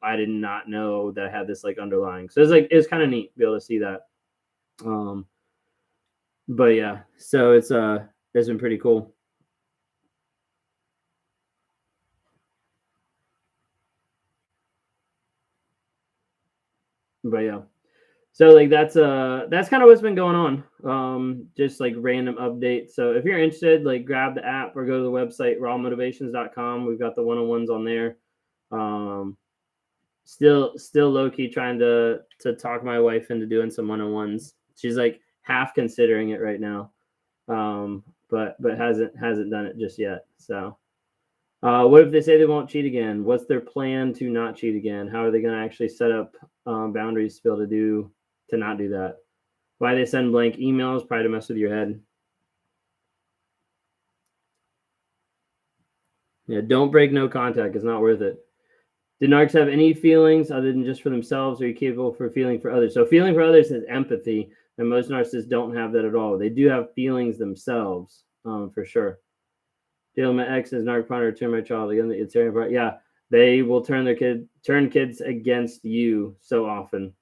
I did not know that I had this like underlying. So it was kind of neat to be able to see that. But yeah, so it's been pretty cool. But yeah, so like that's kind of what's been going on. Just like random updates. So if you're interested, like grab the app or go to the website rawmotivations.com. We've got the one-on-ones on there. Still low key trying to talk my wife into doing some one-on-ones. She's like half considering it right now. But hasn't done it just yet. So what if they say they won't cheat again? What's their plan to not cheat again? How are they going to actually set up boundaries to be able to not do that? Why they send blank emails? Probably to mess with your head. Yeah, don't break no contact. It's not worth it. Do narcs have any feelings other than just for themselves? Or are you capable for feeling for others? So feeling for others is empathy, and most narcissists don't have that at all. They do have feelings themselves, for sure. Dealing with my ex as narc partner, turn my child again. It's very important. Yeah, they will turn kids against you so often.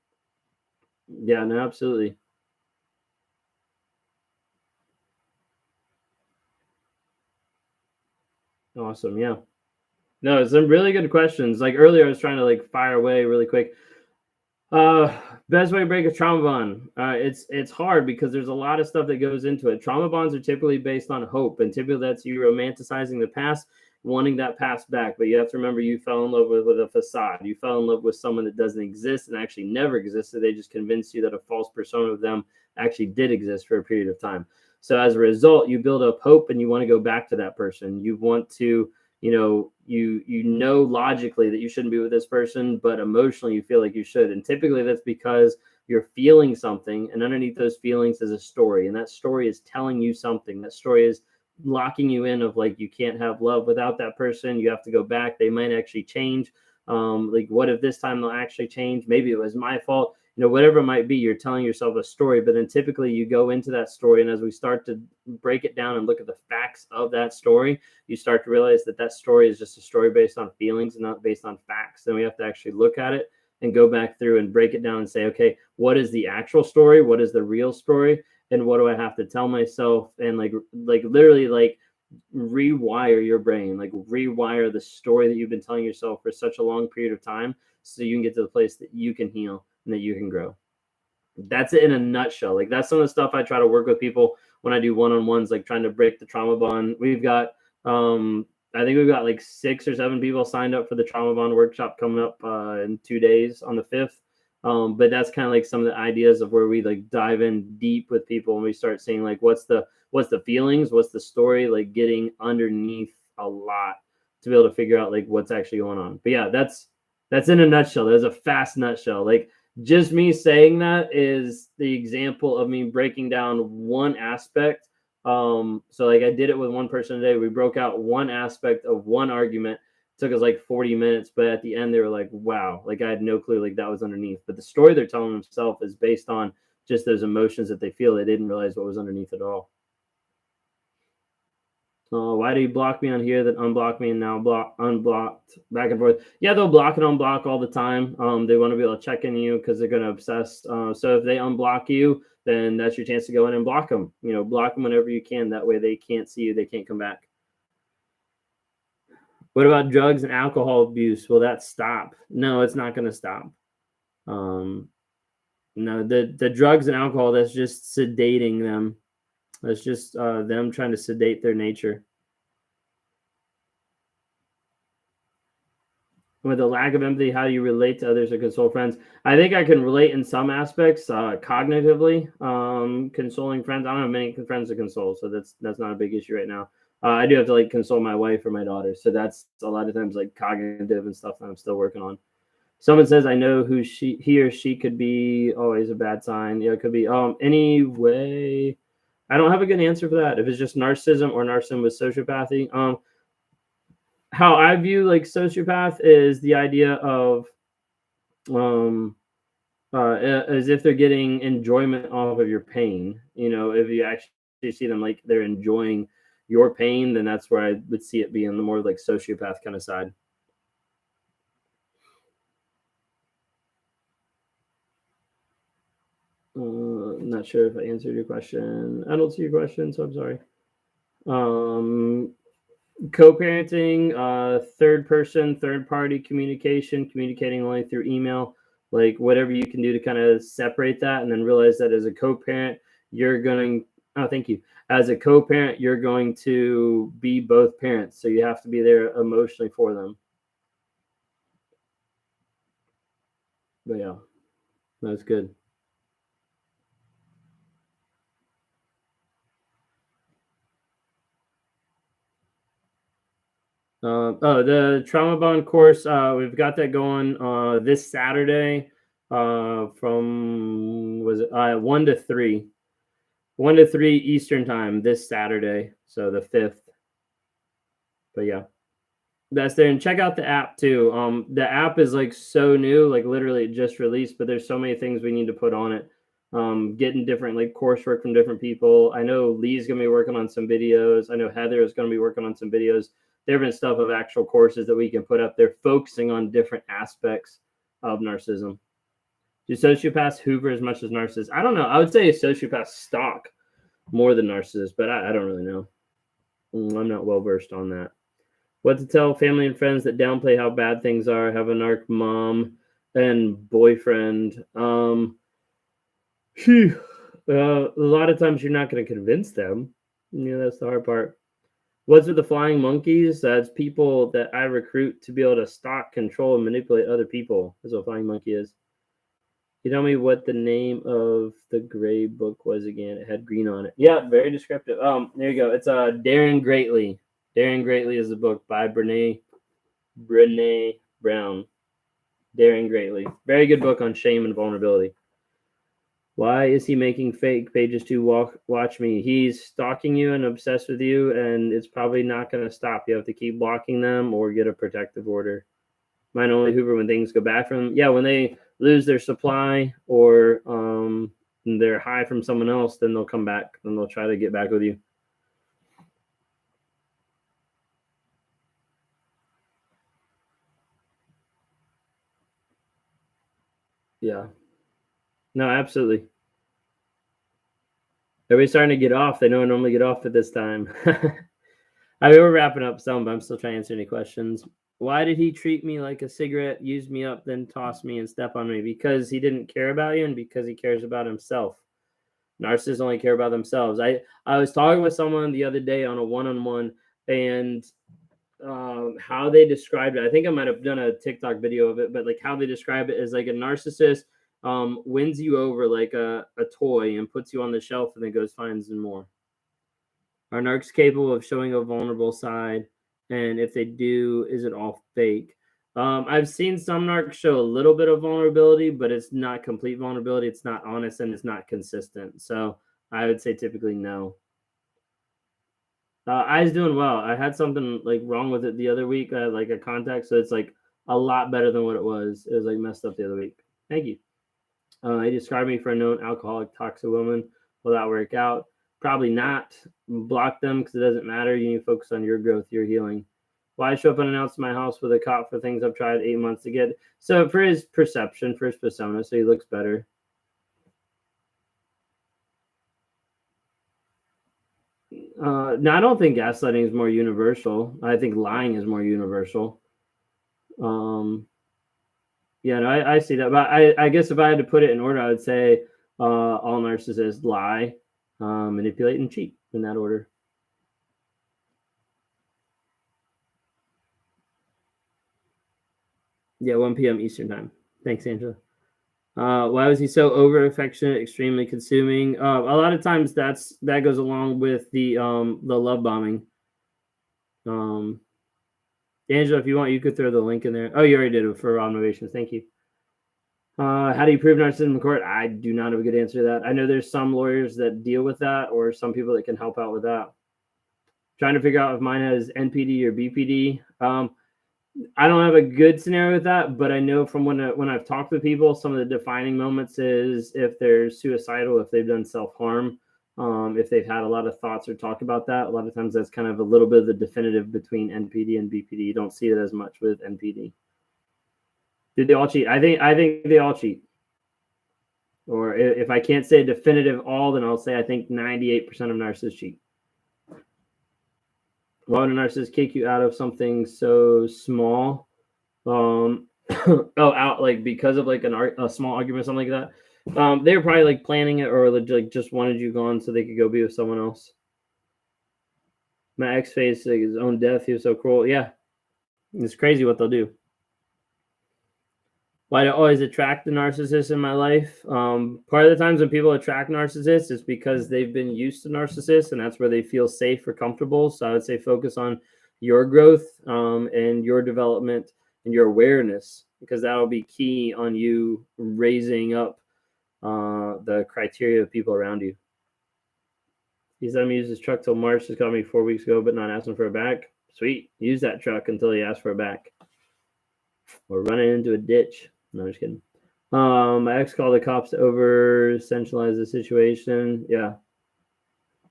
Yeah, no, absolutely. Awesome. Yeah. No, some really good questions. Like earlier, I was trying to like fire away really quick. Best way to break a trauma bond. It's hard because there's a lot of stuff that goes into it. Trauma bonds are typically based on hope, and typically that's you romanticizing the past, wanting that past back. But you have to remember, you fell in love with a facade. You fell in love with someone that doesn't exist and actually never existed. They just convinced you that a false persona of them actually did exist for a period of time. So as a result, you build up hope and you want to go back to that person. You want to, you know logically that you shouldn't be with this person, but emotionally you feel like you should. And typically that's because you're feeling something, and underneath those feelings is a story, and that story is telling you something. That story is locking you in of like, you can't have love without that person. You have to go back. They might actually change. Like, what if this time they'll actually change? Maybe it was my fault. Whatever it might be, you're telling yourself a story, but then typically you go into that story, and as we start to break it down and look at the facts of that story, you start to realize that that story is just a story based on feelings and not based on facts. Then we have to actually look at it and go back through and break it down and say, okay, what is the actual story? What is the real story? And what do I have to tell myself? And like literally like rewire your brain, like rewire the story that you've been telling yourself for such a long period of time, so you can get to the place that you can heal and that you can grow. That's it in a nutshell. Like, that's some of the stuff I try to work with people when I do one-on-ones, like trying to break the trauma bond. We've got I think we've got like 6 or 7 people signed up for the trauma bond workshop coming up in 2 days on the 5th. But that's kind of like some of the ideas of where we like dive in deep with people, and we start seeing like what's the feelings, what's the story, like getting underneath a lot to be able to figure out like what's actually going on. But yeah, that's in a nutshell. There's a fast nutshell. Like, just me saying that is the example of me breaking down one aspect. So like I did it with one person today. We broke out one aspect of one argument. It took us like 40 minutes, but at the end they were like, wow, like I had no clue like that was underneath. But the story they're telling themselves is based on just those emotions that they feel. They didn't realize what was underneath at all. Why do you block me on here, then unblock me, and now unblocked, back and forth? Yeah, they'll block and unblock all the time. They want to be able to check in you because they're going to obsess. So if they unblock you, then that's your chance to go in and block them. Block them whenever you can. That way they can't see you. They can't come back. What about drugs and alcohol abuse? Will that stop? No, it's not going to stop. No, the drugs and alcohol, that's just sedating them. That's just them trying to sedate their nature. With a lack of empathy, how do you relate to others or console friends? I think I can relate in some aspects, cognitively. Consoling friends, I don't have many friends to console, so that's not a big issue right now. I do have to console my wife or my daughter, so that's a lot of times cognitive and stuff that I'm still working on. Someone says, I know who he or she could be. Always a bad sign. Yeah, it could be. Anyway, I don't have a good answer for that. If it's just narcissism or narcissism with sociopathy. How I view sociopath is the idea of as if they're getting enjoyment off of your pain. If you actually see them they're enjoying your pain, then that's where I would see it being the more sociopath kind of side. I'm not sure if I answered your question. I don't see your question, so I'm sorry. Co-parenting, third person, third party communication, communicating only through email, whatever you can do to kind of separate that, and then realize that as a co-parent, as a co-parent, you're going to be both parents. So you have to be there emotionally for them. But yeah, that's good. The trauma bond course, we've got that going this Saturday from 1 to 3 Eastern time this Saturday, so the 5th. But yeah, that's there. And check out the app too. The app is so new, literally it just released, but there's so many things we need to put on it. Getting different coursework from different people. I know Lee's gonna be working on some videos. I know Heather is gonna be working on some videos. Different stuff of actual courses that we can put up there focusing on different aspects of narcissism. Do sociopaths hoover as much as narcissists? I don't know. I would say sociopaths stalk more than narcissists, but I don't really know. I'm not well versed on that. What to tell family and friends that downplay how bad things are, have a narc mom and boyfriend. A lot of times you're not going to convince them. That's the hard part. What's with the flying monkeys? That's people that I recruit to be able to stalk, control, and manipulate other people. That's what a flying monkey is. You tell me what the name of the gray book was again. It had green on it. Yeah, very descriptive. There you go. It's Daring Greatly. Daring Greatly is the book by Brene Brown. Daring Greatly. Very good book on shame and vulnerability. Why is he making fake pages to watch me? He's stalking you and obsessed with you, and it's probably not going to stop. You have to keep blocking them or get a protective order. Mine only hoover when things go bad for them. Yeah, when they lose their supply or they're high from someone else, then they'll come back and they'll try to get back with you. Yeah. No, absolutely. Everybody's starting to get off. They don't normally get off at this time. I mean, we're wrapping up some, but I'm still trying to answer any questions. Why did he treat me like a cigarette, use me up, then toss me and step on me? Because he didn't care about you and because he cares about himself. Narcissists only care about themselves. I was talking with someone the other day on a one-on-one, and how they described it, I think I might have done a TikTok video of it, but how they describe it is a narcissist wins you over like a toy and puts you on the shelf and then goes finds some more. Are narcs capable of showing a vulnerable side? And if they do, is it all fake? I've seen some narcs show a little bit of vulnerability, but it's not complete vulnerability. It's not honest and it's not consistent. So I would say typically no. Eye's doing well. I had something wrong with it the other week. I had a contact, so it's a lot better than what it was. It was messed up the other week. Thank you. He described me for a known alcoholic, toxic woman. Will that work out? Probably not. Block them because it doesn't matter. You need to focus on your growth, your healing. Why show up unannounced in my house with a cop for things I've tried 8 months to get? So for his perception, for his persona, so he looks better. No, I don't think gaslighting is more universal. I think lying is more universal. Yeah, no, I see that. But I guess if I had to put it in order, I would say all narcissists lie, manipulate, and cheat in that order. Yeah, 1 p.m. Eastern time. Thanks, Angela. Why was he so over affectionate, extremely consuming? A lot of times that goes along with the love bombing. Angela, if you want, you could throw the link in there. Oh, you already did it for observations. Thank you. How do you prove narcissism in court? I do not have a good answer to that. I know there's some lawyers that deal with that, or some people that can help out with that. Trying to figure out if mine has NPD or BPD. I don't have a good scenario with that, but I know from when I've talked with people, some of the defining moments is if they're suicidal, if they've done self-harm, if they've had a lot of thoughts or talked about that. A lot of times that's kind of a little bit of the definitive between NPD and BPD. You don't see it as much with NPD. Did they all cheat? I think they all cheat. Or if I can't say definitive all, then I'll say I think 98% of narcissists cheat. Why would a narcissist kick you out of something so small? Out like because of like a small argument or something like that. They were probably like planning it, or like just wanted you gone so they could go be with someone else. My ex faced like his own death. He was so cruel. Yeah, it's crazy what they'll do. Why do I always attract the narcissist in my life? Part of the times when people attract narcissists, it's because they've been used to narcissists, and that's where they feel safe or comfortable. So I would say focus on your growth and your development and your awareness, because that'll be key on you raising up the criteria of people around you. He's let me use his truck till March. Just got me 4 weeks ago, but not asking for it back. Sweet. Use that truck until he asks for it back. Or running into a ditch. No, I'm just kidding. My ex called the cops to over centralize the situation. Yeah.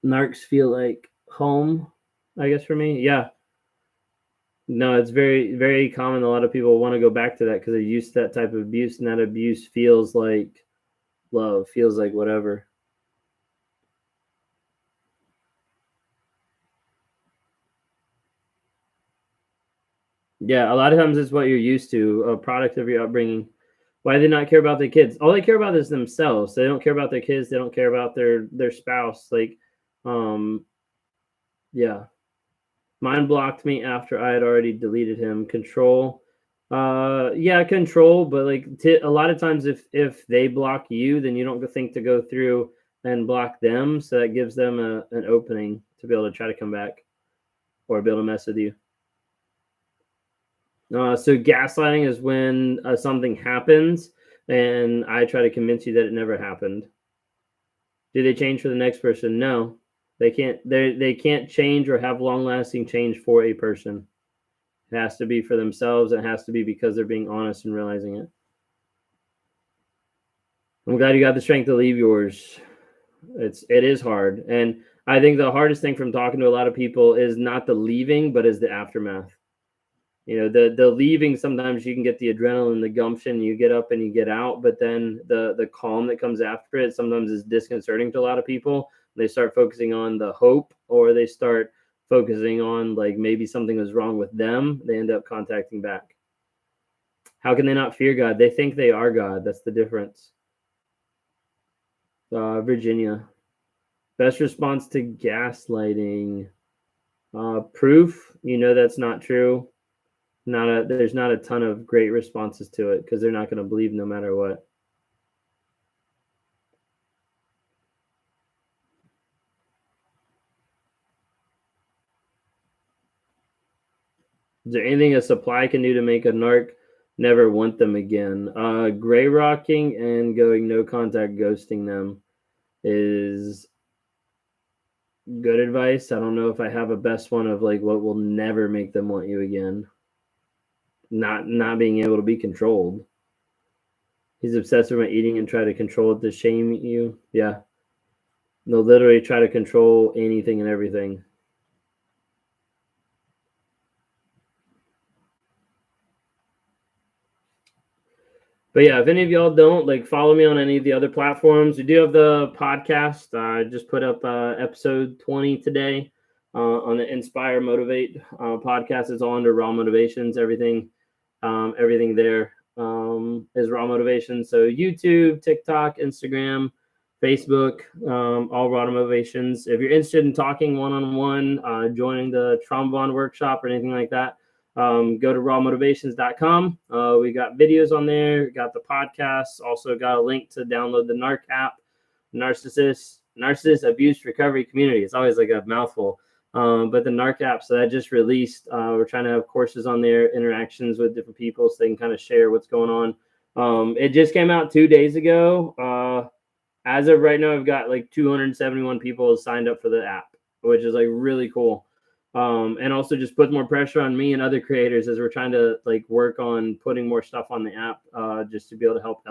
Narcs feel like home, I guess, for me. Yeah. No, it's very, very common. A lot of people want to go back to that because they're used to that type of abuse, and that abuse feels like love, feels like whatever. Yeah, a lot of times it's what you're used to, a product of your upbringing. Why do they not care about their kids? All they care about is themselves. They don't care about their kids. They don't care about their spouse. Like, yeah. Mine blocked me after I had already deleted him. Control. Yeah, control. But like a lot of times if they block you, then you don't think to go through and block them. So that gives them an opening to be able to try to come back or be able to mess with you. So gaslighting is when something happens and I try to convince you that it never happened. Do they change for the next person? No, they can't. They can't change or have long-lasting change for a person. It has to be for themselves. It has to be because they're being honest and realizing it. I'm glad you got the strength to leave yours. It is hard, and I think the hardest thing from talking to a lot of people is not the leaving, but is the aftermath. You know, the leaving, sometimes you can get the adrenaline, the gumption, you get up and you get out, but then the calm that comes after it sometimes is disconcerting to a lot of people. They start focusing on the hope, or they start focusing on like maybe something was wrong with them. They end up contacting back. How can they not fear God? They think they are God. That's the difference. Virginia. Best response to gaslighting. Proof. You know that's not true. There's not a ton of great responses to it because they're not going to believe no matter what. Is there anything a supply can do to make a narc never want them again? Gray rocking and going no contact, ghosting them is good advice. I don't know if I have a best one of like what will never make them want you again. Not being able to be controlled. He's obsessed with my eating and try to control it to shame you. Yeah. They'll literally try to control anything and everything. But yeah, if any of y'all don't, like, follow me on any of the other platforms. We do have the podcast. I just put up episode 20 today on the Inspire Motivate podcast. It's all under Raw Motivations. Everything there is Raw Motivation. So YouTube, TikTok, Instagram, Facebook, all Raw Motivations. If you're interested in talking one-on-one, joining the Trauma Bond workshop or anything like that, go to rawmotivations.com. We got videos on there. We got the podcast. Also got a link to download the N.A.R.C app, Narcissist Abuse Recovery Community. It's always like a mouthful. But the N.A.R.C app, so that just released. We're trying to have courses on there, interactions with different people so they can kind of share what's going on. It just came out 2 days ago. As of right now, I've got like 271 people signed up for the app, which is like really cool. And also just put more pressure on me and other creators as we're trying to like work on putting more stuff on the app, just to be able to help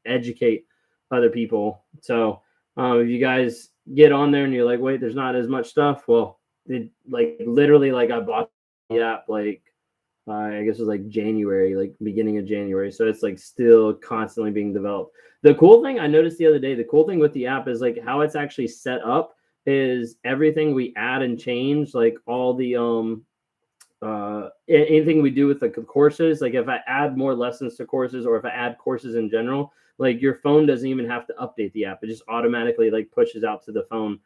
educate other people. So if you guys get on there and you're like, wait, there's not as much stuff. Well, it like literally like I bought the app like I guess it was like January, like beginning of January. So it's like still constantly being developed. The cool thing I noticed the other day, the cool thing with the app is like how it's actually set up is everything we add and change, like all the anything we do with the courses, like if I add more lessons to courses or if I add courses in general, like your phone doesn't even have to update the app. It just automatically like pushes out to the phone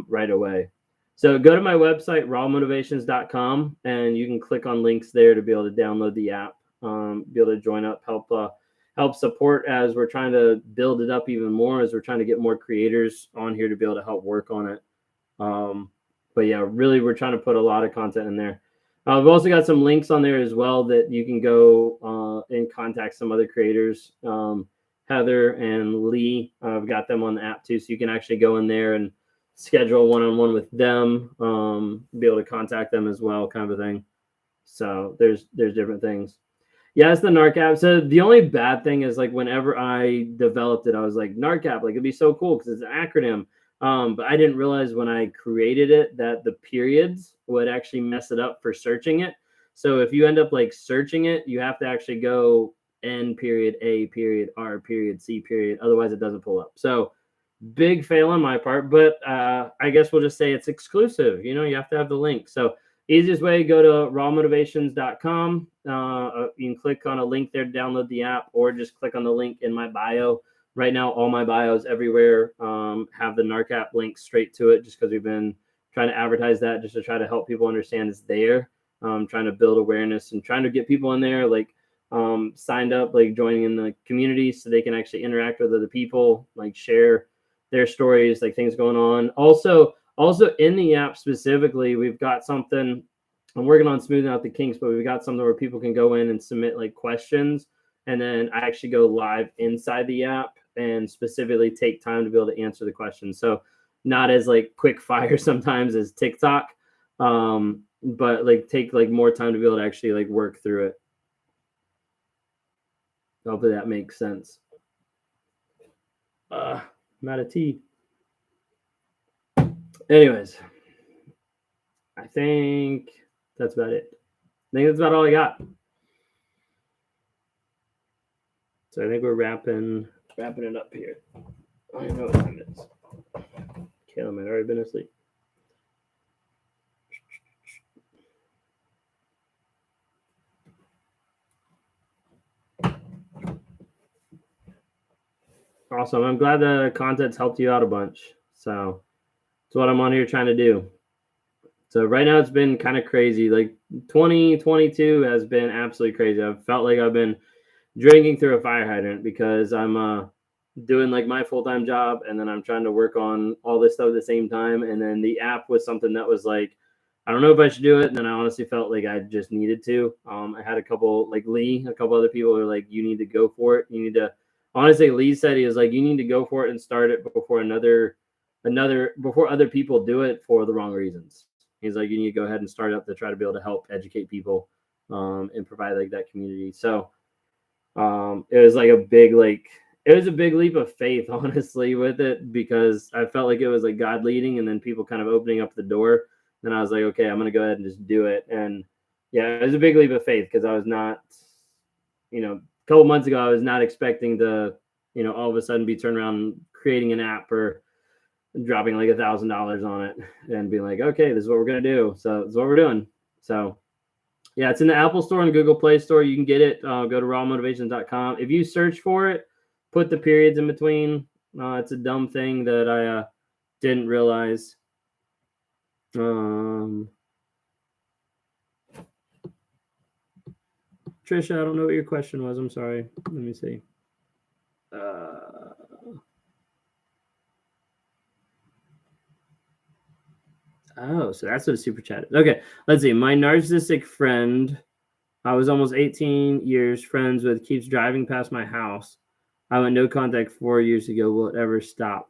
right away. So go to my website, rawmotivations.com, and you can click on links there to be able to download the app, be able to join up, help support as we're trying to build it up even more, as we're trying to get more creators on here to be able to help work on it. But yeah, really, we're trying to put a lot of content in there. We've also got some links on there as well that you can go and contact some other creators. Heather and Lee, I've got them on the app too, so you can actually go in there and schedule one-on-one with them, be able to contact them as well, kind of a thing. So there's different things. Yeah, it's the N.A.R.C app. So the only bad thing is like whenever I developed it, I was like, N.A.R.C app, like it'd be so cool because it's an acronym. But I didn't realize when I created it that the periods would actually mess it up for searching it. So if you end up like searching it, you have to actually go N period, A period, R period, C period. Otherwise it doesn't pull up. So big fail on my part, but I guess we'll just say it's exclusive. You know, you have to have the link. So easiest way, go to rawmotivations.com. You can click on a link there to download the app, or just click on the link in my bio. Right now, all my bios everywhere have the N.A.R.C app link straight to it, just because we've been trying to advertise that just to try to help people understand it's there, trying to build awareness and trying to get people in there, like signed up, like joining in the community so they can actually interact with other people, like share their stories, like things going on. Also in the app specifically, we've got something, I'm working on smoothing out the kinks, but we've got something where people can go in and submit like questions. And then I actually go live inside the app and specifically take time to be able to answer the questions. So not as like quick fire sometimes as TikTok, but like take like more time to be able to actually like work through it. Hopefully that makes sense. I'm out of tea. Anyways, I think that's about it. I think that's about all I got. So I think we're wrapping it up here. I don't know what time it is. Caleb might already been asleep. Awesome. I'm glad the content's helped you out a bunch. So that's what I'm on here trying to do. So right now it's been kind of crazy. Like 2022 has been absolutely crazy. I've felt like I've been drinking through a fire hydrant because I'm doing like my full-time job, and then I'm trying to work on all this stuff at the same time. And then the app was something that was like, I don't know if I should do it. And then I honestly felt like I just needed to. I had a couple, like Lee, a couple other people were like, you need to go for it. You need to, honestly, Lee said, he was like, you need to go for it and start it before before other people do it for the wrong reasons. He's like, you need to go ahead and start up to try to be able to help educate people and provide like that community. So it was like a big, like, it was a big leap of faith, honestly, with it, because I felt like it was like God leading and then people kind of opening up the door. Then I was like, okay, I'm going to go ahead and just do it. And yeah, it was a big leap of faith because I was not, a couple months ago, I was not expecting to, all of a sudden be turned around creating an app or dropping like $1,000 on it and being like, okay, this is what we're going to do. So this is what we're doing. So yeah, it's in the Apple Store and Google Play Store. You can get it. Go to rawmotivations.com. If you search for it, put the periods in between. It's a dumb thing that I didn't realize. Trisha, I don't know what your question was. I'm sorry. Let me see. Oh, so that's what a super chat is. Okay, let's see. My narcissistic friend, I was almost 18 years friends with, keeps driving past my house. I went no contact 4 years ago. Will it ever stop?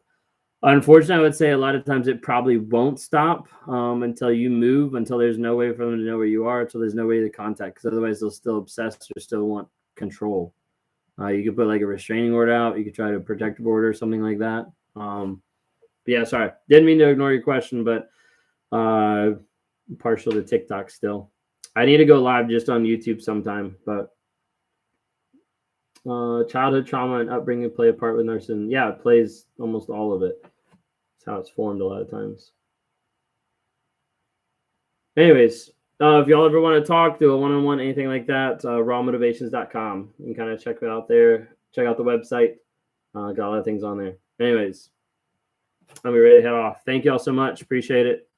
Unfortunately, I would say a lot of times it probably won't stop until you move, until there's no way for them to know where you are, until there's no way to contact, because otherwise they'll still obsess or still want control. You could put like a restraining order out. You could try to protective order or something like that. But yeah, sorry. Didn't mean to ignore your question, but partial to TikTok still. I need to go live just on YouTube sometime, but childhood trauma and upbringing play a part with narcissism. Yeah, it plays almost all of it. That's how it's formed a lot of times. Anyways, if y'all ever want to talk, do a one-on-one, anything like that, rawmotivations.com. You can kind of check it out there. Check out the website. Got a lot of things on there. Anyways, I'll be ready to head off. Thank y'all so much. Appreciate it.